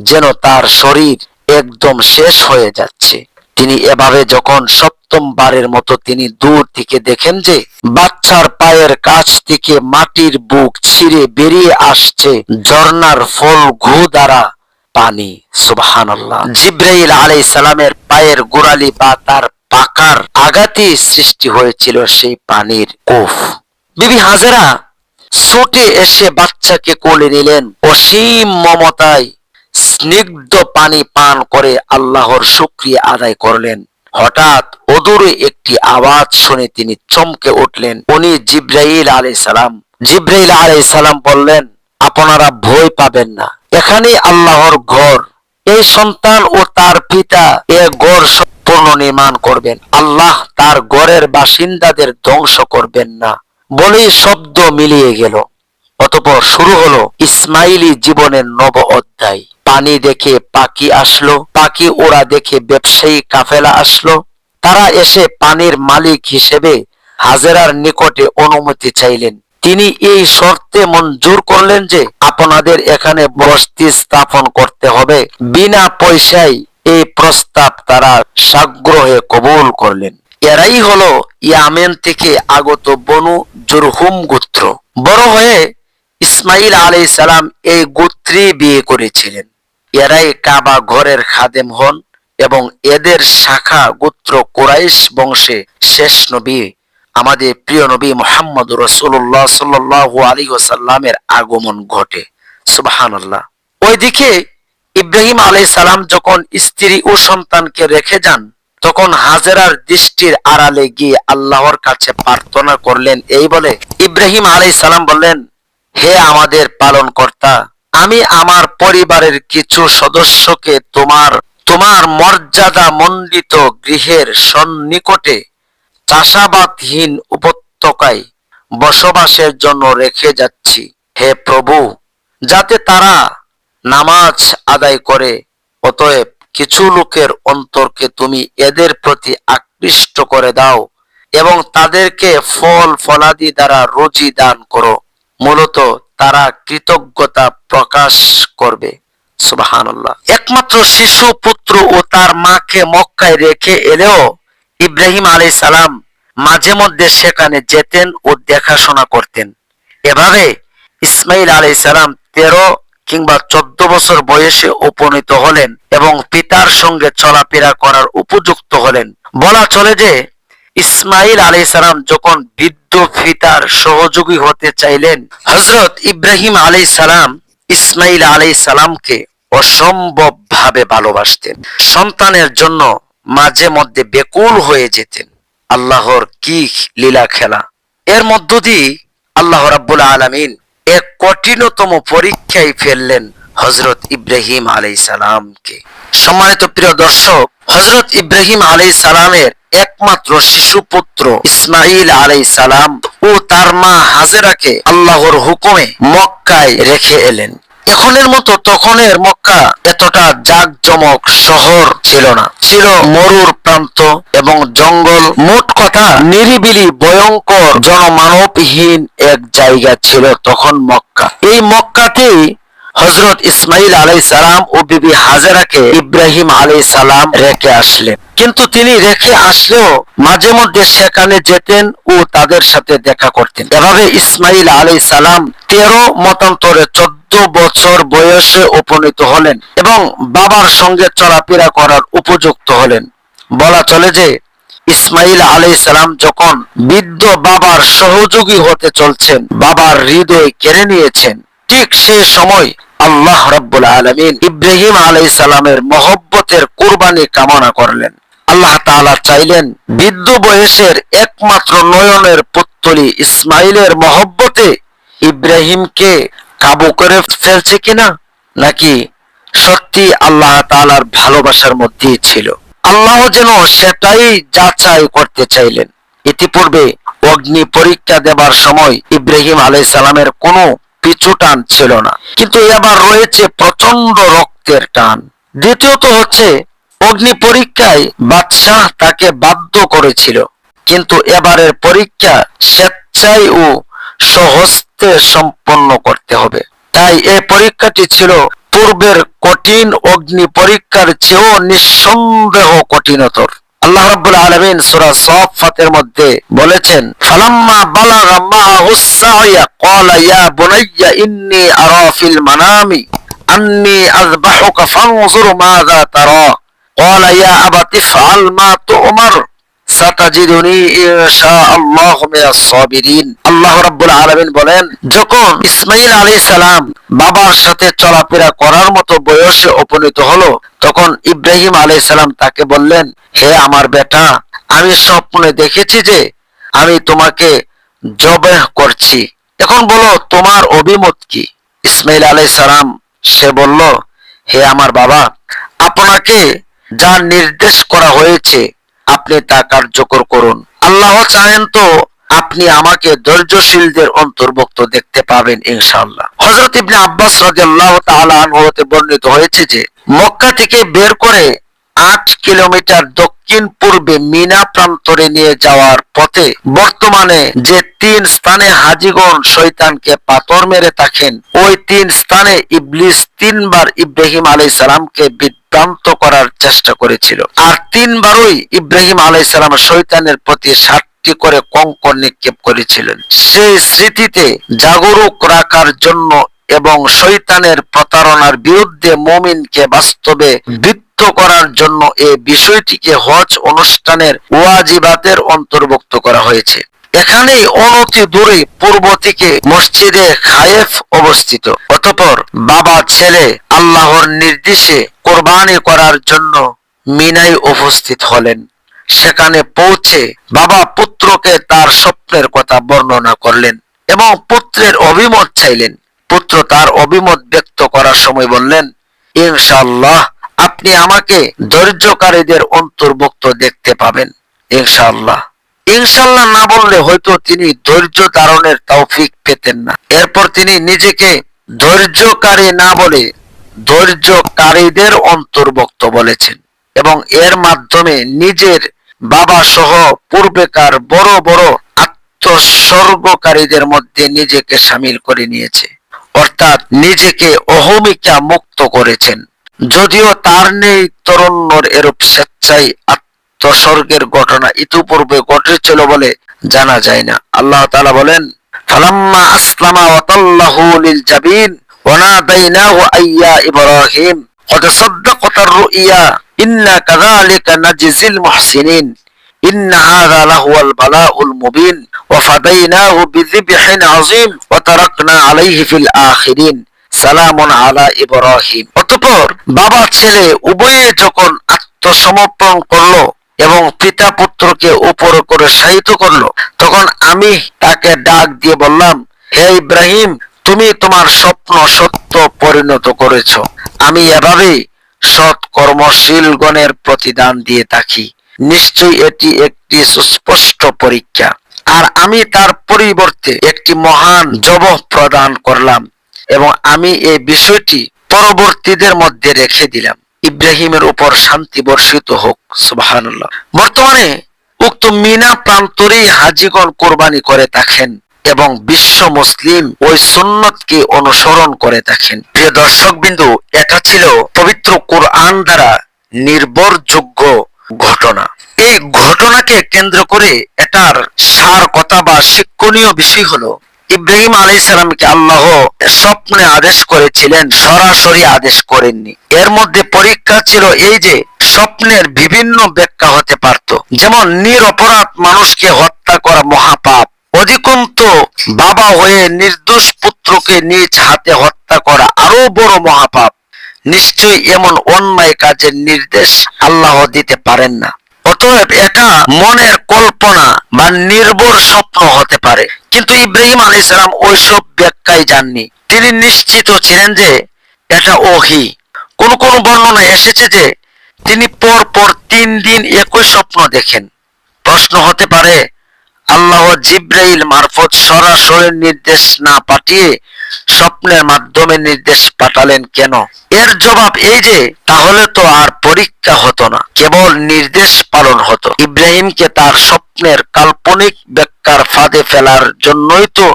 যেন তার শরীর একদম শেষ হয়ে যাচ্ছে, তিনি এভাবে যখন 7ম বারের মতো তিনি দূর থেকে দেখেন যে বাচ্চার পায়ের কাছ থেকে মাটির বুক ছিঁড়ে বেরিয়ে আসছে ঝর্ণার ফল ঘু দ্বারা পানি। সুবহানাল্লাহ। জিবরাইল আলাইহিস সালামের পায়ের গোড়ালি বা তার পাকার আঘাতে সৃষ্টি হয়েছিল সেই পানির কূপ। বিবি হাজেরা ছুটে এসে বাচ্চাকে কোলে নিলেন, অসীম মমতায় স্নিগ্ধ পানি পান করে আল্লাহর শুকরিয়া আদায় করলেন। হঠাৎ অদূরে একটি আওয়াজ শুনে তিনি চমকে উঠলেন। উনি জিবরাইল আলাইহিস সালাম। জিবরাইল আলাইহিস সালাম বললেন, আপনারা ভয় পাবেন না, এখানে আল্লাহর ঘর, এই সন্তান ও তার পিতা এ ঘর পুনর্নির্মাণ করবেন, আল্লাহ তার ঘরের বাসিন্দাদের ধ্বংস করবেন না বলেই শব্দ মিলিয়ে গেল। অতঃপর শুরু হলো ইসমাইলি জীবনের নব অধ্যায়। পানি দেখে পাখি আসলো, পাখি ওরা দেখে ব্যবসায়ী কাফেলা আসলো। তারা এসে পানির মালিক হিসেবে হাজেরার নিকটে অনুমতি চাইলেন। তিনি এই শর্তে মঞ্জুর করলেন যে আপনাদের এখানে বসতি স্থাপন করতে হবে। বিনা পয়সায় এই প্রস্তাব তারা সাগ্রহে কবুল করলেন। এরাই হলো ইয়ামেন থেকে আগত বনু জুরহুম গোত্র। বড় হয়ে ইসমাইল আলাইহিস সালাম এই গোত্রে বিয়ে করেছিলেন। এরাই কাবা ঘরের খাদেম হন এবং এদের শাখা গোত্র কুরাইশ বংশে শেষ নবী আমাদের প্রিয় নবী মুহাম্মদ রাসূলুল্লাহ সাল্লাল্লাহু আলাইহি ওয়াসাল্লামের আগমন ঘটে। সুবহানাল্লাহ। ওইদিকে ইব্রাহিম আলাইহিস সালাম যখন স্ত্রী ও সন্তানকে রেখে যান, তখন হাজেরার দৃষ্টির আড়ালে গিয়ে আল্লাহর কাছে প্রার্থনা করলেন এই বলে। ইব্রাহিম আলাইহিস সালাম বললেন, হে আমাদের পালনকর্তা, আমি আমার পরিবারের কিছু সদস্যকে তোমার তোমার মর্যাদা মণ্ডিত গৃহের সন্নিকটে চাষাবাদহীন উপত্যকায় বসবাসের জন্য রেখে যাচ্ছি, হে প্রভু, যাতে তারা নামাজ আদায় করে। অতএব কিছু লোকের অন্তরকে তুমি এদের প্রতি আকৃষ্ট করে দাও এবং তাদেরকে ফল ফলাদি দ্বারা রুজি দান করো, মূলত তারা কৃতজ্ঞতা প্রকাশ করবে। সুবহানাল্লাহ। একমাত্র শিশু পুত্র ও তার মাকে মক্কায় রেখে এলেও ইব্রাহিম আলাইহিস সালাম মাঝে মধ্যে সেখানে যেতেন ও দেখাশোনা করতেন। এভাবে ইসমাইল আলাইহিস সালাম 13 কিংবা 14 বছর বয়সে উপনীত হলেন এবং পিতার সঙ্গে চলাফেরা করার উপযুক্ত হলেন। বলা চলে যে ইসমাইল আলাইহিস সালাম যখন বৃদ্ধ পিতার সহযোগী হতে চাইলেন, হযরত ইব্রাহিম আলাইহিস সালাম ইসমাইল আলাইহিস সালামকে অসম্ভব ভাবে ভালোবাসতেন। সন্তানের জন্য মাঝে মধ্যে বেকুল হয়ে যেতেন। আল্লাহর কি লীলা খেলা! এর মধ্য দিয়ে আল্লাহ রাব্বুল আলামিন এক কঠিনতম পরীক্ষায় ফেললেন হযরত ইব্রাহিম আলাইহিস সালামকে। সম্মানিত প্রিয় দর্শক, হযরত ইব্রাহিম আলাইহিস সালামের একমাত্র শিশু পুত্র ইসমাইল আলাইহিস সালাম ও তার মা হাজেরাকে আল্লাহর হুকুমে মক্কায় রেখে এলেন। এখনের মতো তখনের মক্কা এতটা জাঁকজমক শহর ছিল না, ছিল মরুর প্রান্ত এবং জঙ্গল। মোট কথা নিরিবিলি ভয়ঙ্কর জনমানবহীন এক জায়গা ছিল তখন মক্কা। এই মক্কাতেই হযরত ইসমাইল আলাইহিস সালাম ও বিবি হাজেরাকে ইব্রাহিম আলাইহিস সালাম রেখে আসলেন। কিন্তু তিনি রেখে আসলেও মাঝে মধ্যে সেখানে যেতেন ও তাদের সাথে দেখা করতেন। এভাবে ইসমাইল আলাইহিস সালাম 13 মতান্তরে 14 বছর বয়সে উপনীত হলেন এবং বাবার সঙ্গে চলাফেরা করার উপযুক্ত হলেন। বলা চলে যে ইসমাইল আলাইহিস সালাম যখন বৃদ্ধ বাবার সহযোগী হতে চলছেন, বাবার হৃদয় কেড়ে নিয়েছেন, ঠিক সে সময় আল্লাহ রাব্বুল আলামিন ইব্রাহিম আলাইহিস সালামের মহব্বতের কুরবানি কামনা করলেন। আল্লাহ তাআলা চাইলেন বৃদ্ধ বয়সের একমাত্র নয়নের পুত্তলি ইসমাইলের মহব্বতে ইব্রাহিমকে কাবু করে ফেলছে কিনা, নাকি সত্যি আল্লাহ তাআলার ভালোবাসার মধ্যেই ছিল। আল্লাহ যেন সেটাই যাচাই করতে চাইলেন। ইতিপূর্বে অগ্নি পরীক্ষা দেবার সময় ইব্রাহিম আলাইহিস সালামের কোনো পিছু টান ছিল না, কিন্তু এবার রয়েছে প্রচন্ড রক্তের টান। দ্বিতীয়ত হচ্ছে অগ্নি পরীক্ষায় বাদশাহ তাকে বাধ্য করেছিল, কিন্তু এবারের পরীক্ষা স্বেচ্ছায় ও স্বহস্তে সম্পন্ন করতে হবে। তাই এই পরীক্ষাটি ছিল পূর্বের কঠিন অগ্নি পরীক্ষার চেয়েও নিঃসন্দেহ কঠিনতর। আল্লাহ রাব্বুল আলামিন সূরা সাফফাতের মধ্যে বলেছেন, ফালাম্মা বালাগা মাআহুস সা'য়া ক্বালা ইয়া বুনাইয়া ইন্নী আরা ফিল মানামি আন্নী আযবাহুকা ফানজুর মাযা তারা ক্বালা ইয়া আবাতি ইফআল মা তু'মার সাতাজিদুনি ইনশাআল্লাহু মিনাস সাবিরিন। আল্লাহ রাব্বুল আলামিন বলেন, যখন ইসমাইল আলাইহিস সালাম বাবার সাথে চলাফেরা করার মতো বয়সে উপনীত হলো, তখন ইব্রাহিম আলাইহিস সালাম তাকে বললেন, হে আমার বেটা, আমি স্বপ্নে দেখেছি যে আমি তোমাকে জবাহ করছি। এখন বলো তোমার অভিমত কি? ইসমাইল আলাইহিস সালাম সে বলল, হে আমার বাবা, আপনাকে যা নির্দেশ করা হয়েছে আপনি তা কার্যকর করুন। আল্লাহ চাহেন তো আপনি আমাকে ধৈর্যশীলদের অন্তর্ভুক্ত দেখতে পাবেন ইনশাআল্লাহ। হযরত ইবনে আব্বাস রাদিয়াল্লাহু তাআলা আনহু হতে বর্ণিত হয়েছে যে মক্কা থেকে বের করে 8 কিলোমিটার দক্ষিণ পূর্বে মিনা প্রান্তরে নিয়ে যাওয়ার পথে বর্তমানে যে 3 স্থানে হাজীগণ শয়তানকে পাথর মেরে থাকেন, ওই 3 স্থানে ইবলিস 3 বার ইব্রাহিম আলাইহিস সালামকে বিভ্রান্ত করার চেষ্টা করেছিল। আর 3 বারই ইব্রাহিম আলাইহিস সালাম শয়তানের প্রতি 7টি করে কঙ্কর নিক্ষেপ করেছিলেন। সেই স্মৃতিতে জাগরুক রাখার জন্য এবং শয়তানের প্রতারণার বিরুদ্ধে মুমিনকে বাস্তবে করার জন্য এই বিষয়টিকে হজ অনুষ্ঠানের ওয়াজিবাতের অন্তর্ভুক্ত করা হয়েছে। এখানেই অনতি দূরে পূর্ব থেকে মসজিদে খায়েফ অবস্থিত। অতঃপর বাবা ছেলে আল্লাহর নির্দেশে কোরবানি করার জন্য মিনায় উপস্থিত হলেন। সেখানে পৌঁছে বাবা পুত্রকে তার স্বপ্নের কথা বর্ণনা করলেন এবং পুত্রের অভিমত চাইলেন। পুত্র তার অভিমত ব্যক্ত করার সময় বললেন, ইনশাআল্লাহ আপনি আমাকে ধৈর্যকারীদের অন্তর্ভুক্ত দেখতে পাবেন ইনশাআল্লাহ। ইনশাআল্লাহ না বললে হয়তো তিনি ধৈর্য ধারণের তৌফিক পেতেন না। এরপর তিনি নিজেকে ধৈর্যকারী না বলে ধৈর্যকারীদের অন্তর্ভুক্ত বলেছেন এবং এর মাধ্যমে নিজের বাবা সহ পূর্বেকার বড় বড় আত্মোৎসর্গকারীদের মধ্যে নিজেকে সামিল করে নিয়েছে, অর্থাৎ নিজেকে অহমিকা মুক্ত করেছেন। যদিও তার নেই তরুণ্যর এরূপ স্বেচ্ছায় আত্মোৎসর্গের ঘটনা ইতিপূর্বে ঘটেছিল বলে জানা যায় না। আল্লাহ তাআলা বলেন, ফালাম্মা আসলামা ওয়া তাল্লাহু লিল জাবিন ওয়া নাদাইনাহু আইয়া ইব্রাহিম কদ সাদ্দাকাতার রুইয়া ইন্না কাযালিকা নাজজিল মুহসিনিন ইন্না হাযা লাহুয়াল বালাউল মুবিন ওয়া ফাদাইনাহু বিযিবহিন আযীম ওয়া তারাকনা আলাইহি ফিল আখিরিন সালামুন আলা ইব্রাহিম। অতঃপর বাবা ছেলে উভয়ে যখন আত্মসমর্পণ করলো এবং পিতা পুত্রকে উপর করে শায়িত করলো, তখন আমি তাকে ডাক দিয়ে বললাম, হে ইব্রাহিম, তুমি তোমার স্বপ্ন সত্য পরিণত করেছো। আমি এভাবেই সৎ কর্মশীলগণের প্রতিদান দিয়ে থাকি। নিশ্চয়ই এটি একটি সুস্পষ্ট পরীক্ষা। আর আমি তার পরিবর্তে একটি মহান জবাব প্রদান করলাম এবং আমি এই বিষয়টি পরবর্তীদের মধ্যে রেখে দিলাম। ইব্রাহিমের উপর শান্তি বর্ষিত হোক। সুবহানাল্লাহ। বর্তমানে উক্ত মিনা প্রান্তরেই হাজীগণ কোরবানি করে থাকেন এবং বিশ্ব মুসলিম ওই সুন্নতকে অনুসরণ করে থাকেন। প্রিয় দর্শকবিন্দু, এটা ছিল পবিত্র কোরআন দ্বারা নির্ভরযোগ্য ঘটনা। এই ঘটনাকে কেন্দ্র করে এটার সার কথা বা শিক্ষণীয় বিষয় হলো, ইব্রাহিম আলাইহিস সালামকে আল্লাহ স্বপ্নে আদেশ করেছিলেন, সরাসরি আদেশ করেননি। এর মধ্যে পরীক্ষা ছিল এই যে স্বপ্নের বিভিন্ন ব্যাখ্যা হতে পারত। যেমন নিরপরাধ মানুষকে হত্যা করা মহাপাপ, অধিকন্ত বাবা হয়ে নির্দোষ পুত্রকে নিজ হাতে হত্যা করা আরো বড় মহাপাপ। নিশ্চয়ই এমন অন্যায় কাজের নির্দেশ আল্লাহ দিতে পারেন না। অতএব এটা মনের কল্পনা বা নির্ভর স্বপ্ন হতে পারে। কিন্তু ইব্রাহিম আলাইহিস সালাম ওইসব ব্যাখ্যায় যাননি। তিনি নিশ্চিত ছিলেন যে এটা ওহী। কোন কোন বর্ণনায় এসেছে যে তিনি পর পর 3 দিন একই স্বপ্ন দেখেন। প্রশ্ন হতে পারে, আল্লাহ জিবরাইল মারফত সরাসরি নির্দেশ না পাঠিয়ে স্বপ্নের মাধ্যমে নির্দেশ পাঠালেন কেন? এর জবাব এই যে তাহলে তো আর পরীক্ষা হতো না, কেবল নির্দেশ পালন হতো। ইব্রাহিমকে তার স্বপ্নের কাল্পনিক ব্যাখ্যার ফাঁদে ফেলার জন্যই তো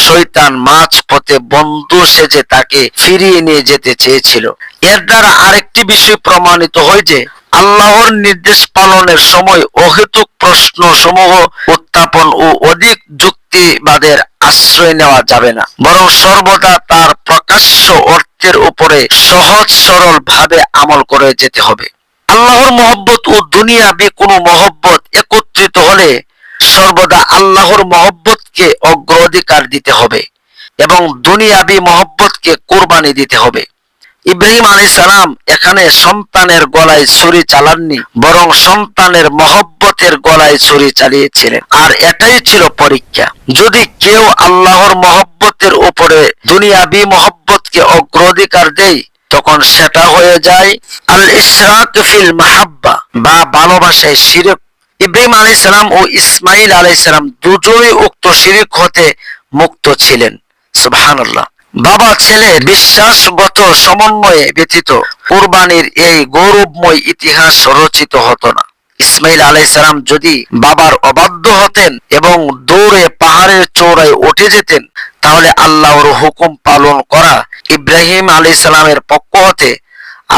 শয়তান মাঝ পথে বন্ধু সেজে তাকে ফিরিয়ে নিয়ে যেতে চেয়েছিল। এর দ্বারা আরেকটি বিষয় প্রমাণিত হয় যে আল্লাহর নির্দেশ পালনের সময় অহেতুক প্রশ্ন সমূহ উত্থাপন ও অধিক যুক্তিবাদের আশ্রয় নেওয়া যাবে না, বরং সর্বদা তার প্রকাশ্য অর্থের উপরে সহজ সরল ভাবে আমল করে যেতে হবে। আল্লাহর মহব্বত ও দুনিয়াবি কোনো মহব্বত একত্রিত হলে সর্বদা আল্লাহর মহব্বতকে অগ্রাধিকার দিতে হবে এবং দুনিয়াবি মহব্বতকে কুরবানি দিতে হবে। ইব্রাহিম আলাইহিস সালাম এখানে সন্তানের গলায় ছুরি চালাননি, বরং সন্তানের মহব্বতের গলায় ছুরি চালিয়েছিলেন। আর এটাই ছিল পরীক্ষা। যদি কেউ আল্লাহর মহব্বতের উপরে দুনিয়াবি মহব্বতকে অগ্রাধিকার দেয়, তখন সেটা হয়ে যায় আল ইশরাক ফিল মাহাব্বা বা ভালোবাসায় শিরক। ইব্রাহিম আলাইহিস সালাম ও ইসমাঈল আলাইহিস সালাম দুজনেই উক্ত শিরক হতে মুক্ত ছিলেন। সুবহানাল্লাহ। বাবা ছেলের বিশ্বাসগত সমন্বয়ে ব্যতীত কুরবানির এই গৌরবময় ইতিহাস রচিত হতো না। ইসমাঈল আলাইহিস সালাম যদি বাবার অবাধ্য হতেন এবং দৌড়ে পাহাড়ের চূড়ায় উঠে যেতেন, তাহলে আল্লাহর হুকুম পালন করা ইব্রাহিম আলাইহিস সালামের পক্ষ হতে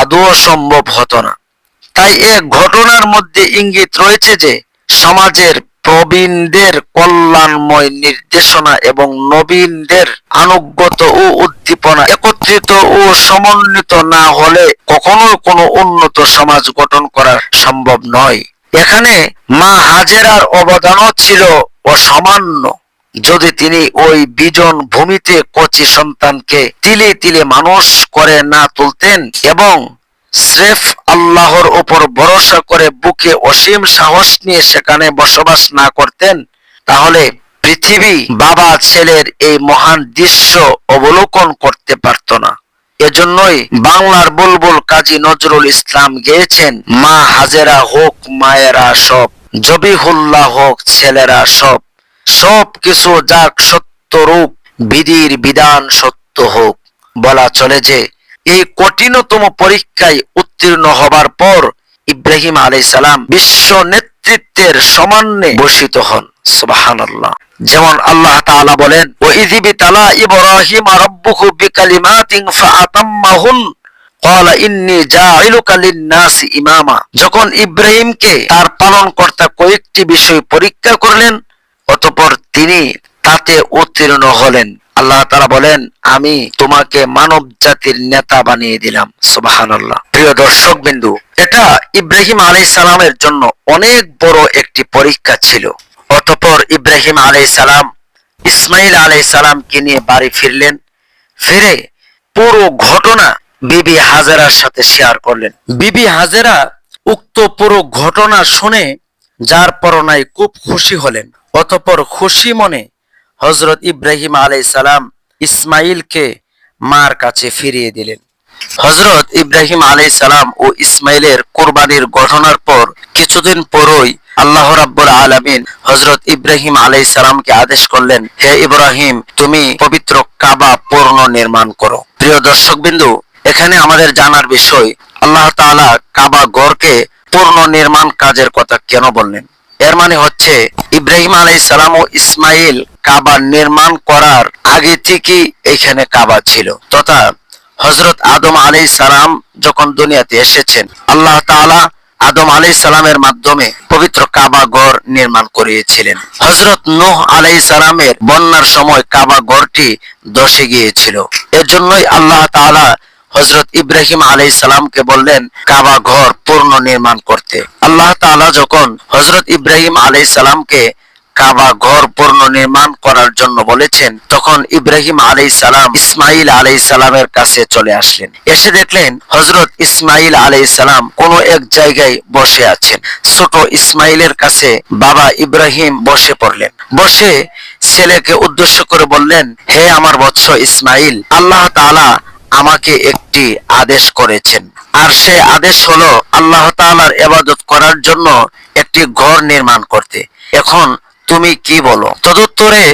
আদৌ সম্ভব হতো না। তাই এ ঘটনার মধ্যে ইঙ্গিত রয়েছে যে সমাজের প্রবীণদের কল্যাণময় নির্দেশনা এবং নবীনদের আনুগত্য ও উদ্দীপনা একত্রিত ও সমন্বিত না হলে কখনো কোনো উন্নত সমাজ গঠন করা সম্ভব নয়। এখানে মা হাজেরার অবদানও ছিল অসামান্য। যদি তিনি ওই বিজন ভূমিতে কচি সন্তানকে তিলে তিলে মানুষ করে না তুলতেন এবং স্রেফ আল্লাহর উপর ভরসা করে বুকে অসীম সাহস নিয়ে সেখানে বসবাস না করতেন, তাহলে পৃথিবী বাবা ছেলের এই মহান দৃশ্য অবলোকন করতে পারত না। এজন্যই বাংলার বুলবুল কাজী নজরুল ইসলাম গেয়েছেন, মা হাজেরা হোক মায়েরা সব, জবিহুল্লাহ হোক ছেলেরা সব, সব কিছু যাক সত্য রূপ, বিধির বিধান সত্য হোক। বলা চলে যে এই কঠিনতম পরীক্ষায় উত্তীর্ণ হবার পর ইব্রাহিম আলাইহিস সালাম বিশ্ব নেতৃত্বের সামনে বসিত হন। সুবহানাল্লাহ। যেমন আল্লাহ তাআলা বলেন, ওয়া ইযি তালা ইব্রাহিম রাব্বুহু বিকালিমাতিন ফাআতাম্মাহুন ক্বালা ইন্নী জাইলুকা লিন-নাসি ইমামা। যখন ইব্রাহিমকে তার পালনকর্তা কয়েকটি বিষয় পরীক্ষা করলেন, অতঃপর তিনি তাতে উত্তীর্ণ হলেন। আল্লাহ তাআলা বলেন, আমি তোমাকে মানব জাতির নেতা বানিয়ে দিলাম। সুবহানাল্লাহ। প্রিয় দর্শক বিন্দু, এটা ইব্রাহিম আলাইহিস সালামের জন্য অনেক বড় একটি পরীক্ষা ছিল। অতঃপর ইব্রাহিম আলাইহিস সালাম ইসমাইল আলাইহিস সালামকে নিয়ে বাড়ি ফিরলেন। ফিরে পুরো ঘটনা বিবি হাজেরার সাথে শেয়ার করলেন। বিবি হাজেরা উক্ত পুরো ঘটনা শুনে যার পরনায় খুব খুশি হলেন। অতঃপর খুশি মনে হযরত ইব্রাহিম আলাইহিস সালাম ইসমাইলকে মার কাছে ফিরিয়ে দিলেন। হযরত ইব্রাহিম আলাইহিস সালাম ও ইসমাইলের কুরবানির ঘটনার পর কিছুদিন পরই আল্লাহ রাব্বুল আলামিন হযরত ইব্রাহিম আলাইহিস সালামকে আদেশ করলেন, হে ইব্রাহিম, তুমি পবিত্র কাবা পূর্ণ নির্মাণ করো। প্রিয় দর্শকবিন্দু, এখানে আমাদের জানার বিষয়, আল্লাহ তাআলা কাবা ঘরকে পূর্ণ নির্মাণ কাজের কথা কেন বললেন? এর মানে হচ্ছে ইব্রাহিম আলাইহিস সালাম ও ইসমাইল কাবা নির্মাণ করার আগে থেকেই এখানে কাবা ছিল, তথা হযরত আদম আলাইহিস সালাম যখন দুনিয়াতে এসেছেন, আল্লাহ তাআলা আদম আলাইহিস সালামের মাধ্যমে পবিত্র কাবা ঘর নির্মাণ করিয়েছিলেন। হযরত নূহ আলাইহিস সালামের বন্যার সময় কাবা ঘরটি ধসে গিয়েছিল। এজন্যই আল্লাহ তাআলা হযরত ইব্রাহিম আলাইহিস সালামকে বললেন কাবা ঘর পূর্ণ নির্মাণ করতে। আল্লাহ তাআলা যখন হযরত ইব্রাহিম আলাইহিস সালামকে কাবা ঘর পূর্ণ নির্মাণ করার জন্য বলেছেন, তখন ইব্রাহিম আলাইহিস সালাম ইসমাইল আলাইহিস সালামের কাছে চলে আসলেন। এসে দেখলেন হযরত ইসমাইল আলাইহিস সালাম কোন এক জায়গায় বসে আছেন। ছোট ইসমাইলের কাছে বাবা ইব্রাহিম বসে পড়লেন। বসে ছেলেকে উদ্দেশ্য করে বললেন, হে আমার বৎস ইসমাইল, আল্লাহ তাআলা আমাকে একটি আদেশ করেছেন, আর সে আদেশ হলো আল্লাহ তাআলার ইবাদত করার জন্য একটি ঘর নির্মাণ করতে। এখন তুমি কি বলো? তদুত্তরে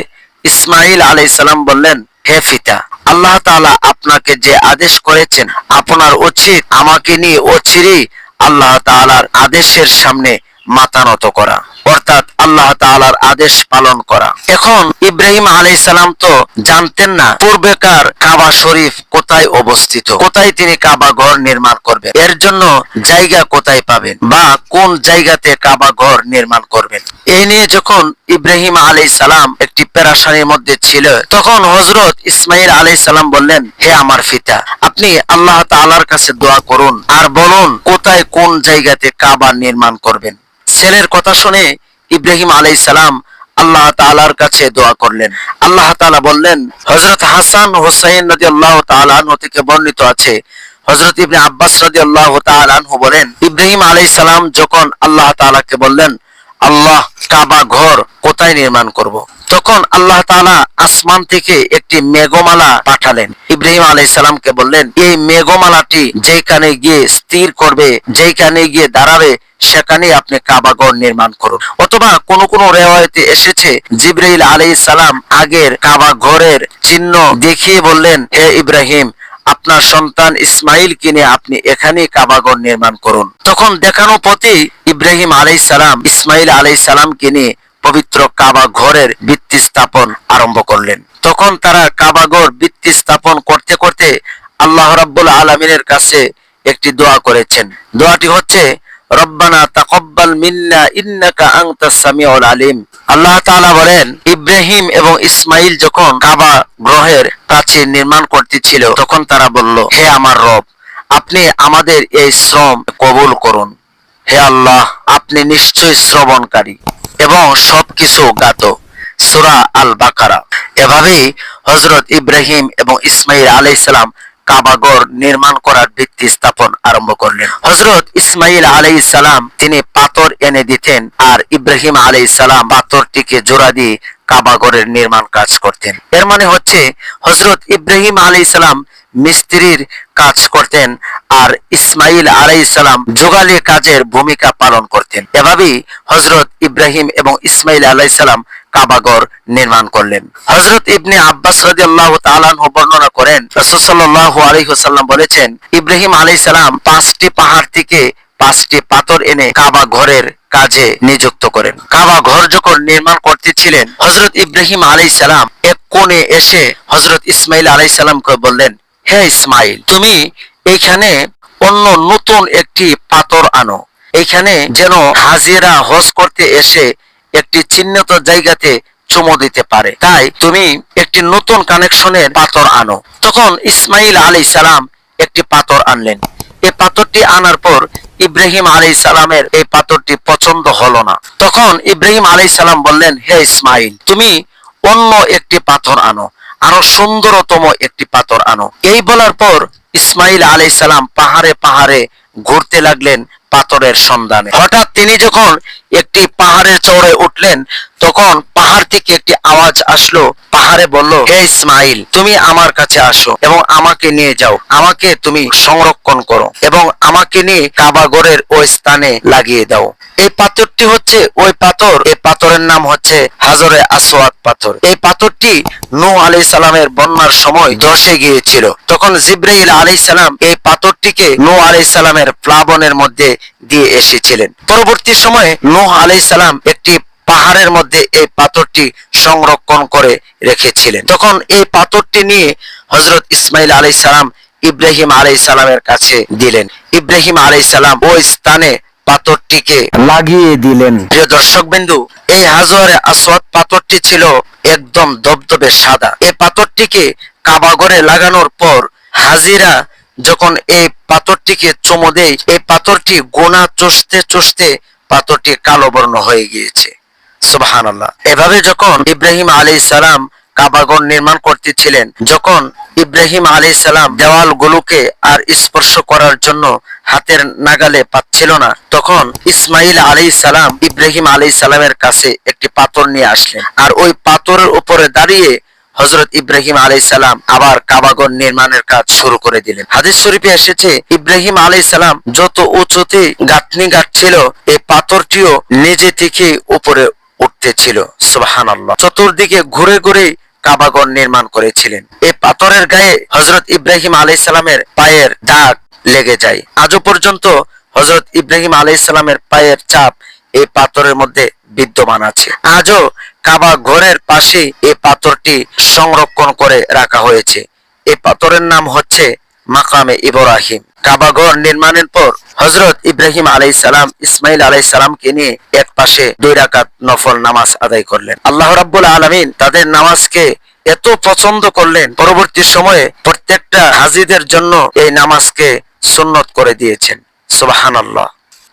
ইসমাইল আলাইহিস সালাম বললেন, হে পিতা, আল্লাহ তাআলা আপনাকে যে আদেশ করেছেন, আপনার উচিত আমাকে নিয়ে অচিরেই আল্লাহ তাআলার আদেশের সামনে মাথা নত করা, অর্থাৎ আল্লাহ তাআলার আদেশ পালন করা। এখন ইব্রাহিম আলাইহিস সালাম তো জানতেন না পূর্বেকার কাবা শরীফ কোথায় অবস্থিত, কোথায় তিনি কাবা ঘর নির্মাণ করবেন, এর জন্য জায়গা কোথায় পাবেন বা কোন জায়গাতে কাবা ঘর নির্মাণ করবেন। এই নিয়ে যখন ইব্রাহিম আলাইহিস সালাম একটি পেরেশানির মধ্যে ছিল, তখন হযরত ইসমাইল আলাইহিস সালাম বললেন, হে আমার পিতা, আপনি আল্লাহ তাআলার কাছে দোয়া করুন আর বলুন কোথায় কোন জায়গাতে কাবা নির্মাণ করবেন। ছেলের কথা শুনে ইব্রাহিম আলাইহিস সালাম আল্লাহ তাআলার কাছে দোয়া করলেন। আল্লাহ তাআলা বললেন, হযরত হাসান হুসাইন রাদিয়াল্লাহু তাআলা আনহু থেকে বর্ণিত আছে, হযরত ইবনে আব্বাস রাদিয়াল্লাহু তাআলা আনহু বলেন, ইব্রাহিম আলাইহিস সালাম যখন আল্লাহ তাআলাকে বললেন, আল্লাহ, কাবা ঘর কোথায় নির্মাণ করব, তখন আল্লাহ তাআলা আসমান থেকে একটি মেঘমালা পাঠালেন। ইব্রাহিম আলাইহিস সালামকে বললেন, এই মেঘমালাটি যেখানে গিয়ে স্থির করবে, যেখানে গিয়ে দাঁড়াবে, সেখানে আপনি কাবা ঘর নির্মাণ করুন। অথবা কোন কোন রিওয়ায়াতে এসেছে জিবরাইল আলাইহিস সালাম আগের কাবা ঘরের চিহ্ন দেখিয়ে বললেন, হে ইব্রাহিম, আপনার সন্তান ইসমাইল কিনে আপনি এখানে কাবা ঘর নির্মাণ করুন। তখন দেখানো পথে ইব্রাহিম আলাইহিস সালাম ইসমাইল আলাইহিস সালামকে নিয়ে পবিত্র কাবা ঘরের ভিত্তি স্থাপন আরম্ভ করলেন। তখন তারা কাবা ঘর ভিত্তি স্থাপন করতে করতে আল্লাহ রাব্বুল আলামিনের কাছে একটি দোয়া করেছেন। দোয়াটি হচ্ছে, রব্বানা তাকাব্বাল মিন্না ইন্নাকা আনতাস সামিউল আলিম। আল্লাহ তাআলা বলেন, ইব্রাহিম এবং ইসমাইল যখন কাবা গ্রহের প্রাচীর নির্মাণ করতেছিল, তখন তারা বলল, হে আমার রব, আপনি আমাদের এই শ্রম কবুল করুন। হে আল্লাহ, আপনি নিশ্চয়ই শ্রবণকারী এবং সবকিছু জ্ঞাত। সূরা আল বাকারা। এভাবেই হযরত ইব্রাহিম এবং ইসমাইল আলাইহিস সালাম কাবা ঘর নির্মাণ করার ভিত্তি স্থাপন আরম্ভ করলেন। হযরত ইসমাইল আলাইহিস সালাম তিনি পাথর এনে দিতেন, আর ইব্রাহিম আলাইহিস সালাম পাথরটিকে জোড়া দিয়ে কাবা ঘরের নির্মাণ কাজ করতেন। এর মানে হচ্ছে হযরত ইব্রাহিম আলাইহিস সালাম মিস্ত্রির কাজ করতেন আর ইসমাইল আলাইহিস সালাম যোগালী কাজের ভূমিকা পালন করতেন। এভাবেই হযরত ইব্রাহিম এবং ইসমাইল আলাইহিস সালাম কাবাঘর নির্মাণ করলেন। হযরত ইবনে আব্বাস রাদিয়াল্লাহু তাআলা আনহু বর্ণনা করেন, রাসূল সাল্লাল্লাহু আলাইহি ওয়াসাল্লাম বলেছেন, ইব্রাহিম আলাইহিস সালাম 5টি পাহাড় থেকে 5টি পাথর এনে কাবা ঘরের কাজে নিযুক্ত করেন। কাবা ঘর যখন নির্মাণ করতেছিলেন, হযরত ইব্রাহিম আলাইহিস সালাম এক কোণে এসে হযরত ইসমাইল আলাইহিস সালামকে বললেন, হে ইসমাইল, তুমি এইখানে অন্য নতুন একটি পাথর আনো। এইখানে যেন হাজিরা হজ করতে এসে একটি চিহ্নিত জায়গাতে চুমু দিতে পারে, তাই তুমি একটি নতুন কানেকশনের পাথর আনো। তখন ইসমাইল আলাইহিস সালাম একটি পাথর আনলেন। এই পাথরটি আনার পর ইব্রাহিম আলাইহিস সালামের এই পাথরটি পছন্দ হলো না। তখন ইব্রাহিম আলাইহিস সালাম বললেন, হে ইসমাইল, তুমি অন্য একটি পাথর আনো, আরো সুন্দরতম একটি পাথর আনো। এই বলার পর ইসমাইল আলাইহিস সালাম পাহাড়ে পাহাড়ে ঘুরতে লাগলেন পাথরের সন্ধানে। হঠাৎ তিনি যখন একটি পাহাড়ের চূড়ে উঠলেন, তখন পাহাড় থেকে একটি আওয়াজ আসলো। পাহাড়ে বলল, হে ইসমাইল, তুমি আমার কাছে আসো এবং আমাকে নিয়ে যাও, আমাকে তুমি সংরক্ষণ করো এবং আমাকে নিয়ে কাবাঘরের ওই স্থানে লাগিয়ে দাও। এই পাথরটি হচ্ছে ওই পাথর, এই পাথরের নাম হচ্ছে হাজরে আসওয়াদ পাথর। এই পাথরটি নূহ আলাইহিস সালামের বন্যার সময় ধসে গিয়েছিল। তখন জিবরাইল আলাইহিস সালাম এই পাথরটিকে নূহ আলাইহিস সালামের প্লাবনের মধ্যে দিয়ে এসেছিলেন। পরবর্তী সময়ে নূহ আলাইহিস সালাম একটি পাহাড়ের মধ্যে এই পাথরটি সংরক্ষণ করে রেখেছিলেন। তখন এই পাথরটি নিয়ে হযরত ইসমাইল আলাইহিস সালাম ইব্রাহিম আলাইহিস সালামের কাছে দিলেন। ইব্রাহিম আলাইহিস সালাম ওই স্থানে পাথরটিকে লাগিয়ে দিলেন। প্রিয় দর্শকবৃন্দু, এই হাজরে আসওয়াদ পাথরটি ছিল একদম দবদবে সাদা। এই পাথরটিকে কাবাঘরে লাগানোর পর হাজিরা যখন এই পাথরটিকে চুমু দেয়, এই পাথরটি গোনা চষতে চষতে পাথরটি কালো বর্ণ হয়ে গিয়েছে। সুবহানাল্লাহ। এভাবে যখন ইব্রাহিম আলাইহিস সালাম কাবাঘর নির্মাণ করতেছিলেন, যখন ইব্রাহিম আলাইহিস সালাম দেওয়ালগুলোকে আর স্পর্শ করার জন্য হাতের নাগালে পাচ্ছিল না, তখন ইসমাইল আলাইহিস সালাম ইব্রাহিম আলাইহিস সালামের কাছে একটি পাথর নিয়ে আসলেন। আর ওই পাথরের উপরে দাঁড়িয়ে হযরত ইব্রাহিম আলাইহিস সালাম আবার কাবাঘর নির্মাণের কাজ শুরু করে দিলেন। হাদিস শরীফে এসেছে, ইব্রাহিম আলাইহিস সালাম যত উঁচুতে গাঁথনি গাঁথছিল, এই পাথরটিও নিজে থেকে উপরে উঠতেছিল। সুবহানাল্লাহ। চতুর্দিকে ঘুরে ঘুরে কাবাঘর নির্মাণ করেছিলেন। এই পাথরের গায়ে হযরত ইব্রাহিম আলাইহিস সালামের পায়ের দাগ লেগে যায়। আজও পর্যন্ত হযরত ইব্রাহিম আলাইহিস সালামের পায়ের ছাপ এই পাথরের মধ্যে বিদ্যমান আছে। আজও কাবা ঘরের পাশে এই পাথরটি সংরক্ষণ করে রাখা হয়েছে। এই পাথরের নাম হচ্ছে মাকামে ইব্রাহিম। কাবা ঘর নির্মাণের পর হযরত ইব্রাহিম আলাইহিস সালাম ইসমাইল আলাইহিস সালামকে নিয়ে এক পাশে 2 রাকাত নফল নামাজ আদায় করলেন। আল্লাহ রাব্বুল আলামিন তাদের নামাজকে এত পছন্দ করলেন, পরবর্তী সময়ে প্রত্যেকটা হাজীদের জন্য এই নামাজকে সুন্নত করে দিয়েছেন। সুবহানাল্লাহ।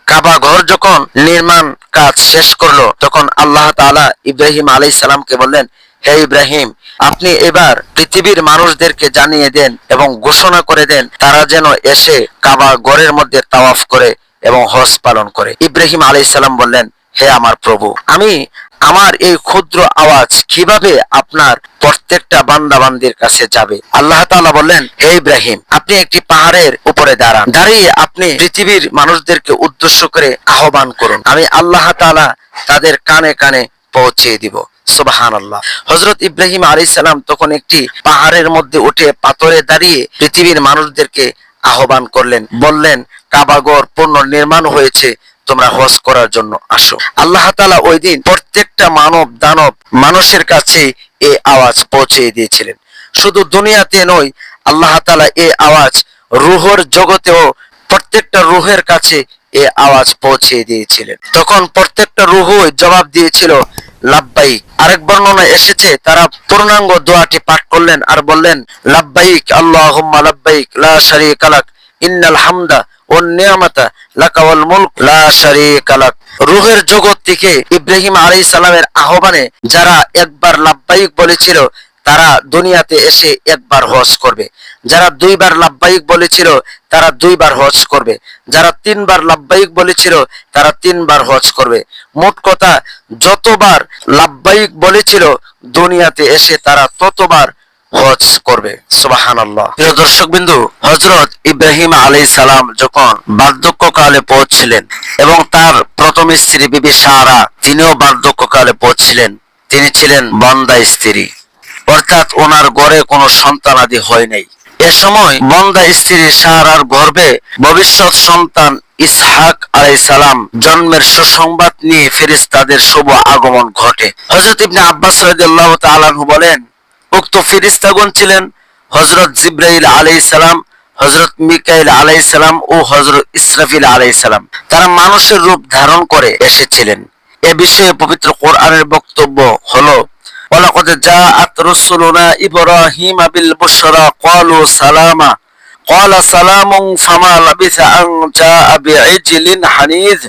কাবা ঘর যখন নির্মাণ কাজ শেষ করলো, তখন আল্লাহ তাআলা ইব্রাহিম আলাইহিস সালামকে বললেন, হে ইব্রাহিম, আপনি এবার পৃথিবীর মানুষদেরকে জানিয়ে দেন এবং ঘোষণা করে দেন, তারা যেন এসে কাবা ঘরের মধ্যে তাওয়াফ করে এবং হজ পালন করে। ইব্রাহিম আলাইহিস সালাম বললেন, হে আমার প্রভু, আমি আমার এই ক্ষুদ্র আওয়াজ কিভাবে আপনার প্রত্যেকটা বান্দাবান্দির কাছে যাবে? আল্লাহ তাআলা বললেন, হে ইব্রাহিম, আপনি একটি পাহাড়ের উপরে দাঁড়ান, দাঁড়িয়ে আপনি পৃথিবীর মানুষদেরকে উদ্দেশ্য করে আহ্বান করুন, আমি আল্লাহ তাআলা তাদের কানে কানে পৌঁছে দিব। সুবহানাল্লাহ। হযরত ইব্রাহিম আলাইহিস সালাম তখন একটি পাহাড়ের মধ্যে উঠে পাথরে দাঁড়িয়ে পৃথিবীর মানুষদেরকে আহ্বান করলেন, বললেন, কাবাঘর পূর্ণ নির্মাণ হয়েছে, তোমরা হজ করার জন্য আসো। আল্লাহ তাআলা ওই দিন প্রত্যেকটা মানব দানব মানুষের কাছে এই আওয়াজ পৌঁছে দিয়েছিলেন। শুধু দুনিয়াতে নয়, আল্লাহ তাআলা এই আওয়াজ রূহের জগতেও প্রত্যেকটা রূহের কাছে এই আওয়াজ পৌঁছে দিয়েছিলেন। তখন প্রত্যেকটা রূহ জবাব দিয়েছিল, লাব্বাইক। আরেক বর্ণনায় এসেছে, তারা পূর্ণাঙ্গ দোয়াটি পাঠ করলেন আর বললেন, লাব্বাইক আল্লাহুম্মা লাব্বাইক লা শারীকা লাক ইন্নাল হামদা ওয়ান নি'মাতা লাকা ওয়াল মুলক লা শারীকা লাক। রূহের জগৎ থেকে ইব্রাহিম আলাইহিস সালামের আহ্বানে যারা একবার লাব্বাইক বলেছিল, তারা দুনিয়াতে এসে একবার হজ করবে। যারা 2 বার লাব্বাইক বলেছিল, তারা 2 বার হজ করবে। যারা 3 বার লাব্বাইক বলেছিল, তারা 3 বার হজ করবে। মোট কথা, যতবার লাব্বাইক বলেছিল দুনিয়াতে এসে তারা ততবার হজ করবে। সুবহানাল্লাহ। প্রিয় দর্শকবিন্দু, হযরত ইব্রাহিম আলাইহিস সালাম যখন বার্ধক্যকালে পৌঁছলেন এবং তার প্রথম স্ত্রী বিবি সারা তিনিও বার্ধক্যকালে পৌঁছলেন, তিনি ছিলেন বন্দা স্ত্রী, অর্থাৎ ওনার ঘরে কোনো সন্তান আদি হয় নাই। এ সময় বন্দা স্ত্রী সারার গর্ভে ভবিষ্যৎ সন্তান ইসহাক আলাইহিস সালাম জন্মের সুসংবাদ নিয়ে ফেরেশতাদের শুভ আগমন ঘটে। হযরত ইবনে আব্বাস রাদিয়াল্লাহু তাআলা আনহু বলেন, উক্ত ফেরেশতাগণ ছিলেন হযরত জিবরাইল আলাইহিস সালাম, হযরত মিকাইল আলাইহিস সালাম ও হযরত ইসরাফিল আলাইহিস সালাম। তারা মানুষের রূপ ধারণ করে এসেছিলেন। এ বিষয়ে পবিত্র কোরআনের বক্তব্য হলো, ওয়ালাকাদ জাআত রাসূলুনা ইব্রাহিম বিল বুশরা ক্বালু সালামা ক্বালা সালামুন ফামা লাবিসা আন জাআ বিইজলিন হানিজ।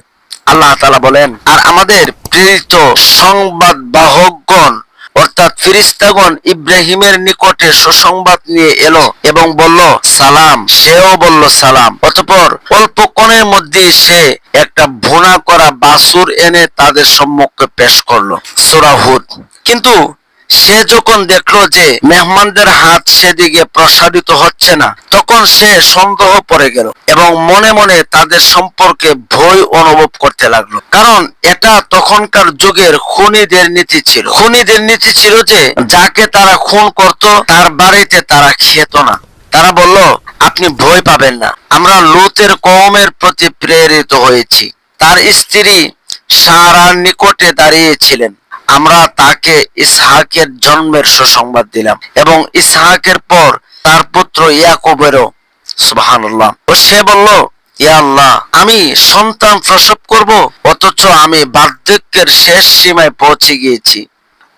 আল্লাহ তাআলা বলেন, আর আমাদের প্রেরিত সংবাদ বাহকগণ অর্থাৎ ফেরেশতাগণ ইব্রাহিমের নিকটে সুসংবাদ নিয়ে এলো এবং বলল সালাম, সেও বলল সালাম। অতঃপর অল্পক্ষণের মধ্যে সে একটা ভুনা করা বাছুর এনে তাদের সম্মুখে পেশ করলো। সূরা হুদ। কিন্তু সে যখন দেখলো যে মেহমানদের হাত সেদিকে প্রসারিত হচ্ছে না, তখন সে সন্দেহ পড়ে গেল এবং মনে মনে তাদের সম্পর্কে ভয় অনুভব করতে লাগলো। কারণ এটা তখনকার যুগের খুনিদের নীতি ছিল। খুনিদের নীতি ছিল যে যাকে তারা খুন করত তার বাড়িতে তারা খেত না। তারা বলল, আপনি ভয় পাবেন না, আমরা লূতের কওমের প্রতি প্রেরিত হয়েছি। তার স্ত্রী সারার নিকটে দাঁড়িয়েছিলেন, আমরা তাকে ইসহাকের জন্মের সুসংবাদ দিলাম এবং ইসহাকের পর তার পুত্র ইয়াকুবেরও। সুবহানাল্লাহ। ও সে বলল, ইয়া আল্লাহ, আমি সন্তান প্রসব করব, অথচ আমি বার্ধক্যের শেষ সীমায় পৌঁছে গিয়েছি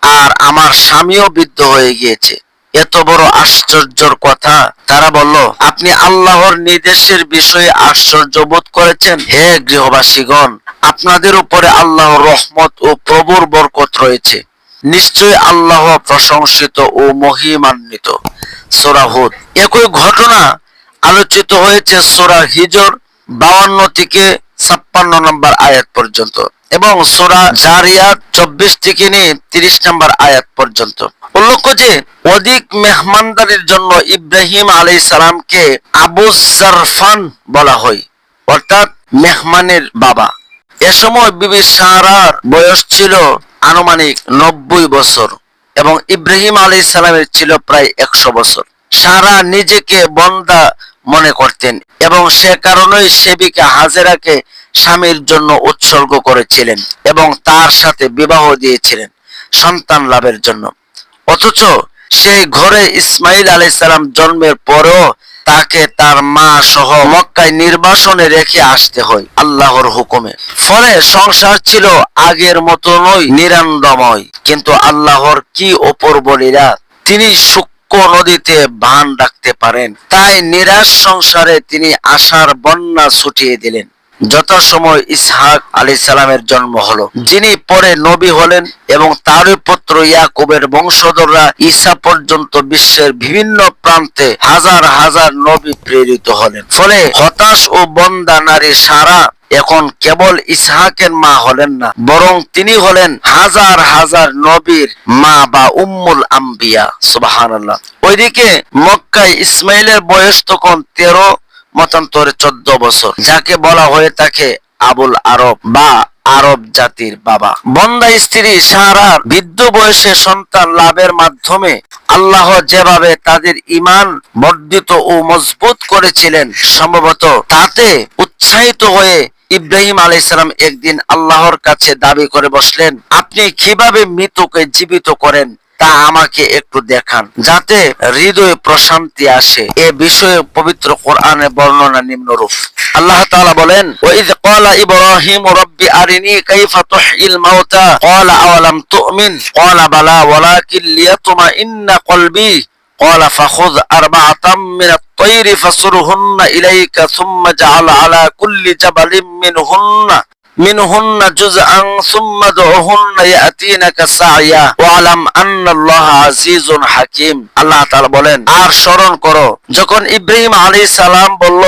আর আমার স্বামীও বৃদ্ধ হয়ে গিয়েছে। এত বড় আশ্চর্যের কথা। তারা বলল, আপনি আল্লাহর নির্দেশের বিষয়ে আশ্চর্য বোধ করেছেন? হে গৃহবাসীগণ, আপনাদের উপরে আল্লাহর রহমত ও প্রভুর বরকত রয়েছে। নিশ্চয়ই আল্লাহ প্রশংসিত ও মহিমান্বিত। সূরা হুদ। একই ঘটনা আলোচিত হয়েছে সূরা হিজর 52 থেকে 56 নম্বর আয়াত পর্যন্ত এবং সূরা জারিয়াত 24 থেকে নিয়ে 30 নম্বর আয়াত পর্যন্ত। উল্লেখ্য যে অধিক মেহমানদারির জন্য ইব্রাহিম আলাইহিস সালামকে আবু জারফান বলা হয়, অর্থাৎ মেহমানের বাবা। এ সময় বিবি সারার বয়স ছিল আনুমানিক 90 বছর এবং ইব্রাহিম আলাইহিস সালামের ছিল প্রায় 100 বছর। সারা নিজেকে বন্দা মনে করতেন এবং সে কারণেই সেবিকা হাজেরাকে স্বামীর জন্য উৎসর্গ করেছিলেন এবং তার সাথে বিবাহ দিয়েছিলেন সন্তান লাভের জন্য। অথচ সেই ঘরে ইসমাইল আলাইহিস সালাম জন্মের পরেও তাকে তার মা সহ মক্কায় নির্বাসনে রেখে আসতে হয় আল্লাহর হুকুমে। ফলে সংসার ছিল আগের মতো নয়, নিরানন্দময়। কিন্তু আল্লাহর কি অপূর্ব লীলা, তিনি সূক্ষ্ম নদীতে বান রাখতে পারেন। তাই নিরাশ সংসারে তিনি আশার বন্যা ছুটিয়ে দিলেন। যথাসময় ইসহাক আলাইহিস সালামের জন্ম হলো, যিনি পরে নবী হলেন এবং তার পুত্র ইয়াকুবের বংশধররা ঈসা পর্যন্ত বিশ্বের বিভিন্ন প্রান্তে হাজার হাজার নবী প্রেরিত হলেন। ফলে হতাশ ও বন্দা নারী সারা এখন কেবল ইসহাকের মা হলেন না, বরং তিনি হলেন হাজার হাজার নবীর মা বা উম্মুল আম্বিয়া। সুবহানাল্লাহ। ওইদিকে মক্কায় ইসমাইলের বয়স তখন 13, মতান্তরে 14 বছর, যাকে বলা হয়ে থাকে আবুল আরব বা আরব জাতির বাবা। বন্দা স্ত্রী সারার বৃদ্ধ বয়সে সন্তান লাভের মাধ্যমে আল্লাহ যেভাবে তাদের ঈমান বর্ধিত ও মজবুত করেছিলেন, সম্ভবত তাতে উৎসাহিত হয়ে ইব্রাহিম আলাইহিস সালাম একদিন আল্লাহর কাছে দাবি করে বসলেন, আপনি কিভাবে মৃতকে জীবিত করেন তা আমাকে একটু দেখান, যাতে হৃদয়ে প্রশান্তি আসে। এ বিষয়ে পবিত্র কোরআনে বর্ণনা নিম্নরূপ। আল্লাহ তাআলা বলেন, ওয়াইয ক্বালা ইব্রাহিম রাব্বি আরিনি কাইফা তুহয়িল মাউতা ক্বালা আওয়ালাম তুমিন ক্বালা বালা ওয়ালাকিন লিয়াতমাইন্না কলবি ক্বালা ফাখুয আরবাআতাম মিনাত তায়রি ফাসুরহুন্না ইলাইকা সুম্মা জাআল আলা কুল্লি জাবালিন মিনহুন্না জুজআন সুম্মা দুহুন্না ইয়াতিনাকা সাইয়া ওয়ালাম আন্নাল্লাহা আজিজুন হাকীম। আল্লাহ তাআলা বলেন, আর স্মরণ করো যখন ইব্রাহিম আলাইহিস সালাম বলল,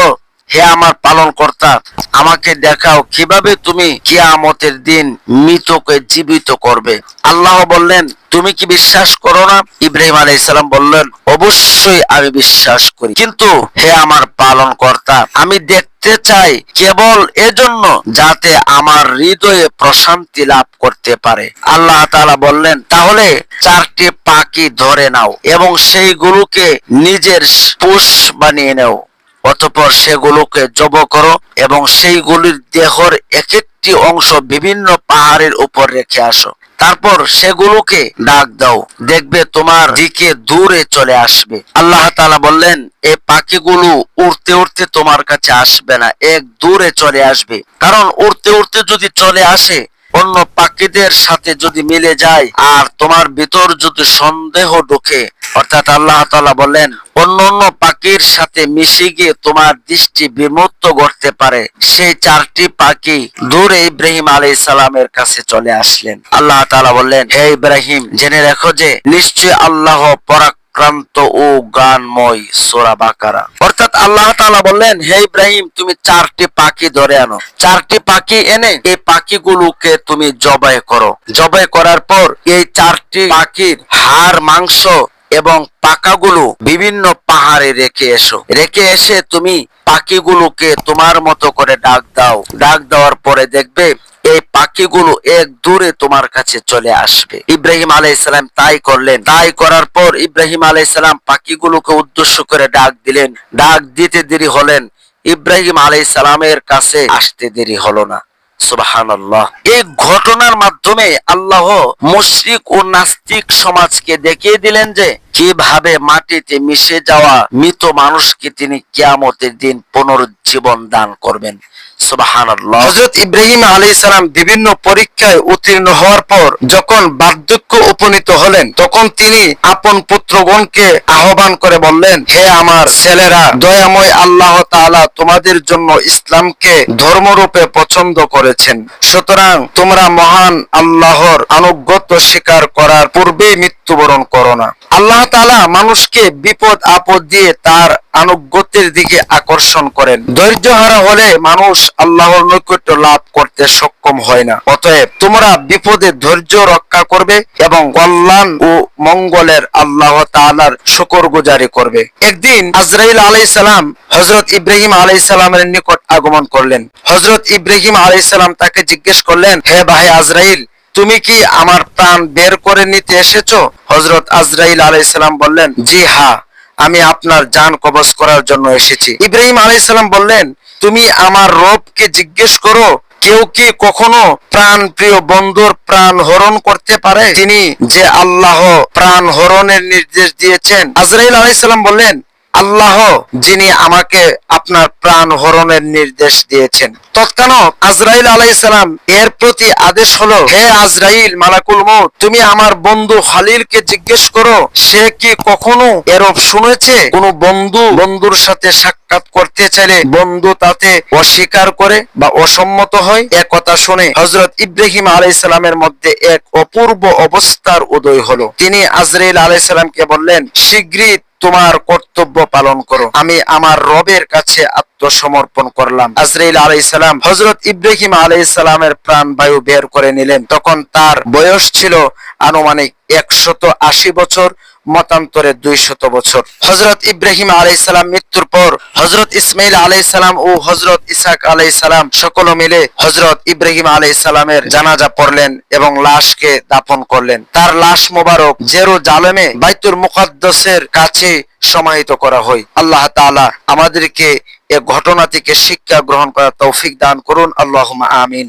হে আমার পালনকর্তা, আমাকে দেখাও কিভাবে তুমি কিয়ামতের দিন মৃতকে জীবিত করবে। আল্লাহ বললেন, তুমি কি বিশ্বাস করো না? ইব্রাহিম আলাইহিস সালাম বললেন, অবশ্যই আমি বিশ্বাস করি, কিন্তু হে আমার পালনকর্তা, আমি দেখতে চাই কেবল এজন্য যাতে আমার হৃদয়ে প্রশান্তি লাভ করতে পারে। আল্লাহ তাআলা বললেন, তাহলে 4টি পাখি ধরে নাও এবং সেইগুলোকে নিজের পোষ বানিয়ে নাও, অতঃপর সেগুলোকে জবাই করো এবং সেইগুলির দেহের এক একটি অংশ বিভিন্ন পাহাড়ের উপর রেখে আসো। তারপর সেগুলোকে ডাক দাও, দেখবে তোমার দিকে দূরে চলে আসবে। আল্লাহ তাআলা বললেন, এই পাখিগুলো উড়তে উড়তে তোমার কাছে আসবে না, এক দূরে চলে আসবে। কারণ উড়তে উড়তে যদি চলে আসে, অন্য পাখিদের সাথে যদি মিলে যায় আর তোমার ভিতর যদি সন্দেহ ঢোকে, অর্থাৎ আল্লাহ তাআলা বলেন অন্য অন্য পাখির সাথে মিশে গিয়ে তোমার দৃষ্টি বিমুক্ত করতে পারে। সেই 4টি পাখি দূরে ইব্রাহিম আলাইহিস সালামের কাছে চলে আসলেন। আল্লাহ তাআলা বললেন, হে ইব্রাহিম, জেনে রাখো যে নিশ্চয় আল্লাহ পরাক্রান্ত ও জ্ঞানময়। সূরা বাকারা। অর্থাৎ আল্লাহ তাআলা বললেন, হে ইব্রাহিম, তুমি 4টি পাখি ধরে আনো। 4টি পাখি এনে এই পাখিগুলোকে তুমি জবাই করো। জবাই করার পর এই 4টি পাখির হাড়, মাংস এবং পাখাগুলো বিভিন্ন পাহাড়ে রেখে এসো। রেখে এসে তুমি পাখিগুলোকে তোমার মতো করে ডাক দাও। ডাক দেওয়ার পরে দেখবে এই পাখিগুলো এক দূরে তোমার কাছে চলে আসবে। ইব্রাহিম আলাইহিস সালাম তাই করলেন। তাই করার পর ইব্রাহিম আলাইহিস সালাম পাখিগুলোকে উদ্দেশ্য করে ডাক দিলেন। ডাক দিতে দেরি হলেন, ইব্রাহিম আলাইহিস সালামের কাছে আসতে দেরি হলো না। সুবহানাল্লাহ। এই ঘটনার মাধ্যমে আল্লাহ মুশরিক ও নাস্তিক সমাজকে দেখিয়ে দিলেন যে কিভাবে মাটিতে মিশে যাওয়া মৃত মানুষকে তিনি কিয়ামতের দিন পুনরুজ্জীবন দান করবেন। সুবহানাল্লাহ। হযরত ইব্রাহিম আলাইহিস সালাম বিভিন্ন পরীক্ষায় উত্তীর্ণ হওয়ার পর যখন বার্ধক্য উপনীত হলেন, তখন তিনি আপন পুত্রগণকে আহ্বান করে বললেন, হে আমার ছেলেরা, দয়াময় আল্লাহ তাআলা তোমাদের জন্য ইসলামকে ধর্মরূপে পছন্দ করেছেন। সুতরাং তোমরা মহান আল্লাহর আনুগত্য স্বীকার করার পূর্বেই মৃত্যুবরণ করো না। আল্লাহ তাআলা মানুষকে বিপদ আপদ দিয়ে তার আনুগত্যের দিকে আকর্ষণ করেন। ধৈর্যহারা হলে মানুষ আল্লাহর নৈকট্য লাভ করতে সক্ষম হয় না। অতএব তোমরা বিপদে ধৈর্য রক্ষা করবে এবং কল্যাণ ও মঙ্গলের আল্লাহ তাআলার শুকরগুজারি করবে। একদিন আজরাইল আলাইহিস সালাম হযরত ইব্রাহিম আলাইহিস সালামের নিকট আগমন করলেন। হযরত ইব্রাহিম আলাইহিস সালাম তাকে জিজ্ঞেস করলেন, হে ভাই আজরাইল, তুমি কি আমার প্রাণ বের করে নিতে এসেছো? হযরত আজরাইল আলাইহিস সালাম বললেন, জি হ্যাঁ, আমি আপনার জান কবজ করার জন্য এসেছি। ইব্রাহিম আলাইহিস সালাম বললেন, তুমি আমার রবকে জিজ্ঞেস করো, কেউ কি কখনো প্রাণ প্রিয় বন্ধুর প্রাণ হরণ করতে পারে? তিনি যে আল্লাহ প্রাণ হরণের নির্দেশ দিয়েছেন। আজরাইল আলাইহিস সালাম বললেন, আল্লাহ যিনি আমাকে আপনার প্রাণ হরণের নির্দেশ দিয়েছেন। তৎক্ষণাৎ আজরাইল আলাইহিস সালাম এর প্রতি আদেশ হলো, হে আজরাইল মালাকুল মউত, তুমি আমার বন্ধু খালিলকে জিজ্ঞেস করো, সে কি কখনো এরূপ শুনেছে কোন বন্ধু বন্ধুর সাথে সাক্ষাৎ করতে চাইলে বন্ধু তাতে অস্বীকার করে বা অসম্মত হয়? এক কথা শুনে হযরত ইব্রাহিম আলাইহিস সালামের মধ্যে এক অপূর্ব অবস্থার উদয় হলো। তিনি আজরাইল আলাইহিস সালামকে বললেন, শীঘ্রই তোমার কর্তব্য পালন করো, আমি আমার রবের কাছে আত্মসমর্পণ করলাম। আজরাইল আলাইহিস সালাম হযরত ইব্রাহিম আলাইহিস সালামের প্রাণবায়ু বের করে নিলেন। তখন তার বয়স ছিল আনুমানিক 180 বছর, মতান্তরে 200 বছর। হযরত ইব্রাহিম আলাইহিস সালাম মৃত্যুর পর হযরত ইসমাইল আলাইহিস সালাম ও হযরত ইসহাক আলাইহিস সালাম সকলে মিলে হযরত ইব্রাহিম আলাইহিস সালামের জানাজা পড়লেন এবং লাশকে দাফন করলেন। তার লাশ মোবারক জেরুজালেমে বাইতুল মুকাদ্দাসের কাছে সমাহিত করা হয়। আল্লাহ তাআলা আমাদেরকে এই ঘটনা থেকে শিক্ষা গ্রহণ করার তৌফিক দান করুন। আল্লাহুম্মা আমিন।